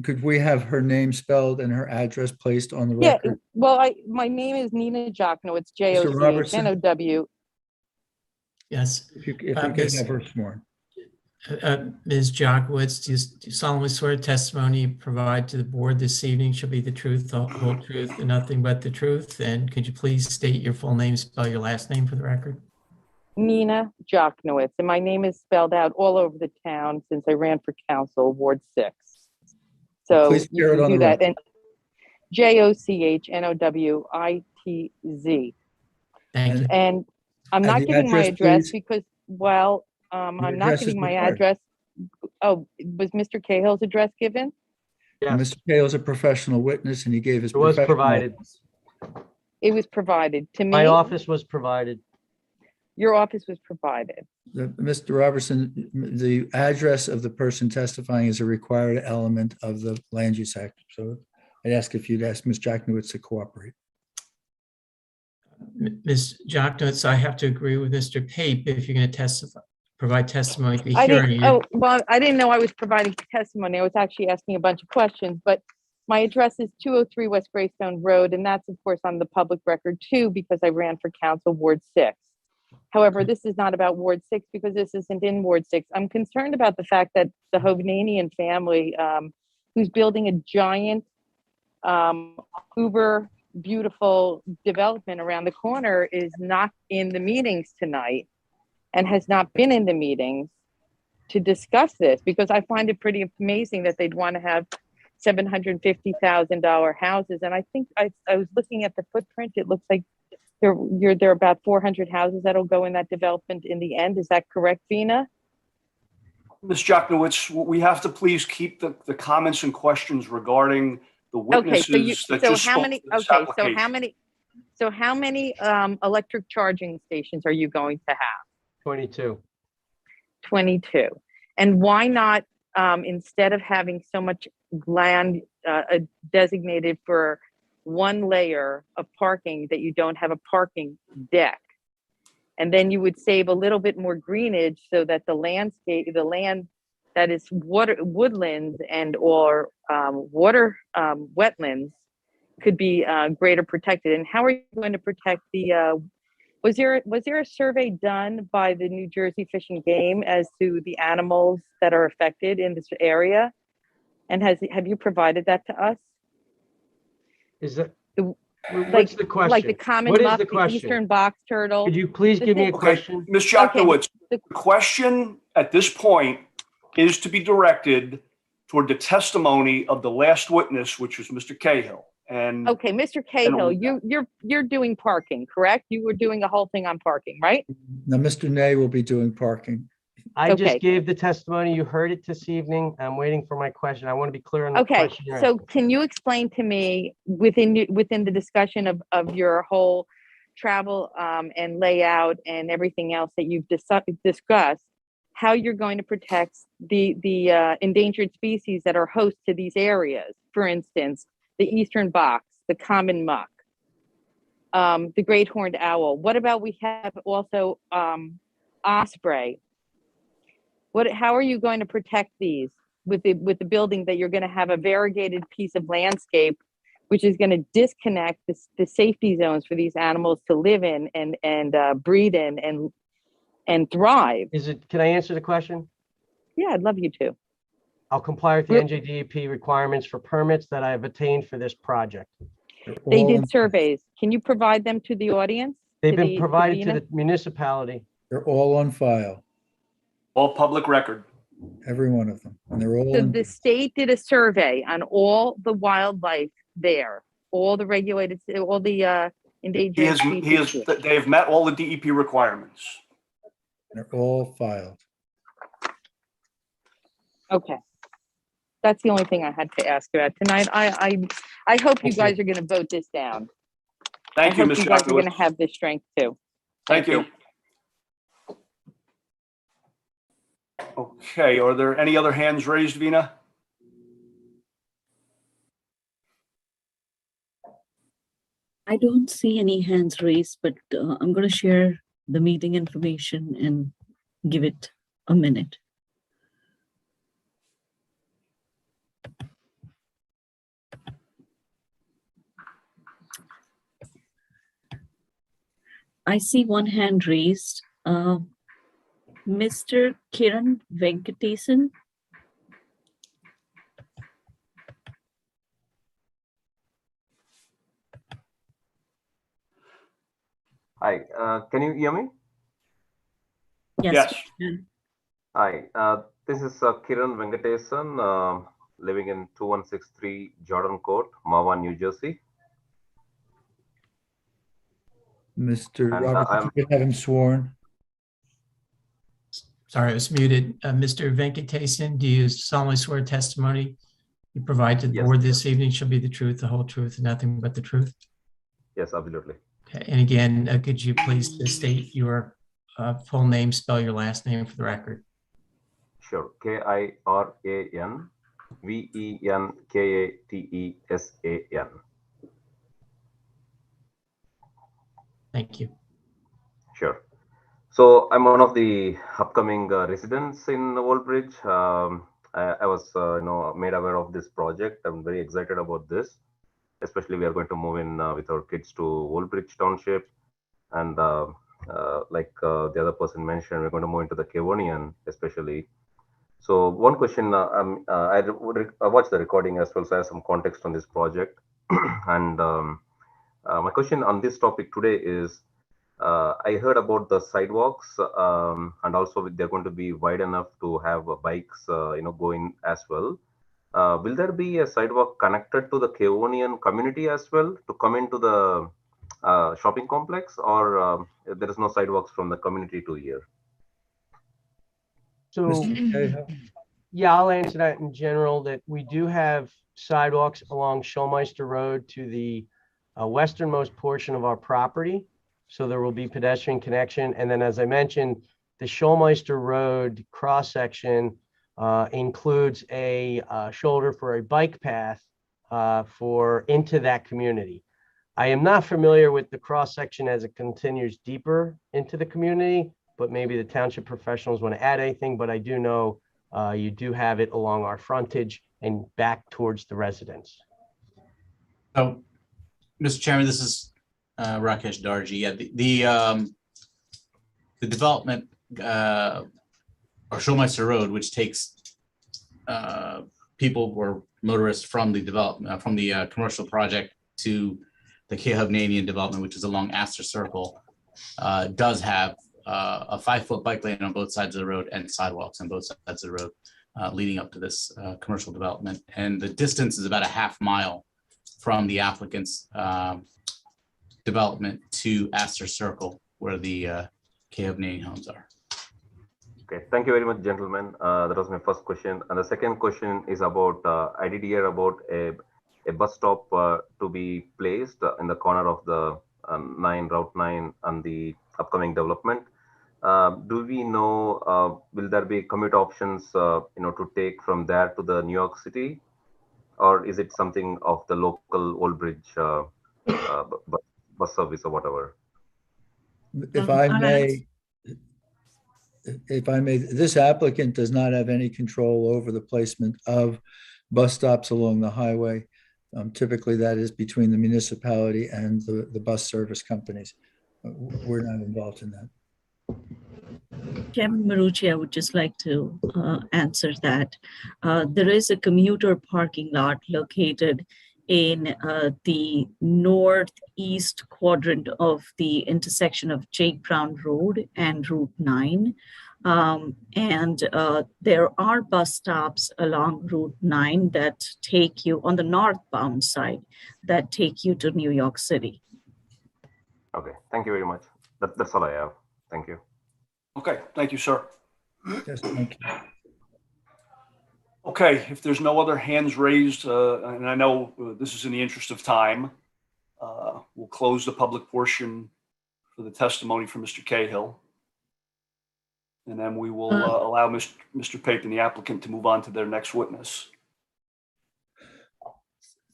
Could we have her name spelled and her address placed on the Yeah, record? well, my name is Nina Jochno. It's Jochnow. Yes. If you could have her sworn. Ms. Jokowitz, do you solemnly swear testimony you provide to the board this evening shall be the truth, the whole truth, and nothing but the truth? And could you please state your full name, spell your last name for the record? Nina Jochnowitz, and my name is spelled out all over the town since I ran for council, Ward 6. So Please you share it can on do the that. record. And JOCHNOWITZ. Thank you. And I'm And not the giving my address, address because, well, I'm not address is giving my required. address. Oh, was Mr. Cahill's address given? Yes, Mr. Cahill is a professional witness and he gave his. it was professional provided. address. It was provided to me. My office was provided. Your office was provided. Mr. Robertson, the address of the person testifying is a required element of the Land Use Act. So I'd ask if you'd ask Ms. Joknowitz to cooperate. Ms. Joknowitz, I have to agree with Mr. Pape. If you're going to provide testimony to the I hearing. didn't, oh, well, I didn't know I was providing testimony. I was actually asking a bunch of questions, but my address is 203 West Greystone Road, and that's of course on the public record too, because I ran for council Ward 6. However, this is not about Ward 6 because this isn't in Ward 6. I'm concerned about the fact that the Hovnanian family, who's building a giant, uber beautiful development around the corner, is not in the meetings tonight and has not been in the meetings to discuss this, because I find it pretty amazing that they'd want to have $750,000 houses. And I think I was looking at the footprint. It looks like there are about 400 houses that'll go in that development in the end. Is that correct, Vina? Ms. Joknowitz, we have to please keep the comments and questions regarding the witnesses that just spoke to this application. So how many electric charging stations are you going to have? 22. 22. And why not, instead of having so much land designated for one layer of parking, that you don't have a parking deck? And then you would save a little bit more greenage so that the land that is woodlands and or water wetlands could be greater protected. And how are you going to protect the, was there a survey done by the New Jersey Fish and Game as to the animals that are affected in this area? And have you provided that to us? Is that, Like, what's the question? like the common What is muff, the the question? eastern box turtle? Could you please give me a Okay, question? Ms. Joknowitz, the question at this point is to be directed toward the testimony of the last witness, which was Mr. Cahill. And Okay, Mr. Cahill, you're doing parking, correct? You were doing a whole thing on parking, right? Now, Mr. Nay will be doing parking. I Okay. just gave the testimony. You heard it this evening. I'm waiting for my question. I want to be clear on the Okay, question. you're so asking. can you explain to me within the discussion of your whole travel and layout and everything else that you've discussed, how you're going to protect the endangered species that are host to these areas? For instance, the eastern box, the common muck, the great horned owl. What about we have also osprey? How are you going to protect these with the building that you're going to have a variegated piece of landscape, which is going to disconnect the safety zones for these animals to live in and breed in and thrive? Can I answer the question? Yeah, I'd love you to. I'll comply with the NJDEP requirements for permits that I have attained for this project. They did surveys. Can you provide them to the audience? They've been provided to the municipality. They're all on file, All public record. every one of them, and they're all So in. the state did a survey on all the wildlife there, all the regulated, all the endangered species. They have met all the DEP requirements. They're all filed. Okay. That's the only thing I had to ask about tonight. I hope you guys are going to vote this down. Thank you, I hope Ms. you guys are going to Jackowitz. have the strength too. Thank you. Okay, are there any other hands raised, Vina? I don't see any hands raised, but I'm going to share the meeting information and give it a minute. I see one hand raised. Mr. Kiran Venkatesan. Hi, can you hear me? Yes. Hi, this is Kiran Venkatesan, living in 2163 Jordan Court, Mahwah, New Jersey. Mr. And, Roberts, if you could have him sworn. Sorry, I was muted. Mr. Venkatesan, do you solemnly swear testimony you provide to the board this evening shall be the truth, the whole truth, and nothing but the truth? Yes, absolutely. Okay. And again, could you please state your full name, spell your last name for the record? Sure. KIRAN VENKATESAN. Thank you. Sure. So I'm one of the upcoming residents in Old Bridge. I was, made aware of this project. I'm very excited about this. Especially, we are going to move in with our kids to Old Bridge Township, and like the other person mentioned, we're going to move into the Kevonian, especially. So one question, I watched the recording as well, so I have some context on this project. And my question on this topic today is, I heard about the sidewalks, and also they're going to be wide enough to have bikes, going as well. Will there be a sidewalk connected to the Kevonian community as well to come into the shopping complex, or there is no sidewalks from the community to here? So, yeah, I'll answer that in general, that we do have sidewalks along Schulmeister Road to the westernmost portion of our property. So there will be pedestrian connection. And then, as I mentioned, the Schulmeister Road cross-section includes a shoulder for a bike path into that community. I am not familiar with the cross-section as it continues deeper into the community, but maybe the township professionals want to add anything, but I do know you do have it along our frontage and back towards the residents. So, Mr. Chairman, this is Rakesh Darji. Yeah, the development or Schulmeister Road, which takes people or motorists from the development from the commercial project to the Kehovnanian development, which is along Astor Circle, does have a 5-foot bike lane on both sides of the road and sidewalks on both sides of the road leading up to this commercial development. And the distance is about a half mile from the applicant's development to Astor Circle, where the Kehovnanian homes are. Okay, thank you very much, gentlemen. That was my first question. And the second question is about, I did hear about a bus stop to be placed in the corner of the Route 9 and the upcoming development. Do we know, will there be commute options, to take from there to the New York City? Or is it something of the local Old Bridge bus service or whatever? If I may, this applicant does not have any control over the placement of bus stops along the highway. Typically, that is between the municipality and the bus service companies. We're not involved in that. Chairman Marucci, I would just like to answer that. There is a commuter parking lot located in the northeast quadrant of the intersection of Jake Brown Road and Route 9. There are bus stops along Route 9 that take you on the northbound side that take you to New York City. Okay, thank you very much. That's all I have. Thank you. Okay, thank you, sir. Yes, thank you. Okay, if there's no other hands raised, and I know this is in the interest of time, we'll close the public portion for the testimony from Mr. Cahill. And then we will allow Mr. Pape and the applicant to move on to their next witness.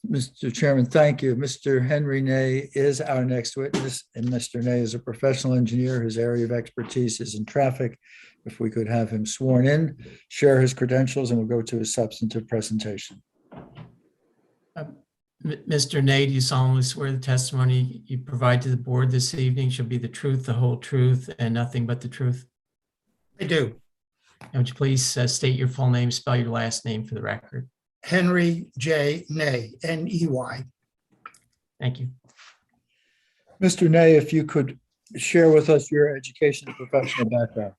Mr. Chairman, thank you. Mr. Henry Ney is our next witness, and Mr. Ney is a professional engineer. His area of expertise is in traffic. If we could have him sworn in, share his credentials, and we'll go to his substantive presentation. Mr. Ney, do you solemnly swear the testimony you provide to the board this evening shall be the truth, the whole truth, and nothing but the truth? I do. And would you please state your full name, spell your last name for the record? Henry J. Ney, N-E-Y. Thank you. Mr. Ney, if you could share with us your education and professional background.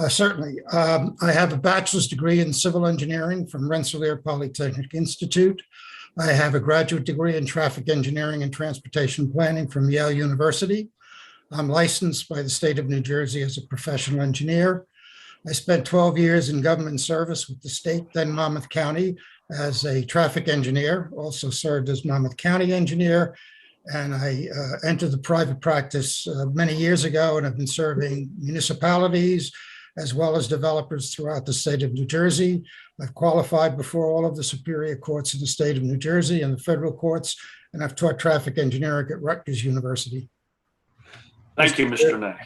Certainly. I have a bachelor's degree in civil engineering from Rensselaer Polytechnic Institute. I have a graduate degree in traffic engineering and transportation planning from Yale University. I'm licensed by the state of New Jersey as a professional engineer. I spent 12 years in government service with the state, then Monmouth County, as a traffic engineer, also served as Monmouth County engineer. And I entered the private practice many years ago and have been serving municipalities as well as developers throughout the state of New Jersey. I've qualified before all of the superior courts in the state of New Jersey and the federal courts, and I've taught traffic engineering at Rutgers University. Thank you, Mr. Ney.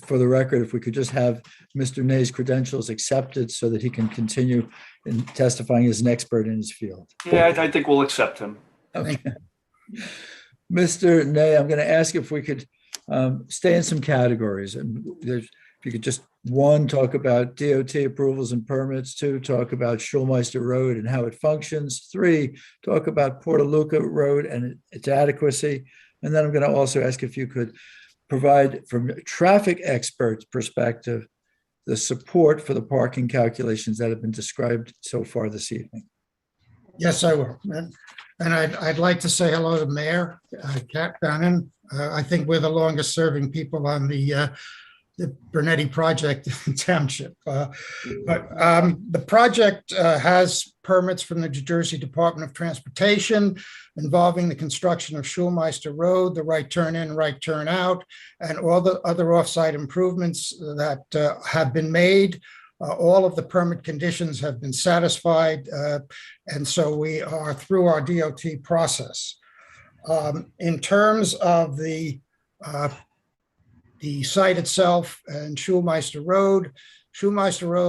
For the record, if we could just have Mr. Ney's credentials accepted so that he can continue in testifying as an expert in his field. Yeah, I think we'll accept him. Okay. Mr. Ney, I'm going to ask if we could stay in some categories. And if you could just, one, talk about DOT approvals and permits, two, talk about Schulmeister Road and how it functions, three, talk about Portaluca Road and its adequacy. And then I'm going to also ask if you could provide, from a traffic expert's perspective, the support for the parking calculations that have been described so far this evening. Yes, I will. And I'd like to say hello to Mayor Kat Bannon. I think we're the longest serving people on the Bernetti project in Township. But the project has permits from the New Jersey Department of Transportation involving the construction of Schulmeister Road, the right turn in, right turn out, and all the other off-site improvements that have been made. All of the permit conditions have been satisfied, and so we are through our DOT process. In terms of the site itself and Schulmeister Road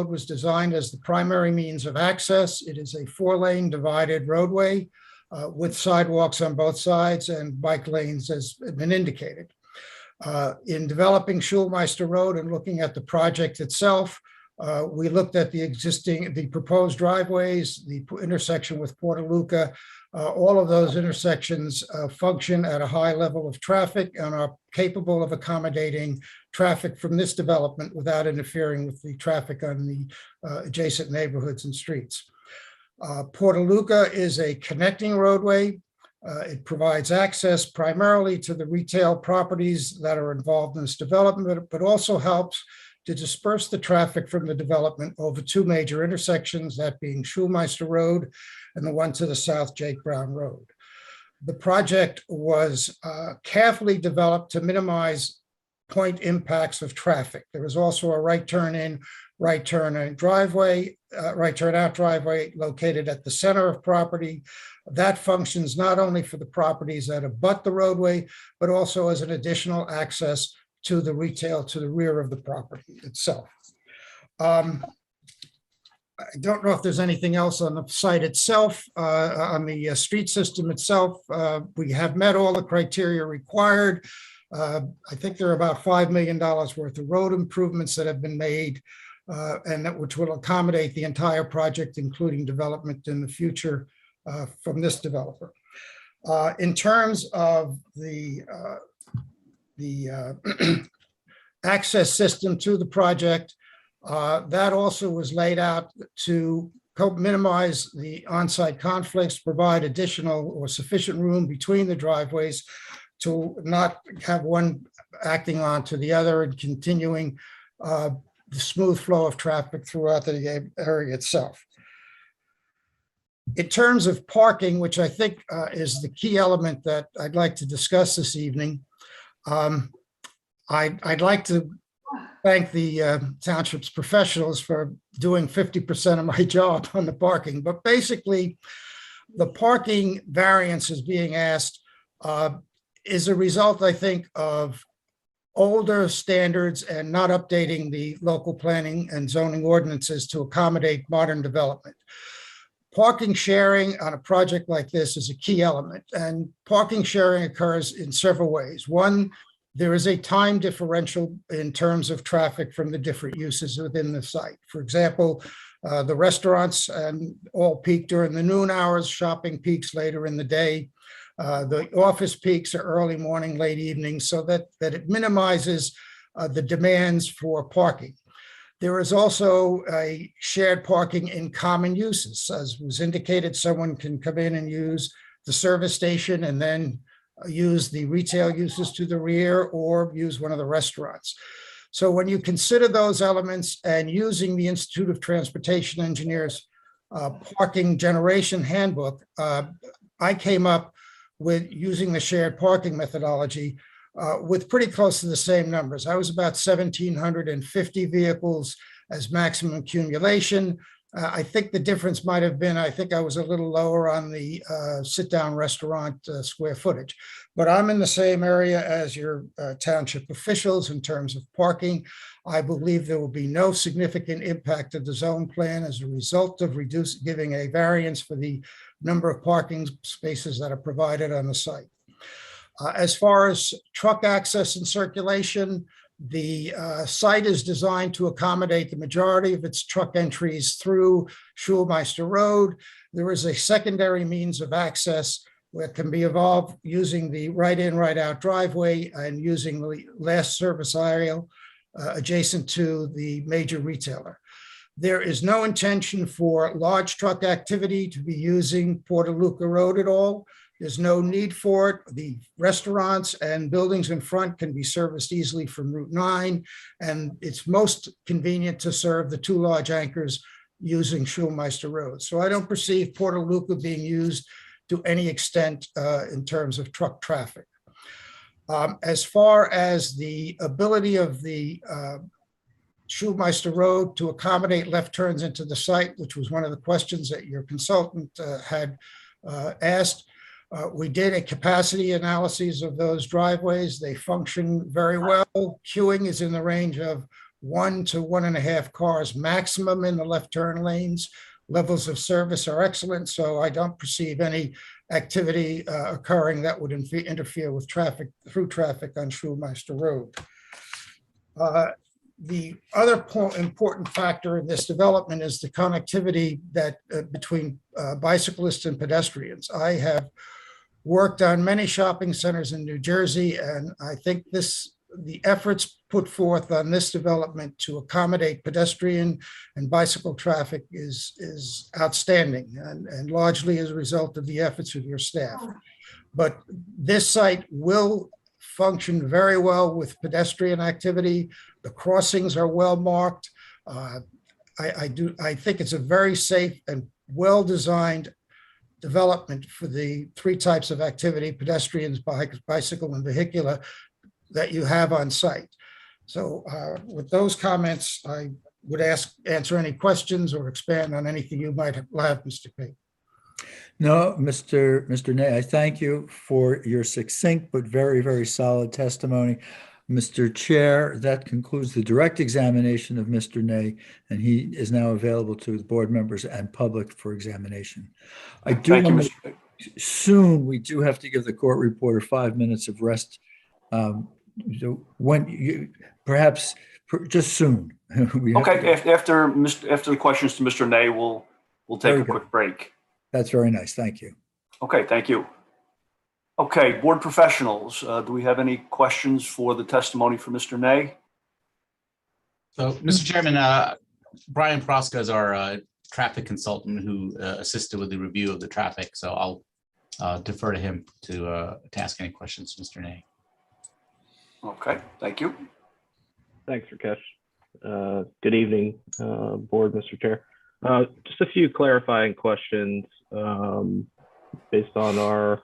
was designed as the primary means of access. It is a 4-lane divided roadway with sidewalks on both sides and bike lanes as been indicated. In developing Schulmeister Road and looking at the project itself, we looked at the proposed driveways, the intersection with Portaluca. All of those intersections function at a high level of traffic and are capable of accommodating traffic from this development without interfering with the traffic on the adjacent neighborhoods and streets. Portaluca is a connecting roadway. It provides access primarily to the retail properties that are involved in this development, but also helps to disperse the traffic from the development over two major intersections, that being Schulmeister Road and the one to the south, Jake Brown Road. The project was carefully developed to minimize point impacts of traffic. There was also a right turn in, right turn out driveway located at the center of property. That functions not only for the properties that abut the roadway, but also as an additional access to the retail to the rear of the property itself. I don't know if there's anything else on the site itself, on the street system itself. We have met all the criteria required. I think there are about $5 million worth of road improvements that have been made, and that which will accommodate the entire project, including development in the future from this developer. In terms of the access system to the project, that also was laid out to help minimize the on-site conflicts, provide additional or sufficient room between the driveways to not have one acting on to the other and continuing the smooth flow of traffic throughout the area itself. In terms of parking, which I think is the key element that I'd like to discuss this evening, I'd like to thank the township's professionals for doing 50% of my job on the parking. But basically, the parking variance is being asked is a result, I think, of older standards and not updating the local planning and zoning ordinances to accommodate modern development. Parking sharing on a project like this is a key element, and parking sharing occurs in several ways. One, there is a time differential in terms of traffic from the different uses within the site. For example, the restaurants all peak during the noon hours, shopping peaks later in the day. The office peaks are early morning, late evening, so that it minimizes the demands for parking. There is also a shared parking in common uses. As was indicated, someone can come in and use the service station and then use the retail uses to the rear or use one of the restaurants. So when you consider those elements and using the Institute of Transportation Engineers parking generation handbook, I came up with using the shared parking methodology with pretty close to the same numbers. I was about 1,750 vehicles as maximum accumulation. I think the difference might have been, I think I was a little lower on the sit-down restaurant square footage, but I'm in the same area as your township officials in terms of parking. I believe there will be no significant impact to the zone plan as a result of giving a variance for the number of parking spaces that are provided on the site. As far as truck access and circulation, the site is designed to accommodate the majority of its truck entries through Schulmeister Road. There is a secondary means of access where it can be evolved using the right in, right out driveway and using the last service aisle adjacent to the major retailer. There is no intention for large truck activity to be using Portaluca Road at all. There's no need for it. The restaurants and buildings in front can be serviced easily from Route 9, and it's most convenient to serve the two large anchors using Schulmeister Road. So I don't perceive Portaluca being used to any extent in terms of truck traffic. As far as the ability of the Schulmeister Road to accommodate left turns into the site, which was one of the questions that your consultant had asked, we did a capacity analysis of those driveways. They function very well. Queuing is in the range of 1 to 1.5 cars maximum in the left turn lanes. Levels of service are excellent, so I don't perceive any activity occurring that would interfere with traffic, through traffic on Schulmeister Road. The other important factor in this development is the connectivity that between bicyclists and pedestrians. I have worked on many shopping centers in New Jersey, and I think the efforts put forth on this development to accommodate pedestrian and bicycle traffic is outstanding, and largely as a result of the efforts of your staff. But this site will function very well with pedestrian activity. The crossings are well marked. I think it's a very safe and well-designed development for the three types of activity, pedestrians, bicycle, and vehicular, that you have on site. So with those comments, I would answer any questions or expand on anything you might have, Mr. Pate. No, Mr. Ney, I thank you for your succinct but very, very solid testimony. Mr. Chair, that concludes the direct examination of Mr. Ney, and he is now available to the board members and public for examination. I do Thank you, want Mr. soon, we do have to give the court reporter 5 minutes of rest. So when you, perhaps just soon. Okay, after the questions to Mr. Ney, we'll take a quick break. That's very nice. Thank you. Okay, thank you. Okay, board professionals, do we have any questions for the testimony for Mr. Ney? So, Mr. Chairman, Brian Proska is our traffic consultant who assisted with the review of the traffic. So I'll defer to him to ask any questions, Mr. Ney. Okay, thank you. Thanks, Rakesh. Good evening, board, Mr. Chair. Just a few clarifying questions based on our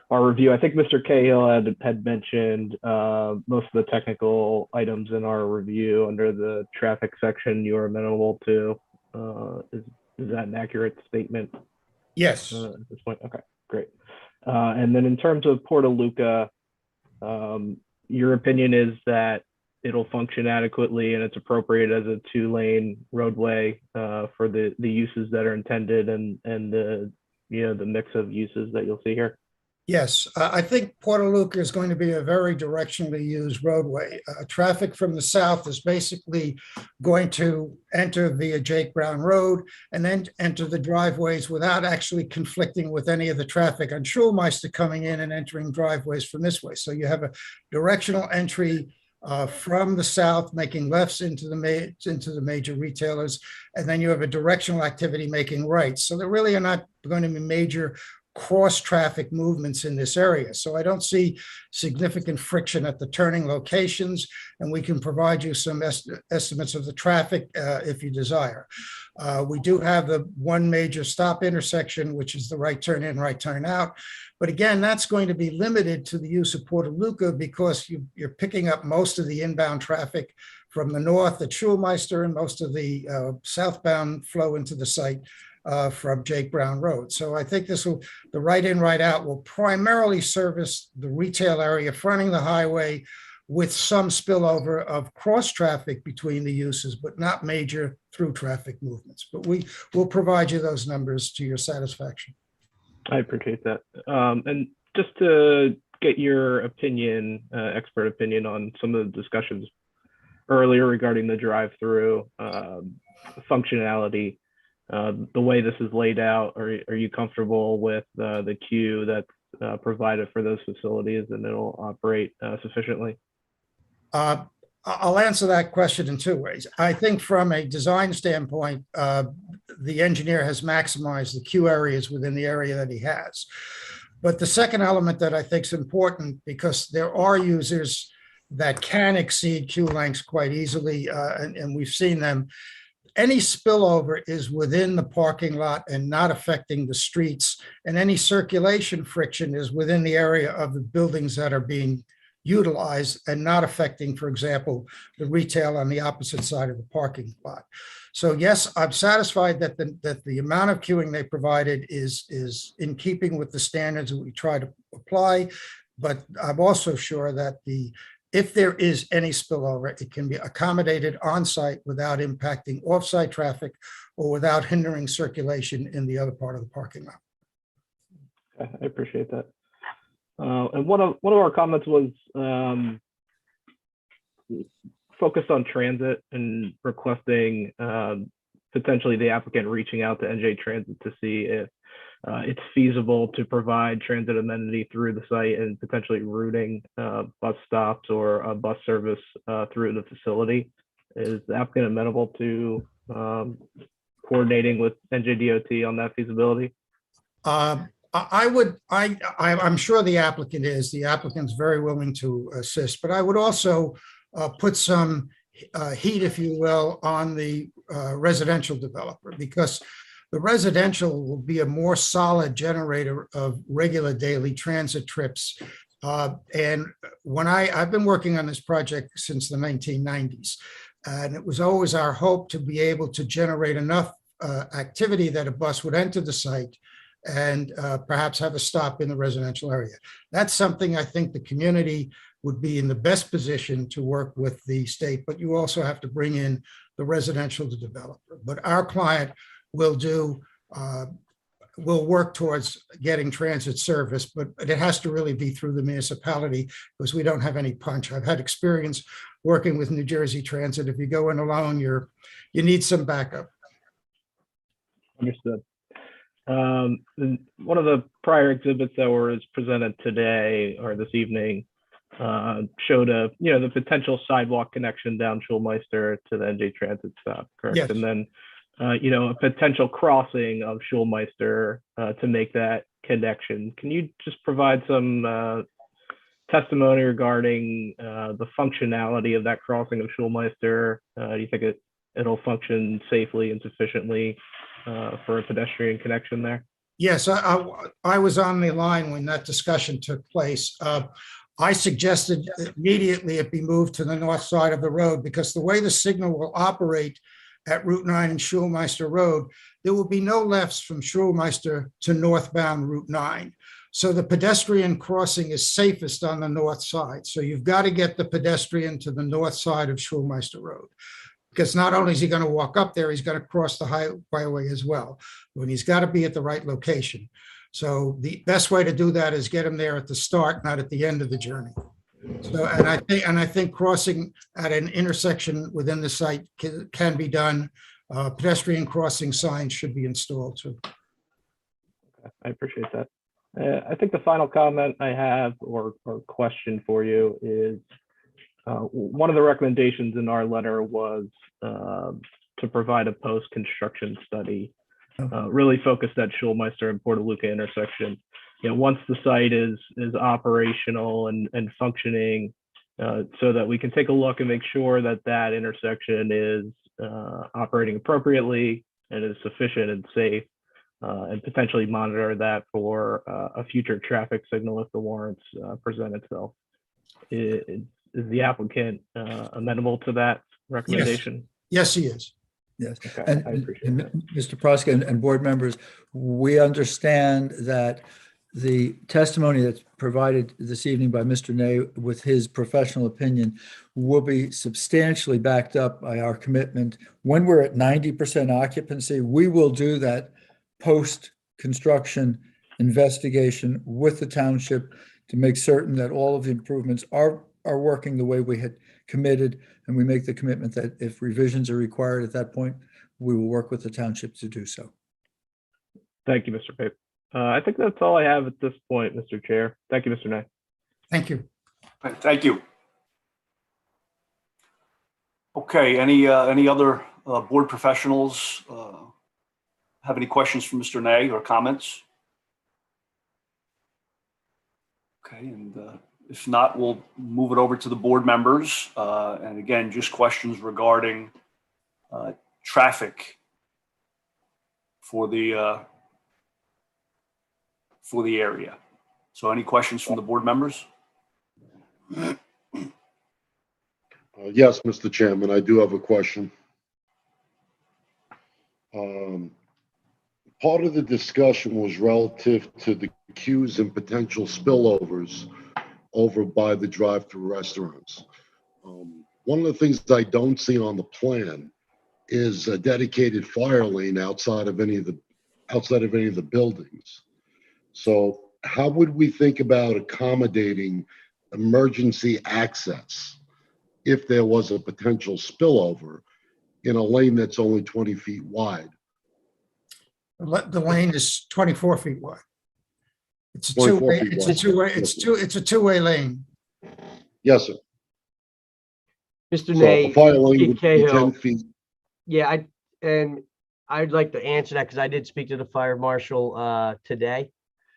review. I think Mr. Cahill had mentioned most of the technical items in our review under the traffic section you are amenable to. Is that an accurate statement? Yes. At this point, okay, great. And then in terms of Portaluca, your opinion is that it'll function adequately and it's appropriate as a 2-lane roadway for the uses that are intended and the the mix of uses that you'll see here? Yes, I think Portaluca is going to be a very directionally used roadway. Traffic from the south is basically going to enter via Jake Brown Road and then enter the driveways without actually conflicting with any of the traffic on Schulmeister coming in and entering driveways from this way. So you have a directional entry from the south, making lefts into the major retailers, and then you have a directional activity making rights. So there really are not going to be major cross traffic movements in this area. So I don't see significant friction at the turning locations, and we can provide you some estimates of the traffic if you desire. We do have the one major stop intersection, which is the right turn in, right turn out. But again, that's going to be limited to the use of Portaluca because you're picking up most of the inbound traffic from the north at Schulmeister and most of the southbound flow into the site from Jake Brown Road. So I think the right in, right out will primarily service the retail area fronting the highway with some spillover of cross traffic between the uses, but not major through traffic movements. But we will provide you those numbers to your satisfaction. I appreciate that. And just to get your opinion, expert opinion on some of the discussions earlier regarding the drive-through functionality, the way this is laid out, are you comfortable with the queue that's provided for those facilities and it'll operate sufficiently? I'll answer that question in two ways. I think from a design standpoint, the engineer has maximized the queue areas within the area that he has. But the second element that I think is important, because there are users that can exceed queue lengths quite easily, and we've seen them. Any spillover is within the parking lot and not affecting the streets, and any circulation friction is within the area of the buildings that are being utilized and not affecting, for example, the retail on the opposite side of the parking lot. So yes, I'm satisfied that the amount of queuing they provided is in keeping with the standards that we try to apply, but I'm also sure that if there is any spillover, it can be accommodated on site without impacting off-site traffic or without hindering circulation in the other part of the parking lot. Okay, I appreciate that. And one of our comments was focused on transit and requesting potentially the applicant reaching out to NJ Transit to see if it's feasible to provide transit amenity through the site and potentially routing bus stops or a bus service through the facility. Is the applicant amenable to coordinating with NJDOT on that feasibility? I'm sure the applicant's very willing to assist, but I would also put some heat, if you will, on the residential developer, because the residential will be a more solid generator of regular daily transit trips. And when I've been working on this project since the 1990s, and it was always our hope to be able to generate enough activity that a bus would enter the site and perhaps have a stop in the residential area. That's something I think the community would be in the best position to work with the state, but you also have to bring in the residential developer. But our client will work towards getting transit service, but it has to really be through the municipality because we don't have any punch. I've had experience working with New Jersey Transit. If you go in alone, you need some backup. Understood. One of the prior exhibits that was presented today or this evening showed the potential sidewalk connection down Schulmeister to the NJ Transit stop, correct? Yes. And then a potential crossing of Schulmeister to make that connection. Can you just provide some testimony regarding the functionality of that crossing of Schulmeister? Do you think it'll function safely and sufficiently for a pedestrian connection there? Yes, I was on the line when that discussion took place. I suggested immediately it be moved to the north side of the road because the way the signal will operate at Route 9 and Schulmeister Road, there will be no lefts from Schulmeister to northbound Route 9. So the pedestrian crossing is safest on the north side. So you've got to get the pedestrian to the north side of Schulmeister Road. Because not only is he going to walk up there, he's going to cross the highway as well. When he's got to be at the right location. So the best way to do that is get him there at the start, not at the end of the journey. So, and I think crossing at an intersection within the site can be done. Pedestrian crossing signs should be installed too. Okay, I appreciate that. I think the final comment I have or question for you is one of the recommendations in our letter was to provide a post-construction study, really focused at Schulmeister and Portaluca intersection. Once the site is operational and functioning, so that we can take a look and make sure that that intersection is operating appropriately and is sufficient and safe, and potentially monitor that for a future traffic signal if the warrants present itself. Is the applicant amenable to that recommendation? Yes, he is. Yes. Okay, And, I appreciate and that. Mr. Proska and board members, we understand that the testimony that's provided this evening by Mr. Ney with his professional opinion will be substantially backed up by our commitment. When we're at 90% occupancy, we will do that post-construction investigation with the township to make certain that all of the improvements are working the way we had committed, and we make the commitment that if revisions are required at that point, we will work with the township to do so. Thank you, Mr. Pape. I think that's all I have at this point, Mr. Chair. Thank you, Mr. Ney. Thank you. Thank you. Okay, any other board professionals have any questions for Mr. Ney or comments? Okay, and if not, we'll move it over to the board members. And again, just questions regarding traffic for the area. So any questions from the board members? Yes, Mr. Chairman, I do have a question. Part of the discussion was relative to the queues and potential spillovers over by the drive-through restaurants. One of the things I don't see on the plan is a dedicated fire lane outside of any of the buildings. So how would we think about accommodating emergency access if there was a potential spillover in a lane that's only 20 feet wide? The lane is 24 feet wide. It's a 24 two-way. feet It's wide. a two-way. It's a two-way lane. Yes, sir. Mr. So Ney, a fire lane Chief would be Cahill. 10 feet. Yeah, I'd like to answer that because I did speak to the fire marshal today.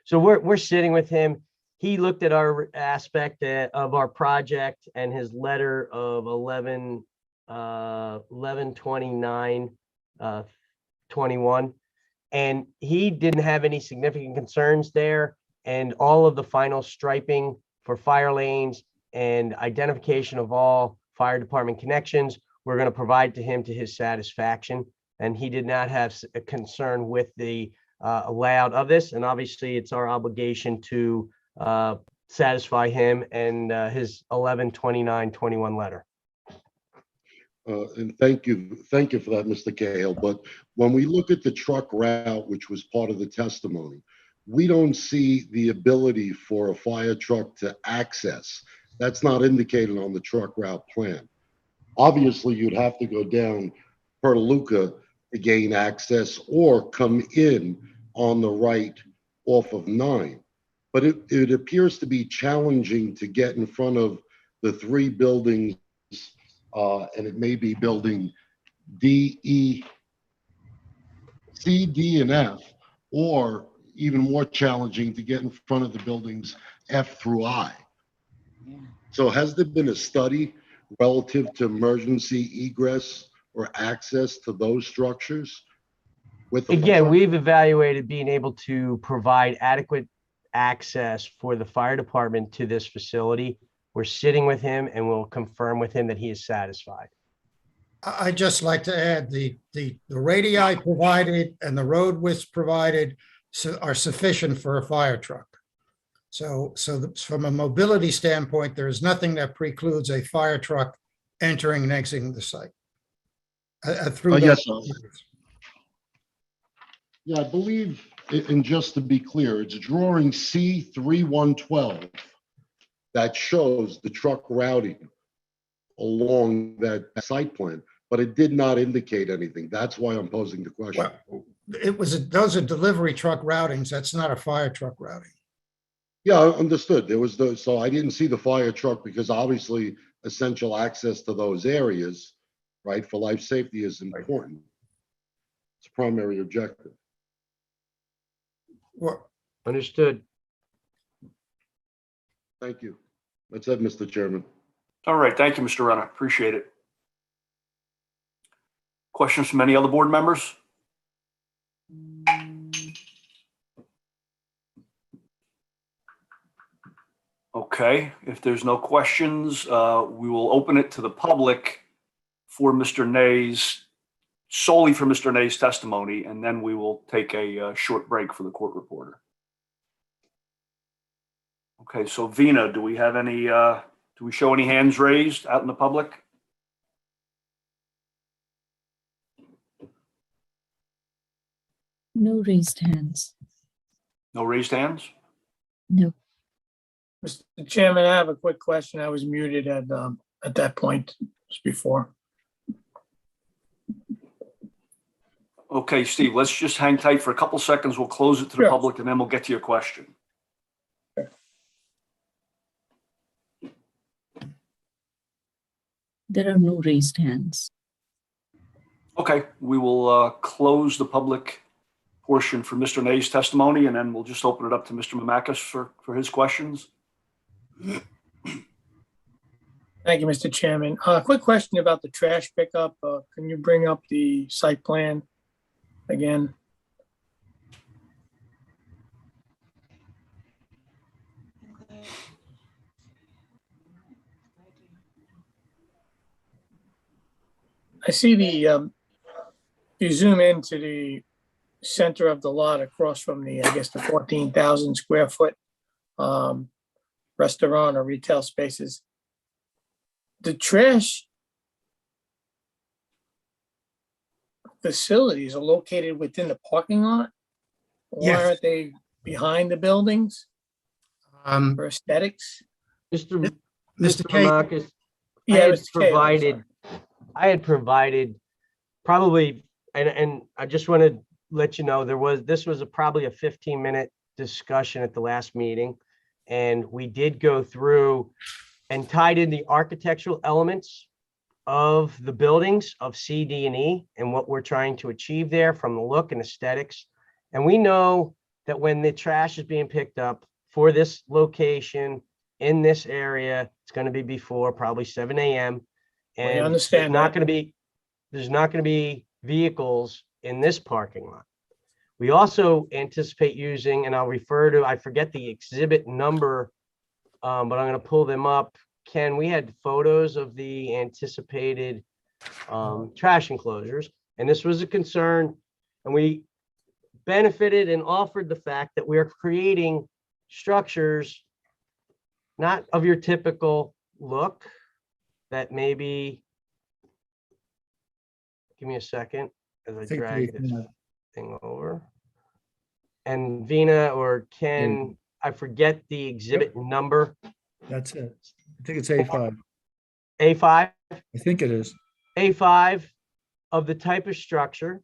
So we're sitting with him. He looked at our aspect of our project and his letter of 11/29/21, and he didn't have any significant concerns there. And all of the final striping for fire lanes and identification of all fire department connections, we're going to provide to him to his satisfaction. And he did not have a concern with the layout of this. And obviously, it's our obligation to satisfy him and his 11/29/21 letter. And thank you for that, Mr. Cahill. But when we look at the truck route, which was part of the testimony, we don't see the ability for a fire truck to access. That's not indicated on the truck route plan. Obviously, you'd have to go down Pertaluca to gain access or come in on the right off of 9. But it appears to be challenging to get in front of the 3 buildings, and it may be building D, E, C, D, and F, or even more challenging to get in front of the buildings F through I. So has there been a study relative to emergency egress or access to those structures? Again, we've evaluated being able to provide adequate access for the fire department to this facility. We're sitting with him and we'll confirm with him that he is satisfied. I'd just like to add the radii provided and the road widths provided are sufficient for a fire truck. So from a mobility standpoint, there is nothing that precludes a fire truck entering and exiting the site. Through yes, sir. Yeah, I believe, and just to be clear, it's drawing C3112 that shows the truck routing along that site plan, but it did not indicate anything. That's why I'm posing the question. Those are delivery truck routings. That's not a fire truck routing. Yeah, understood. So I didn't see the fire truck because obviously essential access to those areas, right, for life safety is important. It's a primary objective. Well, understood. Thank you. That's it, Mr. Chairman. All right. Thank you, Mr. Renner. Appreciate it. Questions from any other board members? Okay. If there's no questions, we will open it to the public for Mr. Nay's, solely for Mr. Nay's testimony, and then we will take a short break for the court reporter. Okay, so Vina, do we have any, do we show any hands raised out in the public? No raised hands. No raised hands? No. Mr. Chairman, I have a quick question. I was muted at that point just before. Okay, Steve, let's just hang tight for a couple seconds. We'll close it to the public and then we'll get to your question. There are no raised hands. Okay, we will close the public portion for Mr. Nay's testimony, and then we'll just open it up to Mr. Mamakis for his questions. Thank you, Mr. Chairman. Quick question about the trash pickup. Can you bring up the site plan again? I see the, you zoom into the center of the lot across from the, I guess, the 14,000 square foot restaurant or retail spaces. The trash facilities are located within the parking lot? Why Yes. aren't they behind the buildings for aesthetics? Mr. K. Marcus, Yeah, I Mr. K, I'm sorry. I had provided probably, and I just want to let you know, this was probably a 15-minute discussion at the last meeting. And we did go through and tied in the architectural elements of the buildings of C, D, and E and what we're trying to achieve there from the look and aesthetics. And we know that when the trash is being picked up for this location in this area, it's going to be before probably 7 a.m. And understand there's not going to be vehicles in this parking lot. We also anticipate using, and I'll refer to, I forget the exhibit number, but I'm going to pull them up. Ken, we had photos of the anticipated trash enclosures, and this was a concern, and we benefited and offered the fact that we are creating structures not of your typical look that maybe, give me a second as I drag this thing over. And Vina or Ken, I forget the exhibit number. That's it. I think it's A5. A5? I think it is. A5 of the type of structure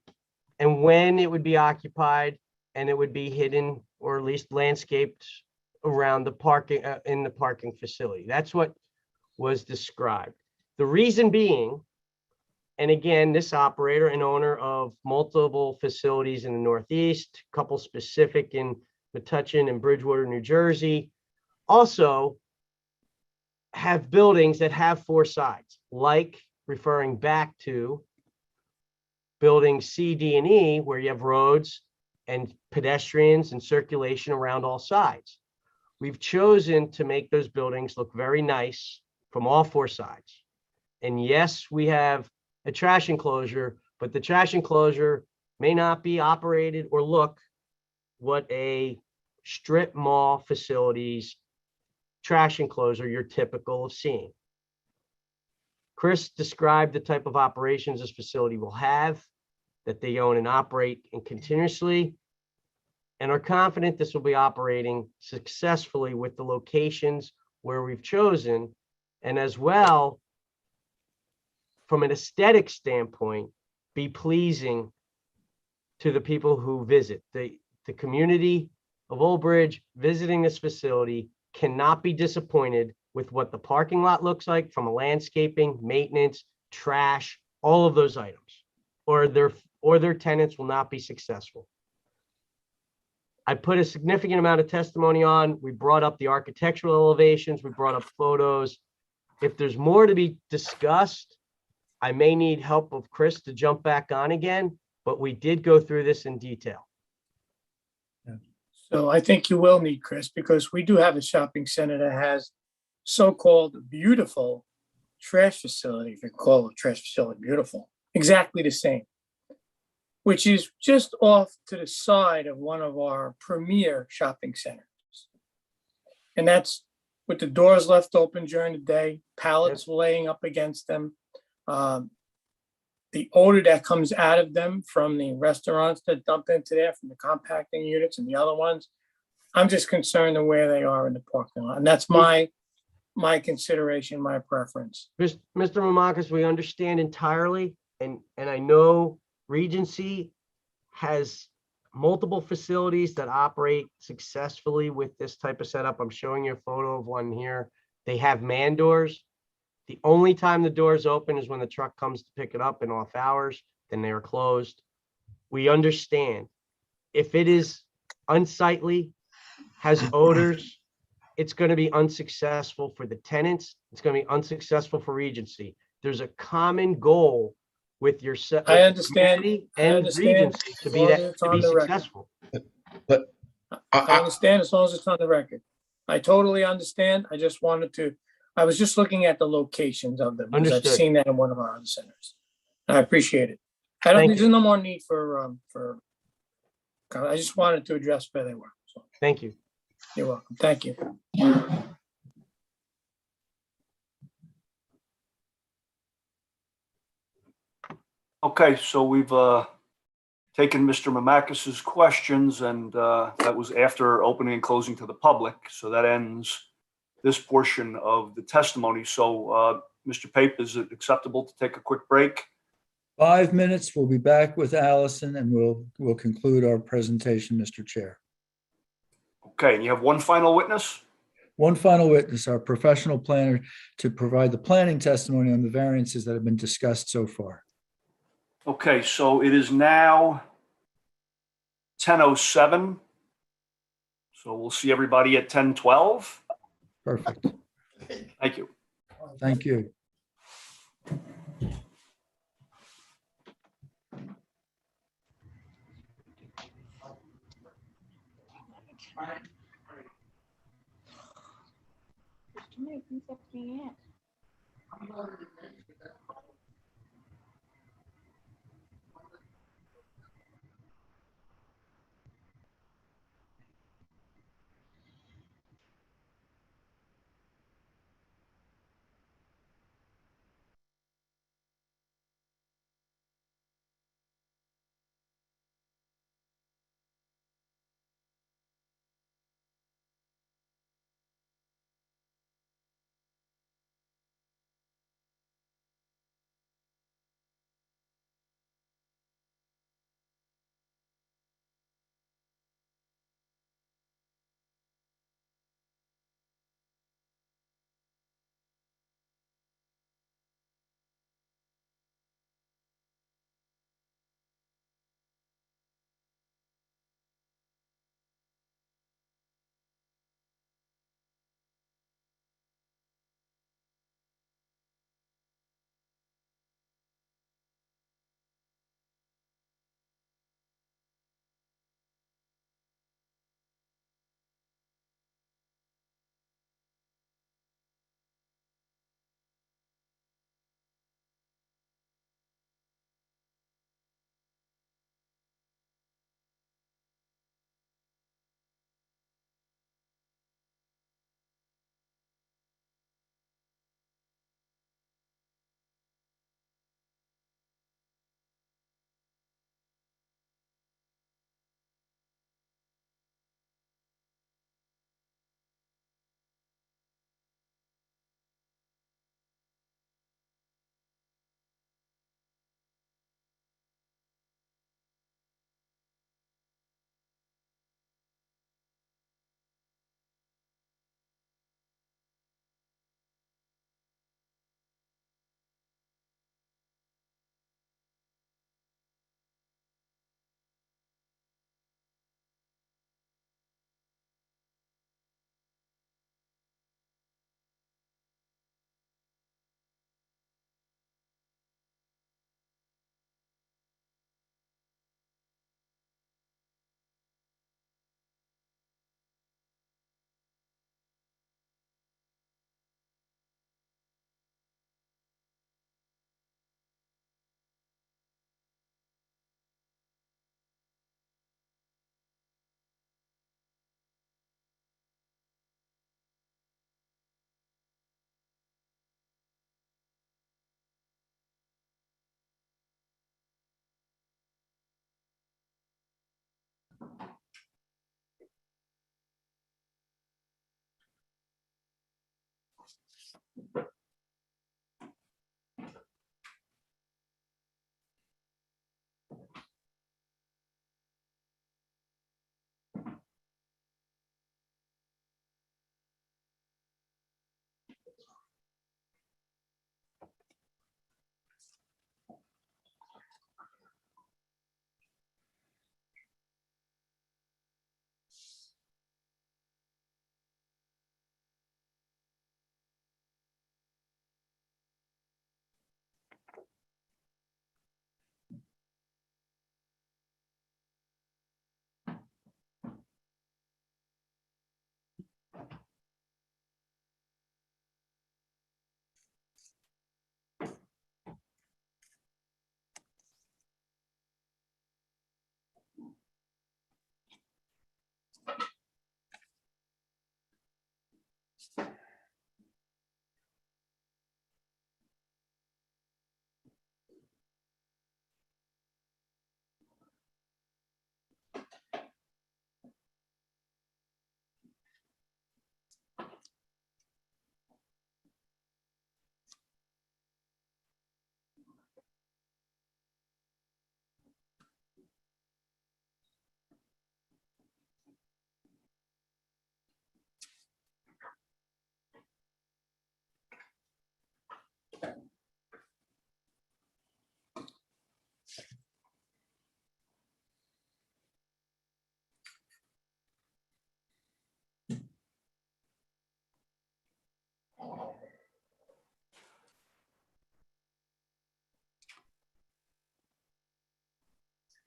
and when it would be occupied, and it would be hidden or at least landscaped around the parking, in the parking facility. That's what was described. The reason being, and again, this operator and owner of multiple facilities in the Northeast, a couple specific in Metuchen and Bridgewater, New Jersey, also have buildings that have four sides, like referring back to building C, D, and E, where you have roads and pedestrians and circulation around all sides. We've chosen to make those buildings look very nice from all four sides. And yes, we have a trash enclosure, but the trash enclosure may not be operated or look what a strip mall facility's trash enclosure you're typical of seeing. Chris described the type of operations this facility will have, that they own and operate and continuously, and are confident this will be operating successfully with the locations where we've chosen, and as well, from an aesthetic standpoint, be pleasing to the people who visit. The community of Old Bridge visiting this facility cannot be disappointed with what the parking lot looks like from a landscaping, maintenance, trash, all of those items, or their tenants will not be successful. I put a significant amount of testimony on. We brought up the architectural elevations. We brought up photos. If there's more to be discussed, I may need help of Chris to jump back on again, but we did go through this in detail. So I think you will need Chris, because we do have a shopping center that has so-called beautiful trash facility, if you call a trash facility beautiful, exactly the same, which is just off to the side of one of our premier shopping centers. And that's with the doors left open during the day, pallets laying up against them. The odor that comes out of them from the restaurants that dump into there, from the compacting units and the other ones, I'm just concerned of where they are in the parking lot. And that's my consideration, my preference. Mr. Mamakis, we understand entirely. And I know Regency has multiple facilities that operate successfully with this type of setup. I'm showing you a photo of one here. They have man doors. The only time the doors open is when the truck comes to pick it up in off hours, then they are closed. We understand. If it is unsightly, has odors, it's going to be unsuccessful for the tenants. It's going to be unsuccessful for Regency. There's a common goal with your I understand. and Regency to be successful. But I understand as long as it's on the record. I totally understand. I just wanted to, I was just looking at the locations of them, because I've Understood. seen that in one of our other centers. I appreciate it. I don't think there's no more need for, I just wanted to address where they were. So Thank you. you're welcome. Thank you. Okay, so we've taken Mr. Mamakis's questions, and that was after opening and closing to the public. So that ends this portion of the testimony. So Mr. Pape, is it acceptable to take a quick break? 5 minutes. We'll be back with Allison, and we'll conclude our presentation, Mr. Chair. Okay, and you have one final witness? One final witness, our professional planner, to provide the planning testimony on the variances that have been discussed so far. Okay, so it is now 10:07. So we'll see everybody at 10:12. Perfect. Thank you. Thank you.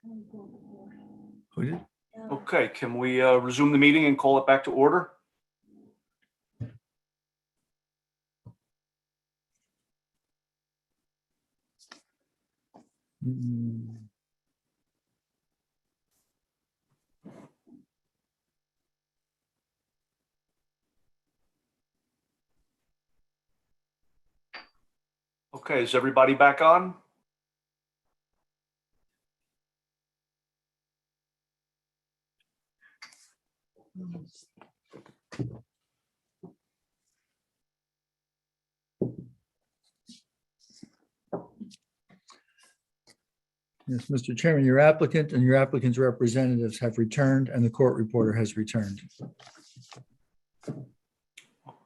Who did? Okay, can we resume the meeting and call it back to order? Mm. Okay, is everybody back on? Yes, Mr. Chairman, your applicant and your applicant's representatives have returned and the court reporter has returned.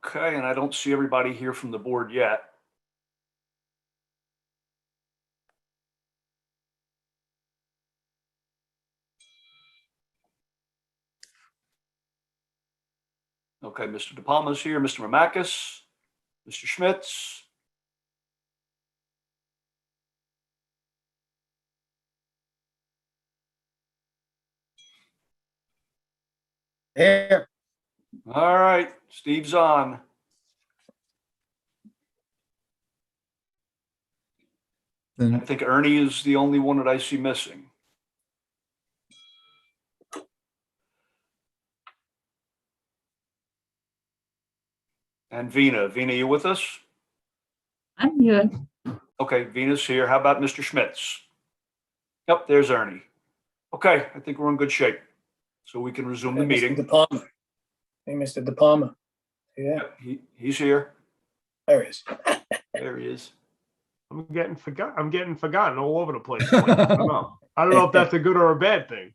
Okay, and I don't see everybody here from the board yet. Okay, Mr. De Palma's here, Mr. Mamakis, Mr. Schmitz. Here. All right, Steve's on. Then I think Ernie is the only one that I see missing. And Vina. Vina, you with us? I'm here. Okay, Vina's here. How about Mr. Schmitz? Yep, there's Ernie. Okay, I think we're in good shape. So we can resume the Mr. meeting. De Palma. Hey, Mr. De Palma. Yeah, He's here. there he is. There he is. I'm getting forgotten all over the place. I don't know. I don't know if that's a good or a bad thing.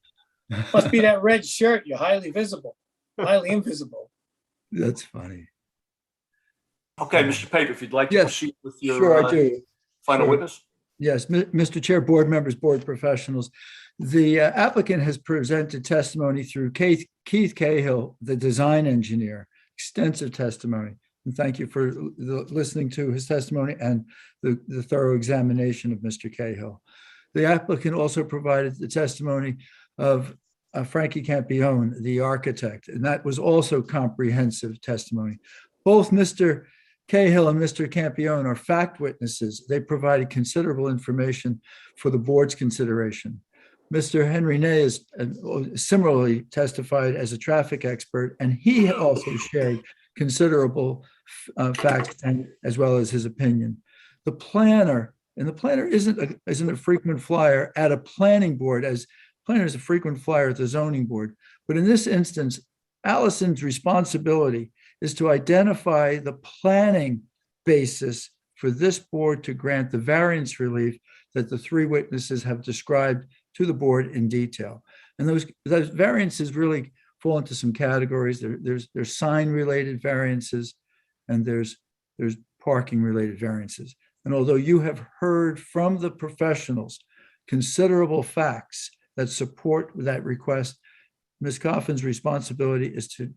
Must be that red shirt. You're highly visible, highly invisible. that's funny. Okay, Mr. Pape, if you'd like to Yes, proceed with your Sure, I do. final Sure. witness. Yes, Mr. Chair, board members, board professionals. The applicant has presented testimony through Keith Cahill, the design engineer, extensive testimony. And thank you for listening to his testimony and the thorough examination of Mr. Cahill. The applicant also provided the testimony of Frankie Campione, the architect, and that was also comprehensive testimony. Both Mr. Cahill and Mr. Campione are fact witnesses. They provided considerable information for the board's consideration. Mr. Henry Ney is similarly testified as a traffic expert, and he also shared considerable facts and as well as his opinion. The planner isn't a frequent flyer at a planning board, as planner is a frequent flyer at the zoning board. But in this instance, Allison's responsibility is to identify the planning basis for this board to grant the variance relief that the three witnesses have described to the board in detail. And those variances really fall into some categories. There's sign-related variances and there's parking-related variances. And although you have heard from the professionals considerable facts that support that request, Ms. Coffin's responsibility is to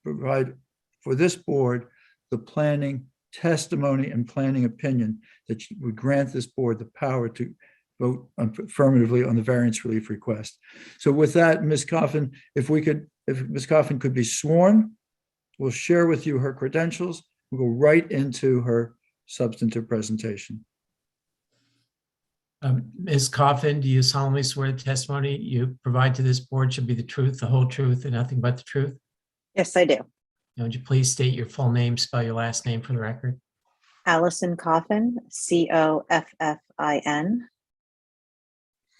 provide for this board the planning testimony and planning opinion that would grant this board the power to vote affirmatively on the variance relief request. So with that, Ms. Coffin, if Ms. Coffin could be sworn, we'll share with you her credentials. We'll go right into her substantive presentation. Ms. Coffin, do you solemnly swear the testimony you provide to this board should be the truth, the whole truth, and nothing but the truth? Yes, I do. And would you please state your full name, spell your last name for the record? Allison Coffin, Coffin.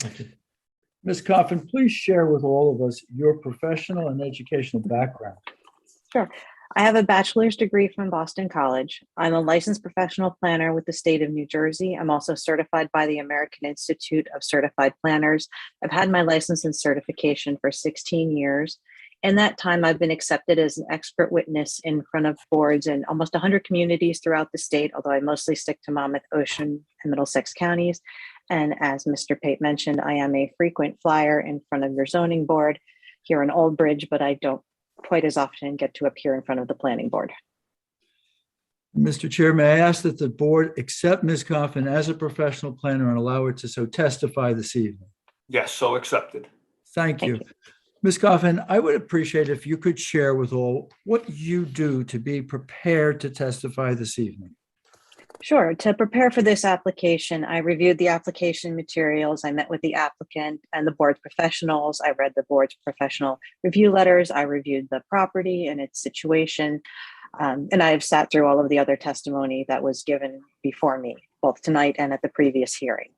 Thank you. Ms. Coffin, please share with all of us your professional and educational background. Sure. I have a bachelor's degree from Boston College. I'm a licensed professional planner with the state of New Jersey. I'm also certified by the American Institute of Certified Planners. I've had my license and certification for 16 years. In that time, I've been accepted as an expert witness in front of boards in almost 100 communities throughout the state, although I mostly stick to Monmouth, Ocean, and Middlesex counties. And as Mr. Pape mentioned, I am a frequent flyer in front of your zoning board here in Old Bridge, but I don't quite as often get to appear in front of the planning board. Mr. Chair, may I ask that the board accept Ms. Coffin as a professional planner and allow her to so testify this evening? Yes, so accepted. Thank you. Ms. Coffin, I would appreciate if you could share with all what you do to be prepared to testify this evening. Sure. To prepare for this application, I reviewed the application materials. I met with the applicant and the board's professionals. I read the board's professional review letters. I reviewed the property and its situation. And I have sat through all of the other testimony that was given before me, both tonight and at the previous hearing.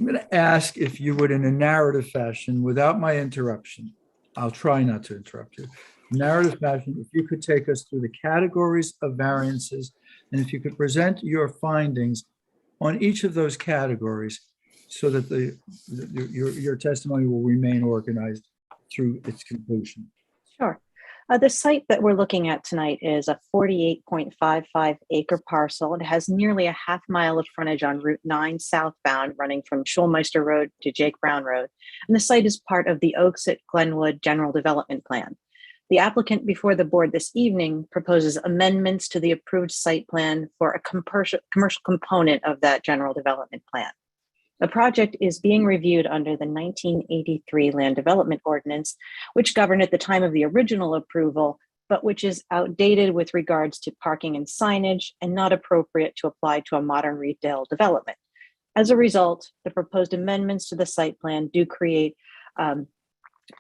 I'm going to ask if you would, in a narrative fashion, without my interruption, I'll try not to interrupt you, narrative fashion, if you could take us through the categories of variances, and if you could present your findings on each of those categories so that your testimony will remain organized through its conclusion. Sure. The site that we're looking at tonight is a 48.55 acre parcel. It has nearly a half mile of frontage on Route 9 southbound, running from Schulmeister Road to Jake Brown Road. And the site is part of the Oaks at Glenwood General Development Plan. The applicant before the board this evening proposes amendments to the approved site plan for a commercial component of that general development plan. The project is being reviewed under the 1983 Land Development Ordinance, which governed at the time of the original approval, but which is outdated with regards to parking and signage and not appropriate to apply to a modern retail development. As a result, the proposed amendments to the site plan do create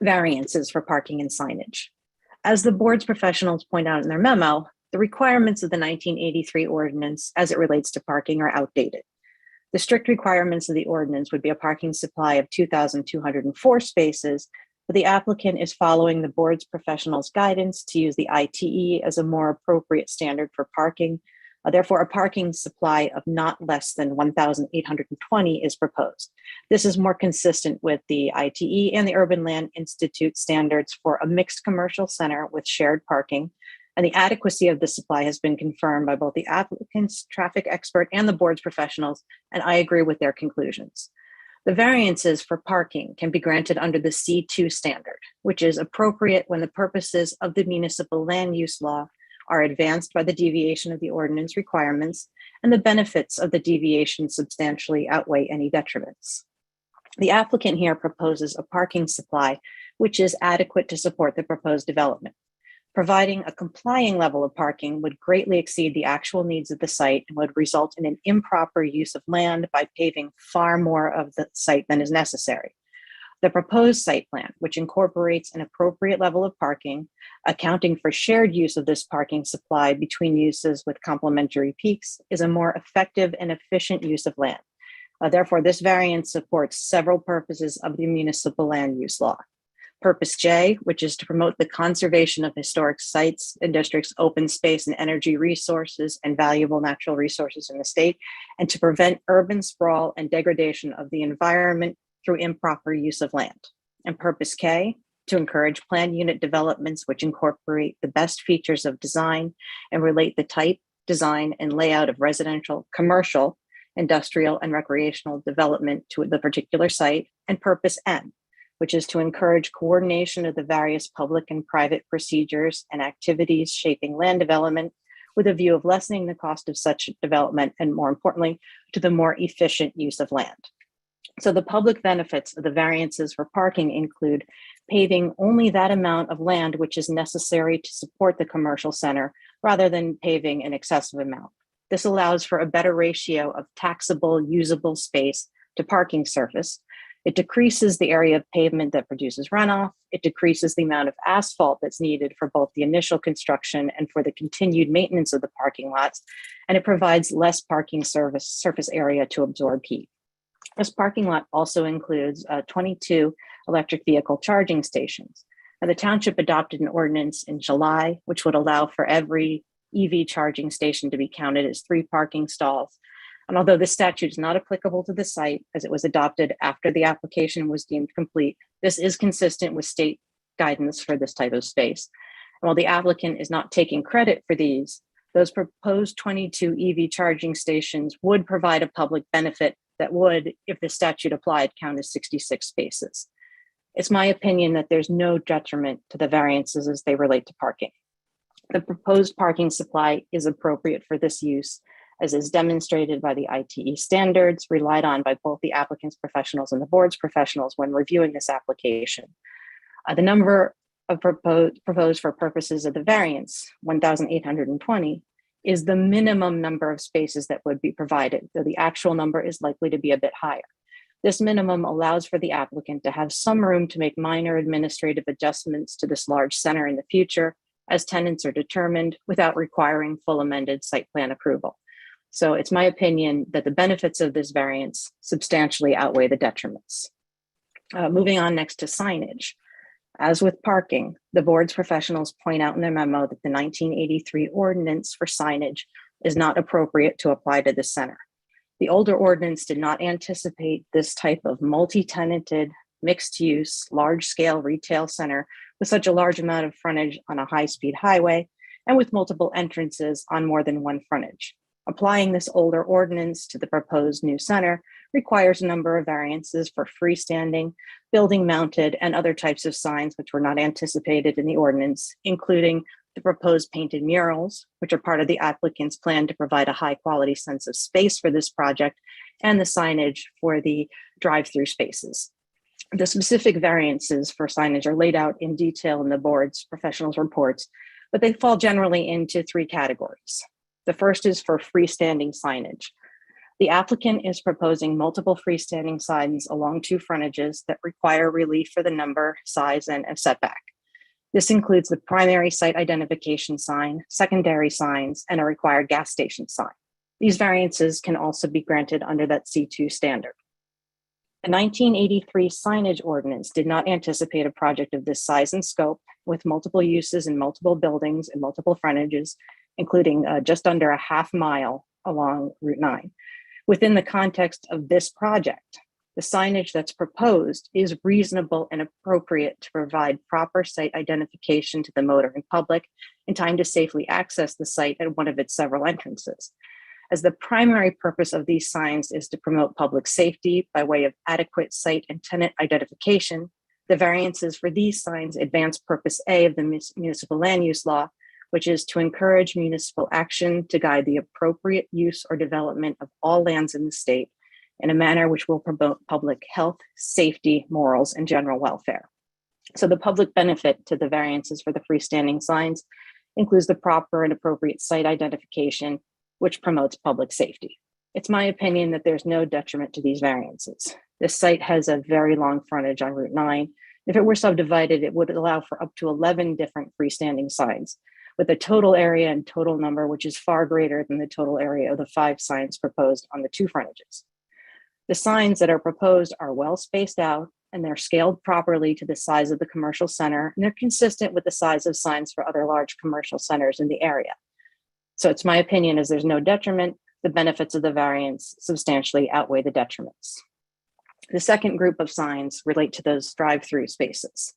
variances for parking and signage. As the board's professionals point out in their memo, the requirements of the 1983 ordinance as it relates to parking are outdated. The strict requirements of the ordinance would be a parking supply of 2,204 spaces, but the applicant is following the board's professionals' guidance to use the ITE as a more appropriate standard for parking. Therefore, a parking supply of not less than 1,820 is proposed. This is more consistent with the ITE and the Urban Land Institute standards for a mixed commercial center with shared parking. And the adequacy of the supply has been confirmed by both the applicant's traffic expert and the board's professionals, and I agree with their conclusions. The variances for parking can be granted under the C2 standard, which is appropriate when the purposes of the municipal land use law are advanced by the deviation of the ordinance requirements, and the benefits of the deviation substantially outweigh any detriments. The applicant here proposes a parking supply which is adequate to support the proposed development. Providing a complying level of parking would greatly exceed the actual needs of the site and would result in an improper use of land by paving far more of the site than is necessary. The proposed site plan, which incorporates an appropriate level of parking, accounting for shared use of this parking supply between uses with complementary peaks, is a more effective and efficient use of land. Therefore, this variance supports several purposes of the municipal land use law. Purpose J, which is to promote the conservation of historic sites and districts, open space and energy resources, and valuable natural resources in the state, and to prevent urban sprawl and degradation of the environment through improper use of land. And Purpose K, to encourage planned unit developments which incorporate the best features of design and relate the type, design, and layout of residential, commercial, industrial, and recreational development to the particular site. And Purpose N, which is to encourage coordination of the various public and private procedures and activities shaping land development with a view of lessening the cost of such development and, more importantly, to the more efficient use of land. So the public benefits of the variances for parking include paving only that amount of land which is necessary to support the commercial center rather than paving an excessive amount. This allows for a better ratio of taxable, usable space to parking surface. It decreases the area of pavement that produces runoff. It decreases the amount of asphalt that's needed for both the initial construction and for the continued maintenance of the parking lots. And it provides less parking surface area to absorb heat. This parking lot also includes 22 electric vehicle charging stations. Now, the township adopted an ordinance in July, which would allow for every EV charging station to be counted as 3 parking stalls. And although this statute is not applicable to the site, as it was adopted after the application was deemed complete, this is consistent with state guidance for this type of space. And while the applicant is not taking credit for these, those proposed 22 EV charging stations would provide a public benefit that would, if the statute applied, count as 66 spaces. It's my opinion that there's no detriment to the variances as they relate to parking. The proposed parking supply is appropriate for this use, as is demonstrated by the ITE standards relied on by both the applicant's professionals and the board's professionals when reviewing this application. The number of proposed for purposes of the variance, 1,820, is the minimum number of spaces that would be provided, though the actual number is likely to be a bit higher. This minimum allows for the applicant to have some room to make minor administrative adjustments to this large center in the future as tenants are determined without requiring full amended site plan approval. So it's my opinion that the benefits of this variance substantially outweigh the detriments. Moving on next to signage. As with parking, the board's professionals point out in their memo that the 1983 ordinance for signage is not appropriate to apply to the center. The older ordinance did not anticipate this type of multi-tenanted, mixed-use, large-scale retail center with such a large amount of frontage on a high-speed highway and with multiple entrances on more than one frontage. Applying this older ordinance to the proposed new center requires a number of variances for freestanding, building-mounted, and other types of signs which were not anticipated in the ordinance, including the proposed painted murals, which are part of the applicant's plan to provide a high-quality sense of space for this project, and the signage for the drive-through spaces. The specific variances for signage are laid out in detail in the board's professionals' reports, but they fall generally into three categories. The first is for freestanding signage. The applicant is proposing multiple freestanding signs along two frontages that require relief for the number, size, and a setback. This includes the primary site identification sign, secondary signs, and a required gas station sign. These variances can also be granted under that C2 standard. The 1983 signage ordinance did not anticipate a project of this size and scope with multiple uses in multiple buildings and multiple frontages, including just under a half mile along Route 9. Within the context of this project, the signage that's proposed is reasonable and appropriate to provide proper site identification to the motoring public in time to safely access the site at one of its several entrances. As the primary purpose of these signs is to promote public safety by way of adequate site and tenant identification, the variances for these signs advance purpose A of the municipal land use law, which is to encourage municipal action to guide the appropriate use or development of all lands in the state in a manner which will promote public health, safety, morals, and general welfare. So the public benefit to the variances for the freestanding signs includes the proper and appropriate site identification, which promotes public safety. It's my opinion that there's no detriment to these variances. This site has a very long frontage on Route 9. If it were subdivided, it would allow for up to 11 different freestanding signs, with a total area and total number which is far greater than the total area of the 5 signs proposed on the 2 frontages. The signs that are proposed are well spaced out and they're scaled properly to the size of the commercial center, and they're consistent with the size of signs for other large commercial centers in the area. So it's my opinion as there's no detriment, the benefits of the variance substantially outweigh the detriments. The second group of signs relate to those drive-through spaces.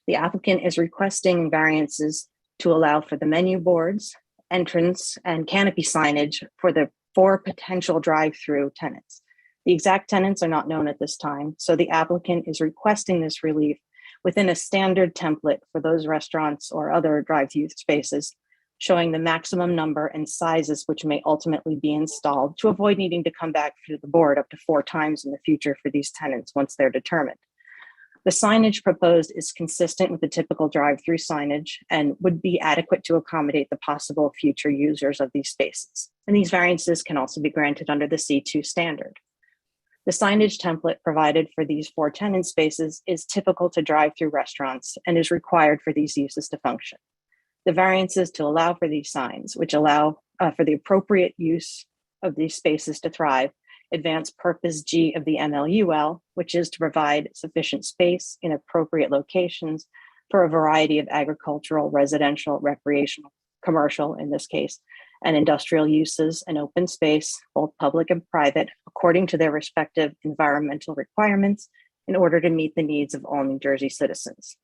The applicant is requesting variances to allow for the menu boards, entrance, and canopy signage for the 4 potential drive-through tenants. The exact tenants are not known at this time, so the applicant is requesting this relief within a standard template for those restaurants or other drive-through spaces, showing the maximum number and sizes which may ultimately be installed to avoid needing to come back to the board up to 4 times in the future for these tenants once they're determined. The signage proposed is consistent with the typical drive-through signage and would be adequate to accommodate the possible future users of these spaces. And these variances can also be granted under the C2 standard. The signage template provided for these 4 tenant spaces is typical to drive-through restaurants and is required for these uses to function. The variances to allow for these signs, which allow for the appropriate use of these spaces to thrive, advance purpose G of the MLUL, which is to provide sufficient space in appropriate locations for a variety of agricultural, residential, recreational, commercial in this case, and industrial uses and open space, both public and private, according to their respective environmental requirements in order to meet the needs of all New Jersey citizens.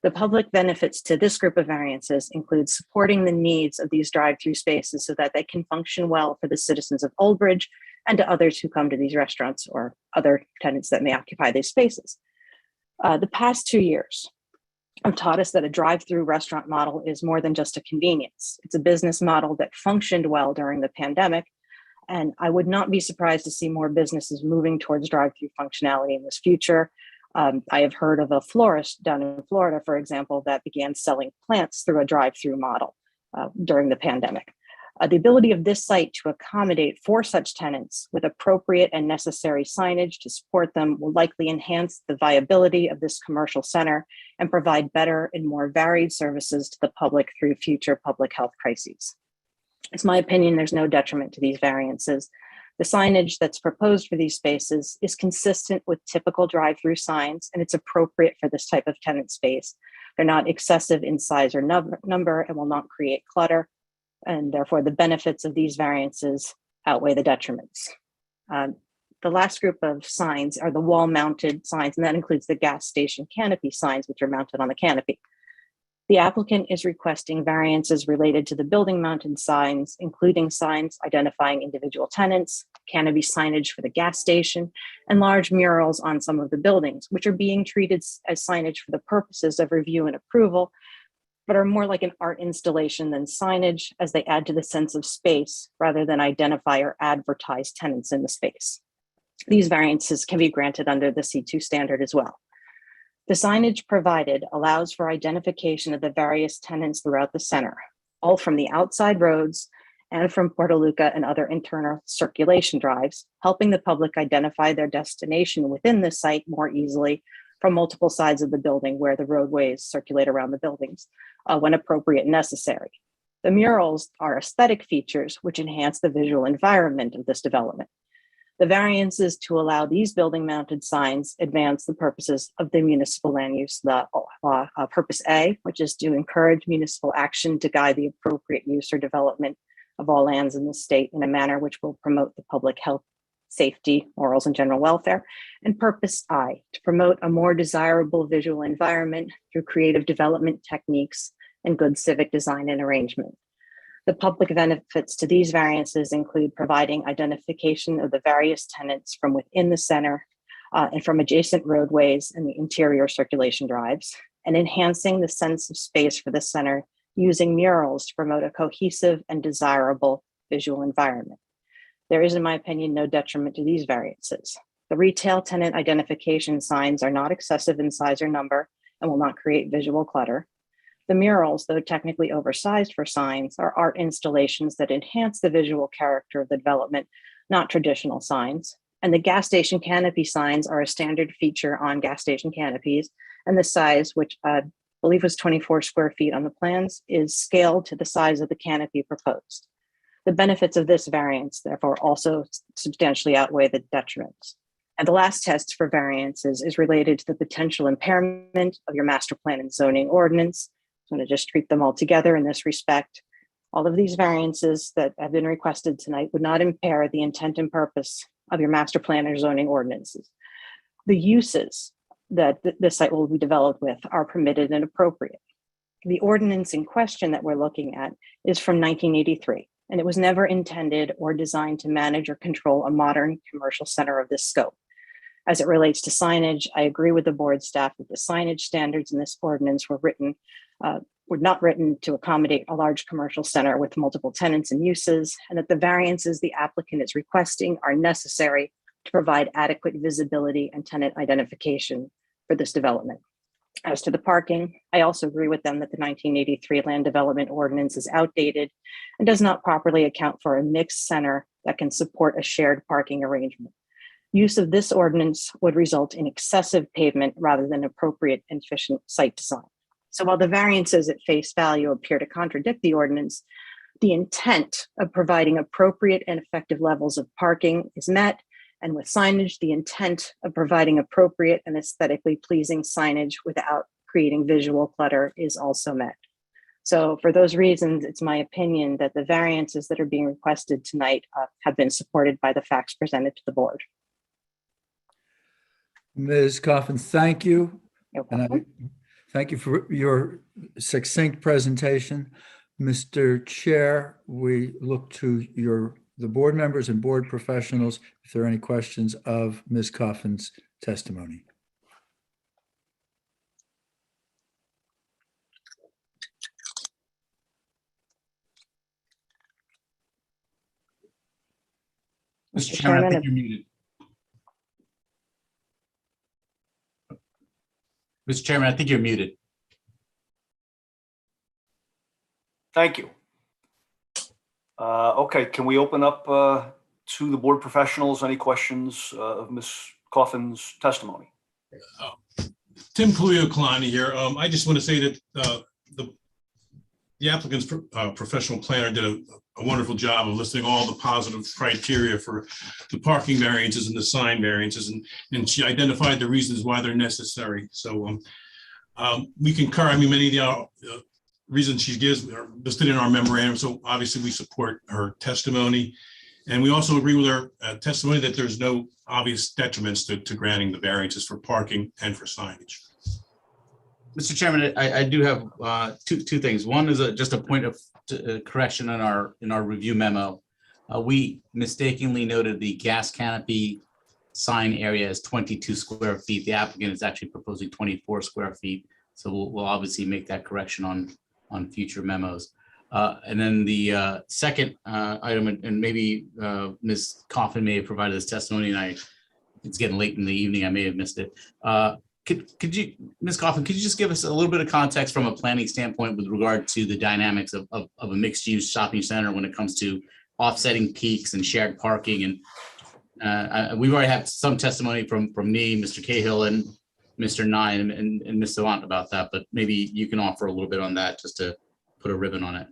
The public benefits to this group of variances include supporting the needs of these drive-through spaces so that they can function well for the citizens of Old Bridge and to others who come to these restaurants or other tenants that may occupy these spaces. The past 2 years have taught us that a drive-through restaurant model is more than just a convenience. It's a business model that functioned well during the pandemic, And I would not be surprised to see more businesses moving towards drive-through functionality in this future. I have heard of a florist down in Florida, for example, that began selling plants through a drive-through model during the pandemic. The ability of this site to accommodate for such tenants with appropriate and necessary signage to support them will likely enhance the viability of this commercial center and provide better and more varied services to the public through future public health crises. It's my opinion there's no detriment to these variances. The signage that's proposed for these spaces is consistent with typical drive-through signs, and it's appropriate for this type of tenant space. They're not excessive in size or number and will not create clutter, and therefore the benefits of these variances outweigh the detriments. The last group of signs are the wall-mounted signs, and that includes the gas station canopy signs, which are mounted on the canopy. The applicant is requesting variances related to the building mounted signs, including signs identifying individual tenants, canopy signage for the gas station, and large murals on some of the buildings, which are being treated as signage for the purposes of review and approval, but are more like an art installation than signage, as they add to the sense of space rather than identify or advertise tenants in the space. These variances can be granted under the C2 standard as well. The signage provided allows for identification of the various tenants throughout the center, all from the outside roads and from Porta Luca and other internal circulation drives, helping the public identify their destination within the site more easily from multiple sides of the building where the roadways circulate around the buildings when appropriate and necessary. The murals are aesthetic features which enhance the visual environment of this development. The variances to allow these building mounted signs advance the purposes of the municipal land use law, purpose A, which is to encourage municipal action to guide the appropriate use or development of all lands in the state in a manner which will promote the public health, safety, morals, and general welfare. And purpose I, to promote a more desirable visual environment through creative development techniques and good civic design and arrangement. The public benefits to these variances include providing identification of the various tenants from within the center and from adjacent roadways and the interior circulation drives, and enhancing the sense of space for the center using murals to promote a cohesive and desirable visual environment. There is, in my opinion, no detriment to these variances. The retail tenant identification signs are not excessive in size or number and will not create visual clutter. The murals, though technically oversized for signs, are art installations that enhance the visual character of the development, not traditional signs. And the gas station canopy signs are a standard feature on gas station canopies, and the size, which I believe was 24 square feet on the plans, is scaled to the size of the canopy proposed. The benefits of this variance, therefore, also substantially outweigh the detriments. And the last test for variances is related to the potential impairment of your master plan and zoning ordinance. I'm going to just treat them all together in this respect. All of these variances that have been requested tonight would not impair the intent and purpose of your master plan or zoning ordinances. The uses that the site will be developed with are permitted and appropriate. The ordinance in question that we're looking at is from 1983, and it was never intended or designed to manage or control a modern commercial center of this scope. As it relates to signage, I agree with the board staff that the signage standards in this ordinance were not written to accommodate a large commercial center with multiple tenants and uses, and that the variances the applicant is requesting are necessary to provide adequate visibility and tenant identification for this development. As to the parking, I also agree with them that the 1983 land development ordinance is outdated and does not properly account for a mixed center that can support a shared parking arrangement. Use of this ordinance would result in excessive pavement rather than appropriate and efficient site design. So while the variances at face value appear to contradict the ordinance, the intent of providing appropriate and effective levels of parking is met. And with signage, the intent of providing appropriate and aesthetically pleasing signage without creating visual clutter is also met. So for those reasons, it's my opinion that the variances that are being requested tonight have been supported by the facts presented to the board. Ms. Coffin, thank you. And thank you for your succinct presentation. Mr. Chair, we look to the board members and board professionals if there are any questions of Ms. Coffin's testimony. Mr. Chairman, I think you're muted. Mr. Chairman, I think you're muted. Thank you. Okay, can we open up to the board professionals? Any questions of Ms. Coffin's testimony? Tim Kalani here. I just want to say that the applicant's professional planner did a wonderful job of listing all the positive criteria for the parking variances and the sign variances, and she identified the reasons why they're necessary. So we concur. I mean, many of the reasons she gives are listed in our memorandum. So obviously we support her testimony. And we also agree with her testimony that there's no obvious detriments to granting the variances for parking and for signage. Mr. Chairman, I do have two things. One is just a point of correction in our review memo. We mistakenly noted the gas canopy sign area as 22 square feet. The applicant is actually proposing 24 square feet. So we'll obviously make that correction on future memos. And then the second item, and maybe Ms. Coffin may have provided this testimony, and it's getting late in the evening, I may have missed it. Could you, Ms. Coffin, could you just give us a little bit of context from a planning standpoint with regard to the dynamics of a mixed-use shopping center when it comes to offsetting peaks and shared parking? And we've already had some testimony from me, Mr. Cahill, and Mr. Nye and Ms. Savant about that, but maybe you can offer a little bit on that just to put a ribbon on it.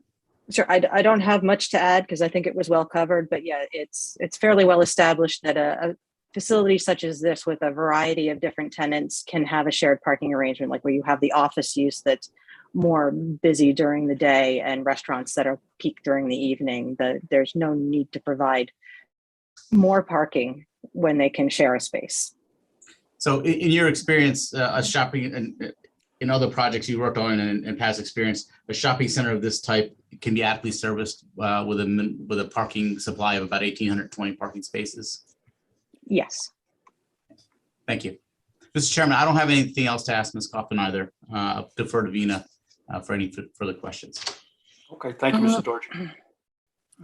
Sure, I don't have much to add because I think it was well covered, but yeah, it's fairly well established that a facility such as this with a variety of different tenants can have a shared parking arrangement, like where you have the office use that's more busy during the day and restaurants that are peak during the evening. There's no need to provide more parking when they can share a space. So in your experience, a shopping and in other projects you worked on and past experience, a shopping center of this type can be adequately serviced with a parking supply of about 1,820 parking spaces? Yes. Thank you. Mr. Chairman, I don't have anything else to ask Ms. Coffin either. I'll defer to Vina for any further questions. Okay, thank you, Mr. Dorji.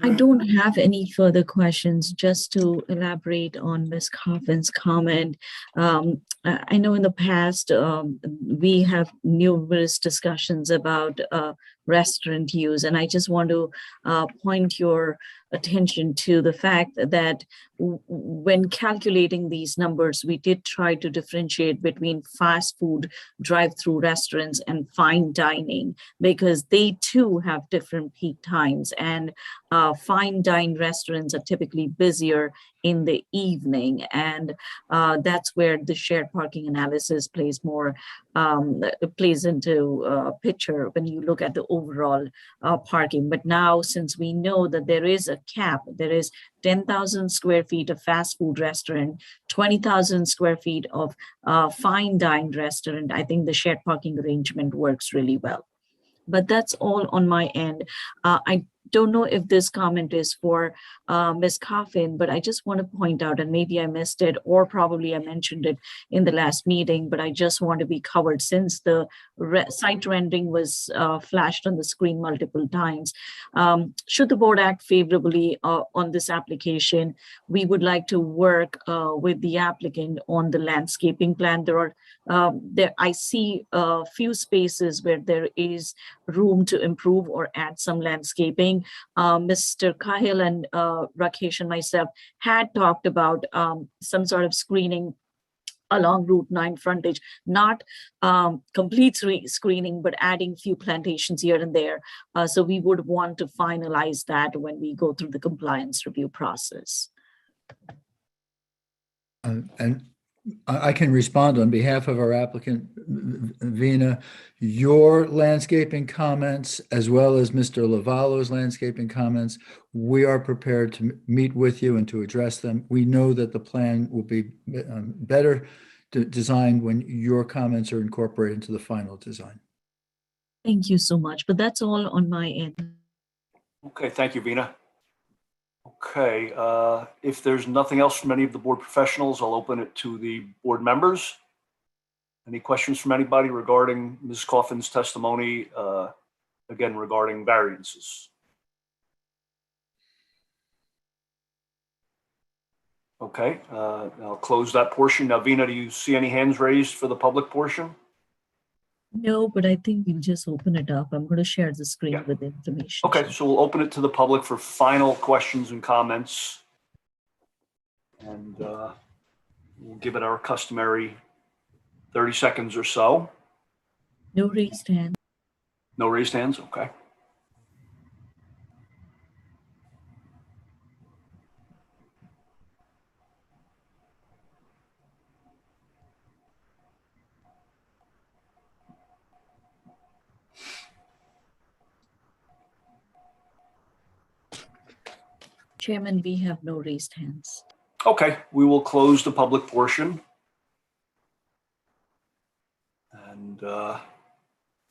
I don't have any further questions. Just to elaborate on Ms. Coffin's comment, I know in the past we have numerous discussions about restaurant use, and I just want to point your attention to the fact that when calculating these numbers, we did try to differentiate between fast food drive-through restaurants and fine dining, because they too have different peak times, and fine dine restaurants are typically busier in the evening, and that's where the shared parking analysis plays into picture when you look at the overall parking. But now, since we know that there is a cap, there is 10,000 square feet of fast food restaurant, 20,000 square feet of fine dine restaurant, I think the shared parking arrangement works really well. But that's all on my end. I don't know if this comment is for Ms. Coffin, but I just want to point out, and maybe I missed it, or probably I mentioned it in the last meeting, but I just want to be covered since the site rendering was flashed on the screen multiple times. Should the board act favorably on this application, we would like to work with the applicant on the landscaping plan. I see a few spaces where there is room to improve or add some landscaping. Mr. Cahill and Rakesh and myself had talked about some sort of screening along Route 9 frontage, not complete screening, but adding few plantations here and there. So we would want to finalize that when we go through the compliance review process. And I can respond on behalf of our applicant, Vina. Your landscaping comments, as well as Mr. Lavallo's landscaping comments, we are prepared to meet with you and to address them. We know that the plan will be better designed when your comments are incorporated into the final design. Thank you so much, but that's all on my end. Okay, thank you, Vina. Okay, if there's nothing else from any of the board professionals, I'll open it to the board members. Any questions from anybody regarding Ms. Coffin's testimony, again, regarding variances? Okay, I'll close that portion. Now, Vina, do you see any hands raised for the public portion? No, but I think we'll just open it up. I'm going to share the screen Yeah. with the information. Okay, so we'll open it to the public for final questions and comments. And we'll give it our customary 30 seconds or so. No raised hand. No raised hands, okay. Chairman, we have no raised hands. Okay, we will close the public portion. And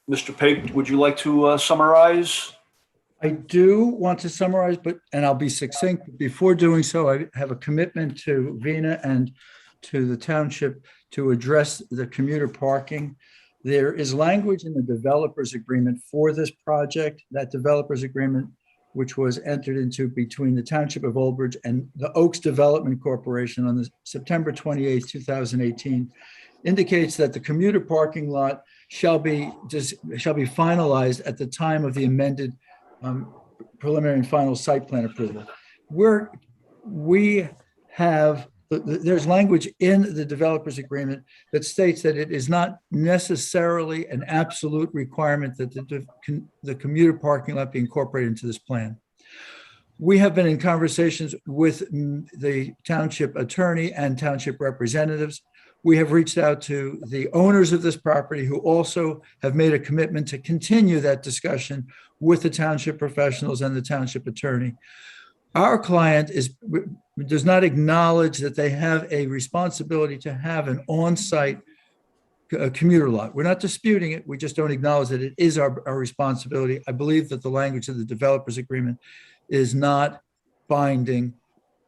Mr. Pape, would you like to summarize? I do want to summarize, and I'll be succinct. Before doing so, I have a commitment to Vina and to the township to address the commuter parking. There is language in the developers agreement for this project. That developers agreement, which was entered into between the Township of Old Bridge and the Oaks Development Corporation on September 28, 2018, indicates that the commuter parking lot shall be finalized at the time of the amended preliminary and final site plan approval. There's language in the developers agreement that states that it is not necessarily an absolute requirement that the commuter parking lot be incorporated into this plan. We have been in conversations with the township attorney and township representatives. We have reached out to the owners of this property who also have made a commitment to continue that discussion with the township professionals and the township attorney. Our client does not acknowledge that they have a responsibility to have an on-site commuter lot. We're not disputing it. We just don't acknowledge that it is our responsibility. I believe that the language of the developers agreement is not binding,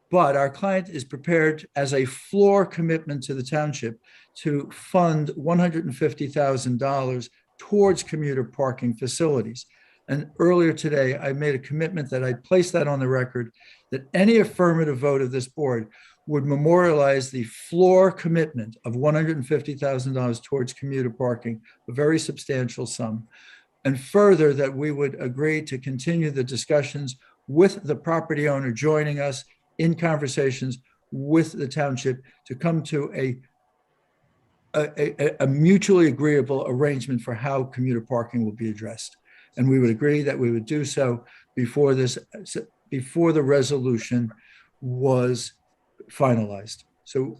but our client is prepared as a floor commitment to the township to fund $150,000 towards commuter parking facilities. And earlier today, I made a commitment that I'd place that on the record, that any affirmative vote of this board would memorialize the floor commitment of $150,000 towards commuter parking, a very substantial sum. And further, that we would agree to continue the discussions with the property owner joining us in conversations with the township to come to a mutually agreeable arrangement for how commuter parking will be addressed. And we would agree that we would do so before the resolution was finalized. So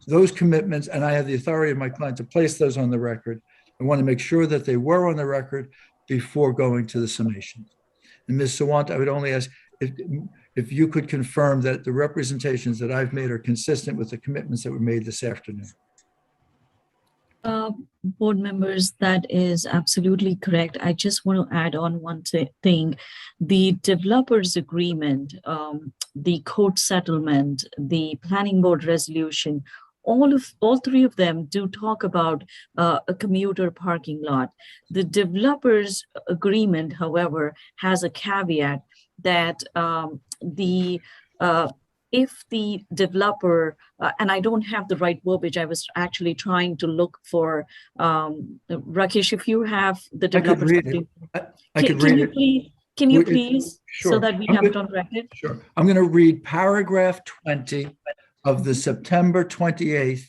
those commitments, and I have the authority of my client to place those on the record. I want to make sure that they were on the record before going to the summation. And Ms. Sawant, I would only ask if you could confirm that the representations that I've made are consistent with the commitments that were made this afternoon. Board members, that is absolutely correct. I just want to add on one thing. The developers agreement, the court settlement, the planning board resolution, all three of them do talk about a commuter parking lot. The developers agreement, however, has a caveat that if the developer, and I don't have the right verbiage, I was actually trying to look for, Rakesh, if you have the developer's agreement. I could read it. Can you please, sure. so that we have it on record? Sure. I'm going to read paragraph 20 of the September 28th,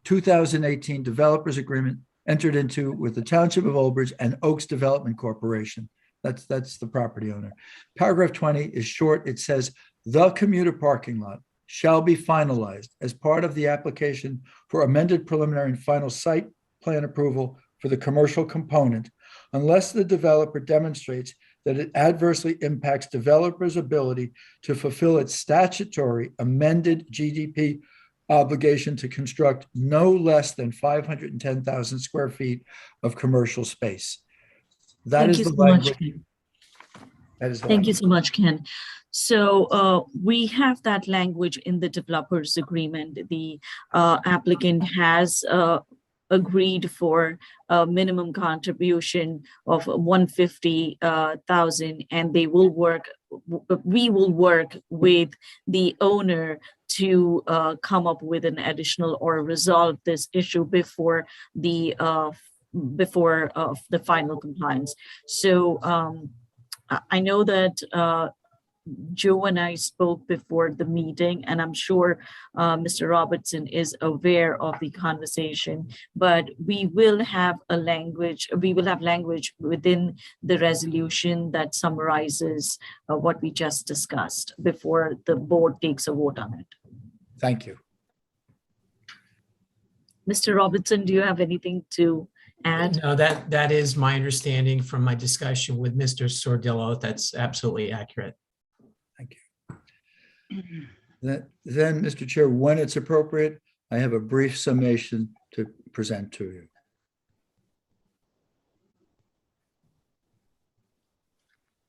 2018 developers agreement entered into with the Township of Old Bridge and Oaks Development Corporation. That's the property owner. Paragraph 20 is short. It says, the commuter parking lot shall be finalized as part of the application for amended preliminary and final site plan approval for the commercial component, unless the developer demonstrates that it adversely impacts developers' ability to fulfill its statutory amended GDP obligation to construct no less than 510,000 square feet of commercial space. Thank you so much, Ken. Thank you so much, Ken. So we have that language in the developers agreement. The applicant has agreed for a minimum contribution of 150,000, and we will work with the owner to come up with an additional or resolve this issue before the final compliance. So I know that Joe and I spoke before the meeting, and I'm sure Mr. Robertson is aware of the conversation, but we will have language within the resolution that summarizes what we just discussed before the board takes a vote on it. Thank you. Mr. Robertson, do you have anything to add? No, that is my understanding from my discussion with Mr. Sordillo. That's absolutely accurate. Thank you. Then, Mr. Chair, when it's appropriate, I have a brief summation to present to you.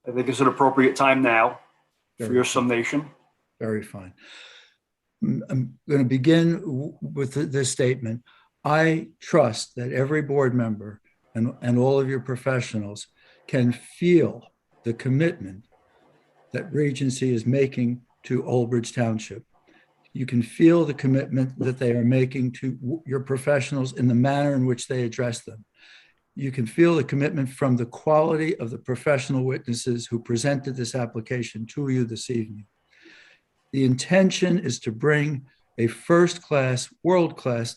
I think it's an appropriate time now for your summation. Very fine. I'm going to begin with this statement. I trust that every board member and all of your professionals can feel the commitment that Regency is making to Old Bridge Township. You can feel the commitment that they are making to your professionals in the manner in which they address them. You can feel the commitment from the quality of the professional witnesses who presented this application to you this evening. The intention is to bring a first-class, world-class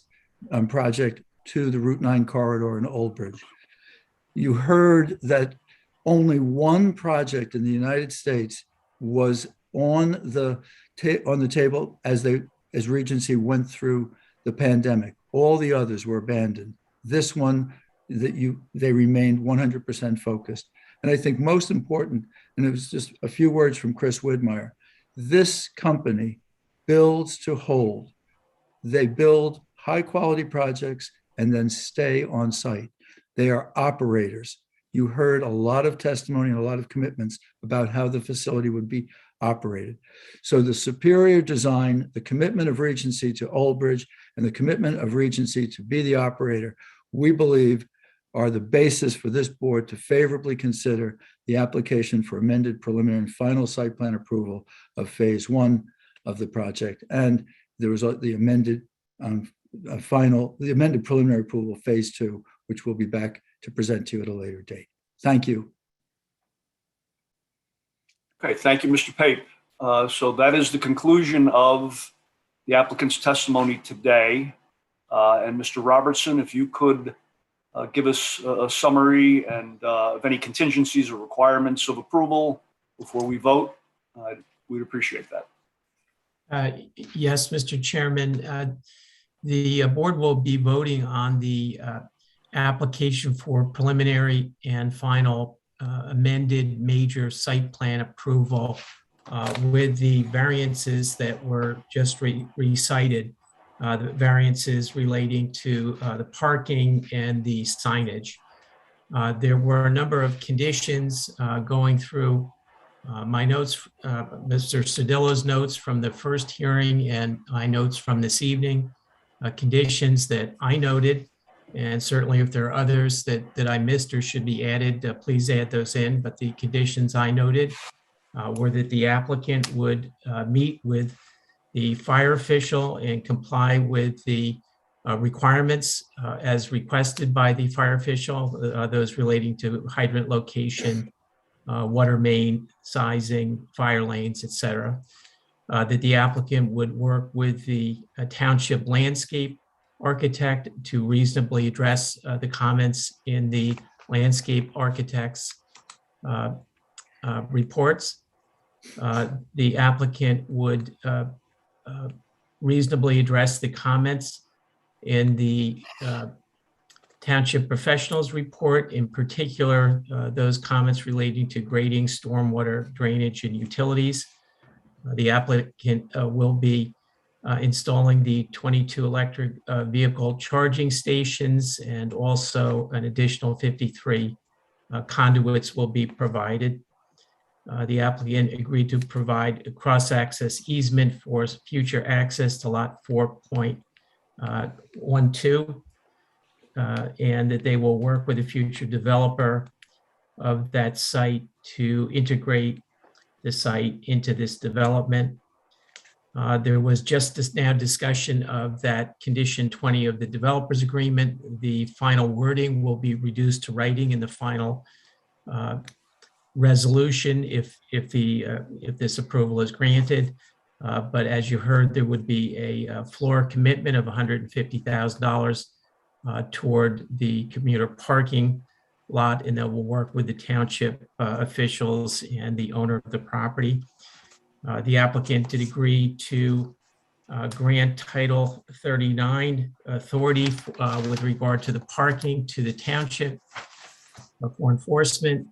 project to the Route 9 corridor in Old Bridge. You heard that only one project in the United States was on the table as Regency went through the pandemic. All the others were abandoned. This one, they remained 100% focused. And I think most important, and it was just a few words from Chris Widmeyer, this company builds to hold. They build high quality projects and then stay on site. They are operators. You heard a lot of testimony and a lot of commitments about how the facility would be operated. So the superior design, the commitment of Regency to Old Bridge, and the commitment of Regency to be the operator, we believe are the basis for this board to favorably consider the application for amended preliminary and final site plan approval of phase 1 of the project. And there was the amended preliminary approval phase 2, which we'll be back to present to you at a later date. Thank you. Okay, thank you, Mr. Pape. So that is the conclusion of the applicant's testimony today. And Mr. Robertson, if you could give us a summary and of any contingencies or requirements of approval before we vote, we'd appreciate that. Yes, Mr. Chairman. The board will be voting on the application for preliminary and final amended major site plan approval with the variances that were just recited, the variances relating to the parking and the signage. There were a number of conditions going through my notes, Mr. Sodillo's notes from the first hearing and my notes from this evening, conditions that I noted. And certainly if there are others that I missed or should be added, please add those in. But the conditions I noted were that the applicant would meet with the fire official and comply with the requirements as requested by the fire official, those relating to hydrant location, water main sizing, fire lanes, et cetera. That the applicant would work with the township landscape architect to reasonably address the comments in the landscape architect's reports. The applicant would reasonably address the comments in the township professionals report, in particular, those comments relating to grading, stormwater, drainage, and utilities. The applicant will be installing the 22 electric vehicle charging stations, and also an additional 53 conduits will be provided. The applicant agreed to provide a cross-access easement for future access to lot 4.12, and that they will work with a future developer of that site to integrate the site into this development. There was just this now discussion of that condition 20 of the developers agreement. The final wording will be reduced to writing in the final resolution if this approval is granted. But as you heard, there would be a floor commitment of $150,000 toward the commuter parking lot, and that will work with the township officials and the owner of the property. The applicant did agree to grant Title 39 authority with regard to the parking to the township for enforcement.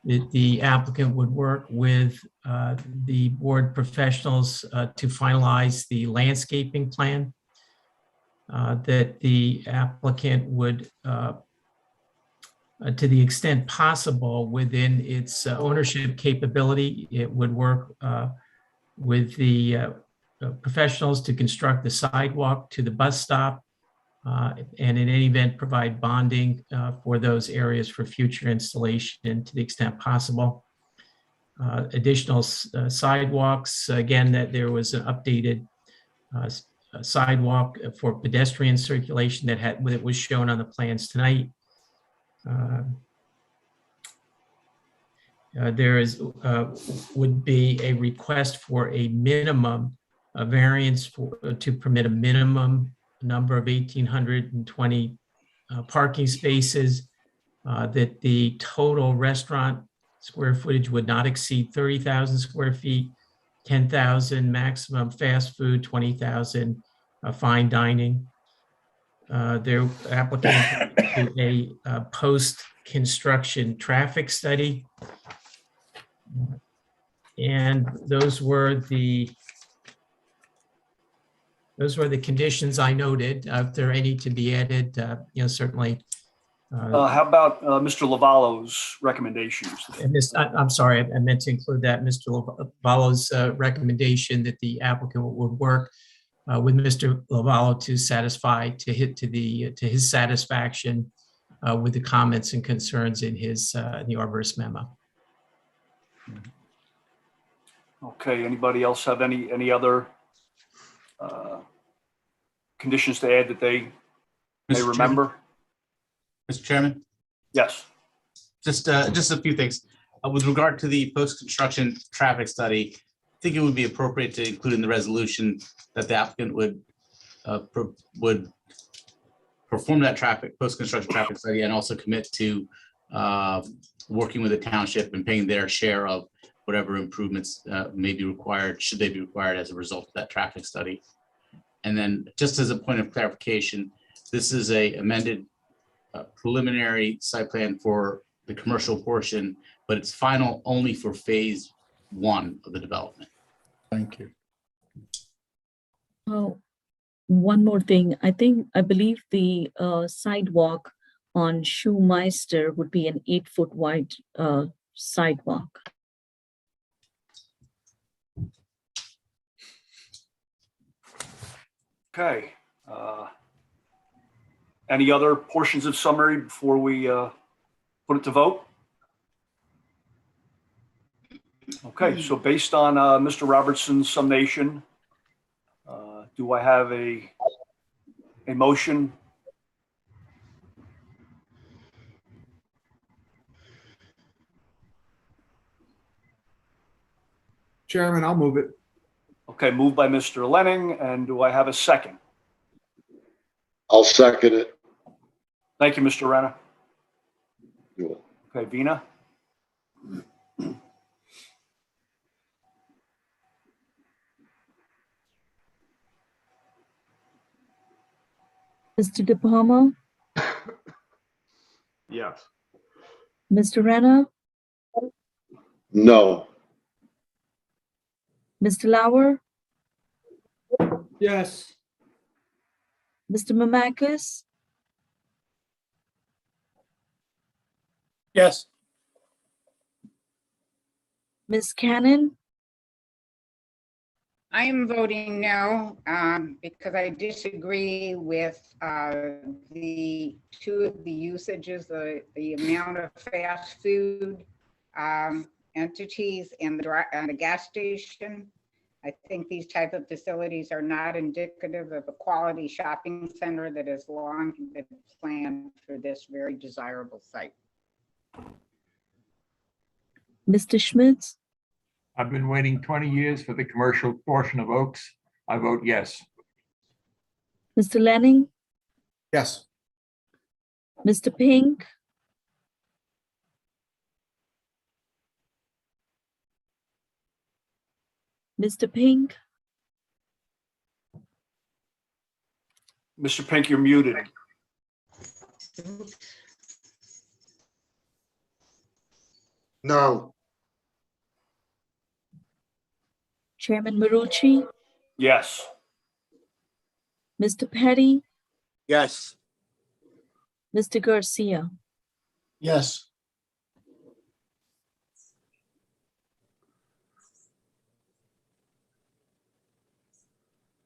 The applicant would work with the board professionals to finalize the landscaping plan. That the applicant would, to the extent possible within its ownership capability, it would work with the professionals to construct the sidewalk to the bus stop, and in any event, provide bonding for those areas for future installation to the extent possible. Additional sidewalks, again, that there was an updated sidewalk for pedestrian circulation that was shown on the plans tonight. There would be a request for a minimum variance to permit a minimum number of 1,820 parking spaces, that the total restaurant square footage would not exceed 30,000 square feet, 10,000 maximum fast food, 20,000 fine dining. Their applicant to a post-construction traffic study. And those were the conditions I noted. If there are any to be added, certainly. How about Mr. Lavallo's recommendations? I'm sorry, I meant to include that. Mr. Lavallo's recommendation that the applicant would work with Mr. Lavallo to satisfy, to his satisfaction with the comments and concerns in the arborist memo. Okay, anybody else have any other conditions to add that they may remember? Mr. Chairman? Yes. Just a few things. With regard to the post-construction traffic study, I think it would be appropriate to include in the resolution that the applicant would perform that post-construction traffic study and also commit to working with the township and paying their share of whatever improvements may be required, should they be required as a result of that traffic study. And then just as a point of clarification, this is a amended preliminary site plan for the commercial portion, but it's final only for phase 1 of the development. Thank you. Oh, one more thing. I believe the sidewalk on Shoemeister would be an 8-foot wide sidewalk. Okay. Any other portions of summary before we put it to vote? Okay, so based on Mr. Robertson's summation, do I have a motion? Chairman, I'll move it. Okay, moved by Mr. Lenning, and do I have a second? I'll second it. Thank you, Mr. Renner. You're welcome. Okay, Vina? Mr. De Palma, Yes. Mr. Renner, No. Mr. Lauer, Yes. Mr. Mamakis, Yes. Ms. Cannon, I am voting no because I disagree with two of the usages, the amount of fast food and entities and the gas station. I think these type of facilities are not indicative of a quality shopping center that has long been planned for this very desirable site. Mr. Schmitz, I've been waiting 20 years for the commercial portion of Oaks. I vote yes. Mr. Lanning, Yes. Mr. Pink, Mr. Pink, Mr. Pink, you're muted. No. Chairman Marucci, Yes. Mr. Petty, Yes. Mr. Garcia. Yes.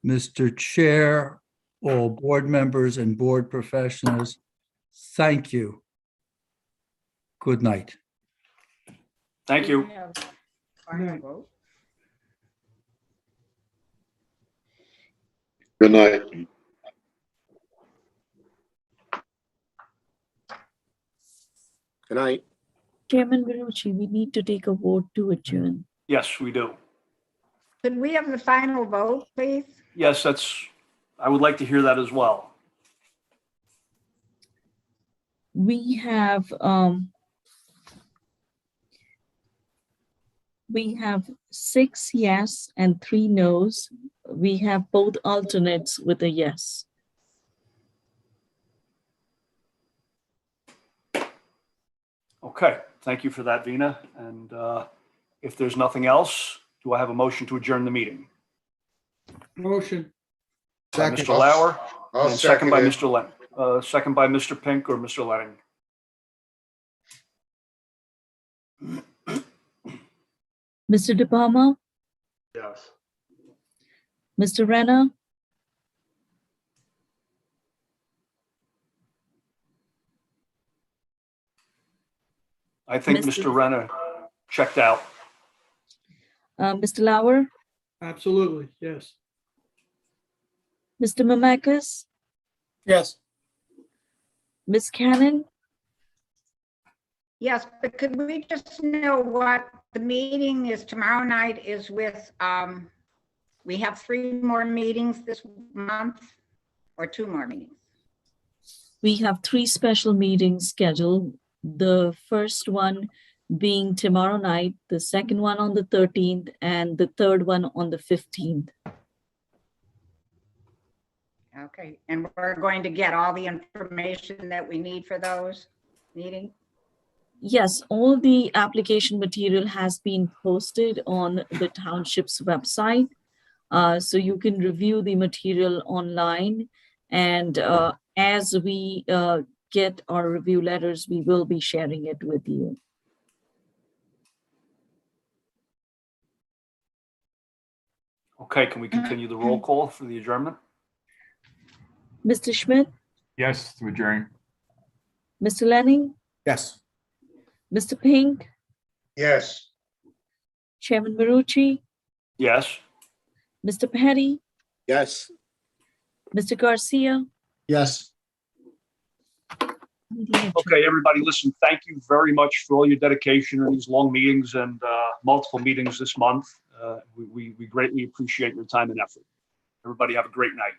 Mr. Chair, all board members and board professionals, thank you. Good night. Thank you. Final vote. Good night. Good night. Chairman Marucci, we need to take a vote to adjourn. Yes, we do. Could we have the final vote, please? Yes, I would like to hear that as well. We have 6 yes and 3 no's. We have both alternates with a yes. Okay, thank you for that, Vina. And if there's nothing else, do I have a motion to adjourn the meeting? Motion. By Second. Mr. Lauer, I'll and second by second it. Mr. Lenning. Second by Mr. Pink or Mr. Lenning. Mr. De Palma, Yes. Mr. Renner, I think Mr. Mr. Renner checked out. Mr. Lauer, Absolutely, yes. Mr. Mamakis, Yes. Ms. Cannon, Yes, but could we just know what the meeting is tomorrow night is with, we have 3 more meetings this month or 2 more meetings? we have 3 special meetings scheduled. The first one being tomorrow night, the second one on the 13th, and the third one on the 15th. Okay, and we're going to get all the information that we need for those meetings? Yes, all the application material has been posted on the township's website. So you can review the material online. And as we get our review letters, we will be sharing it with you. Okay, can we continue the roll call for the adjournment? Mr. Schmidt, Yes, to adjourn. Mr. Lanning, Yes. Mr. Pink, Yes. Chairman Marucci, Yes. Mr. Petty, Yes. Mr. Garcia. Yes. Okay, everybody, listen, thank you very much for all your dedication in these long meetings and multiple meetings this month. We greatly appreciate your time and effort. Everybody have a great night.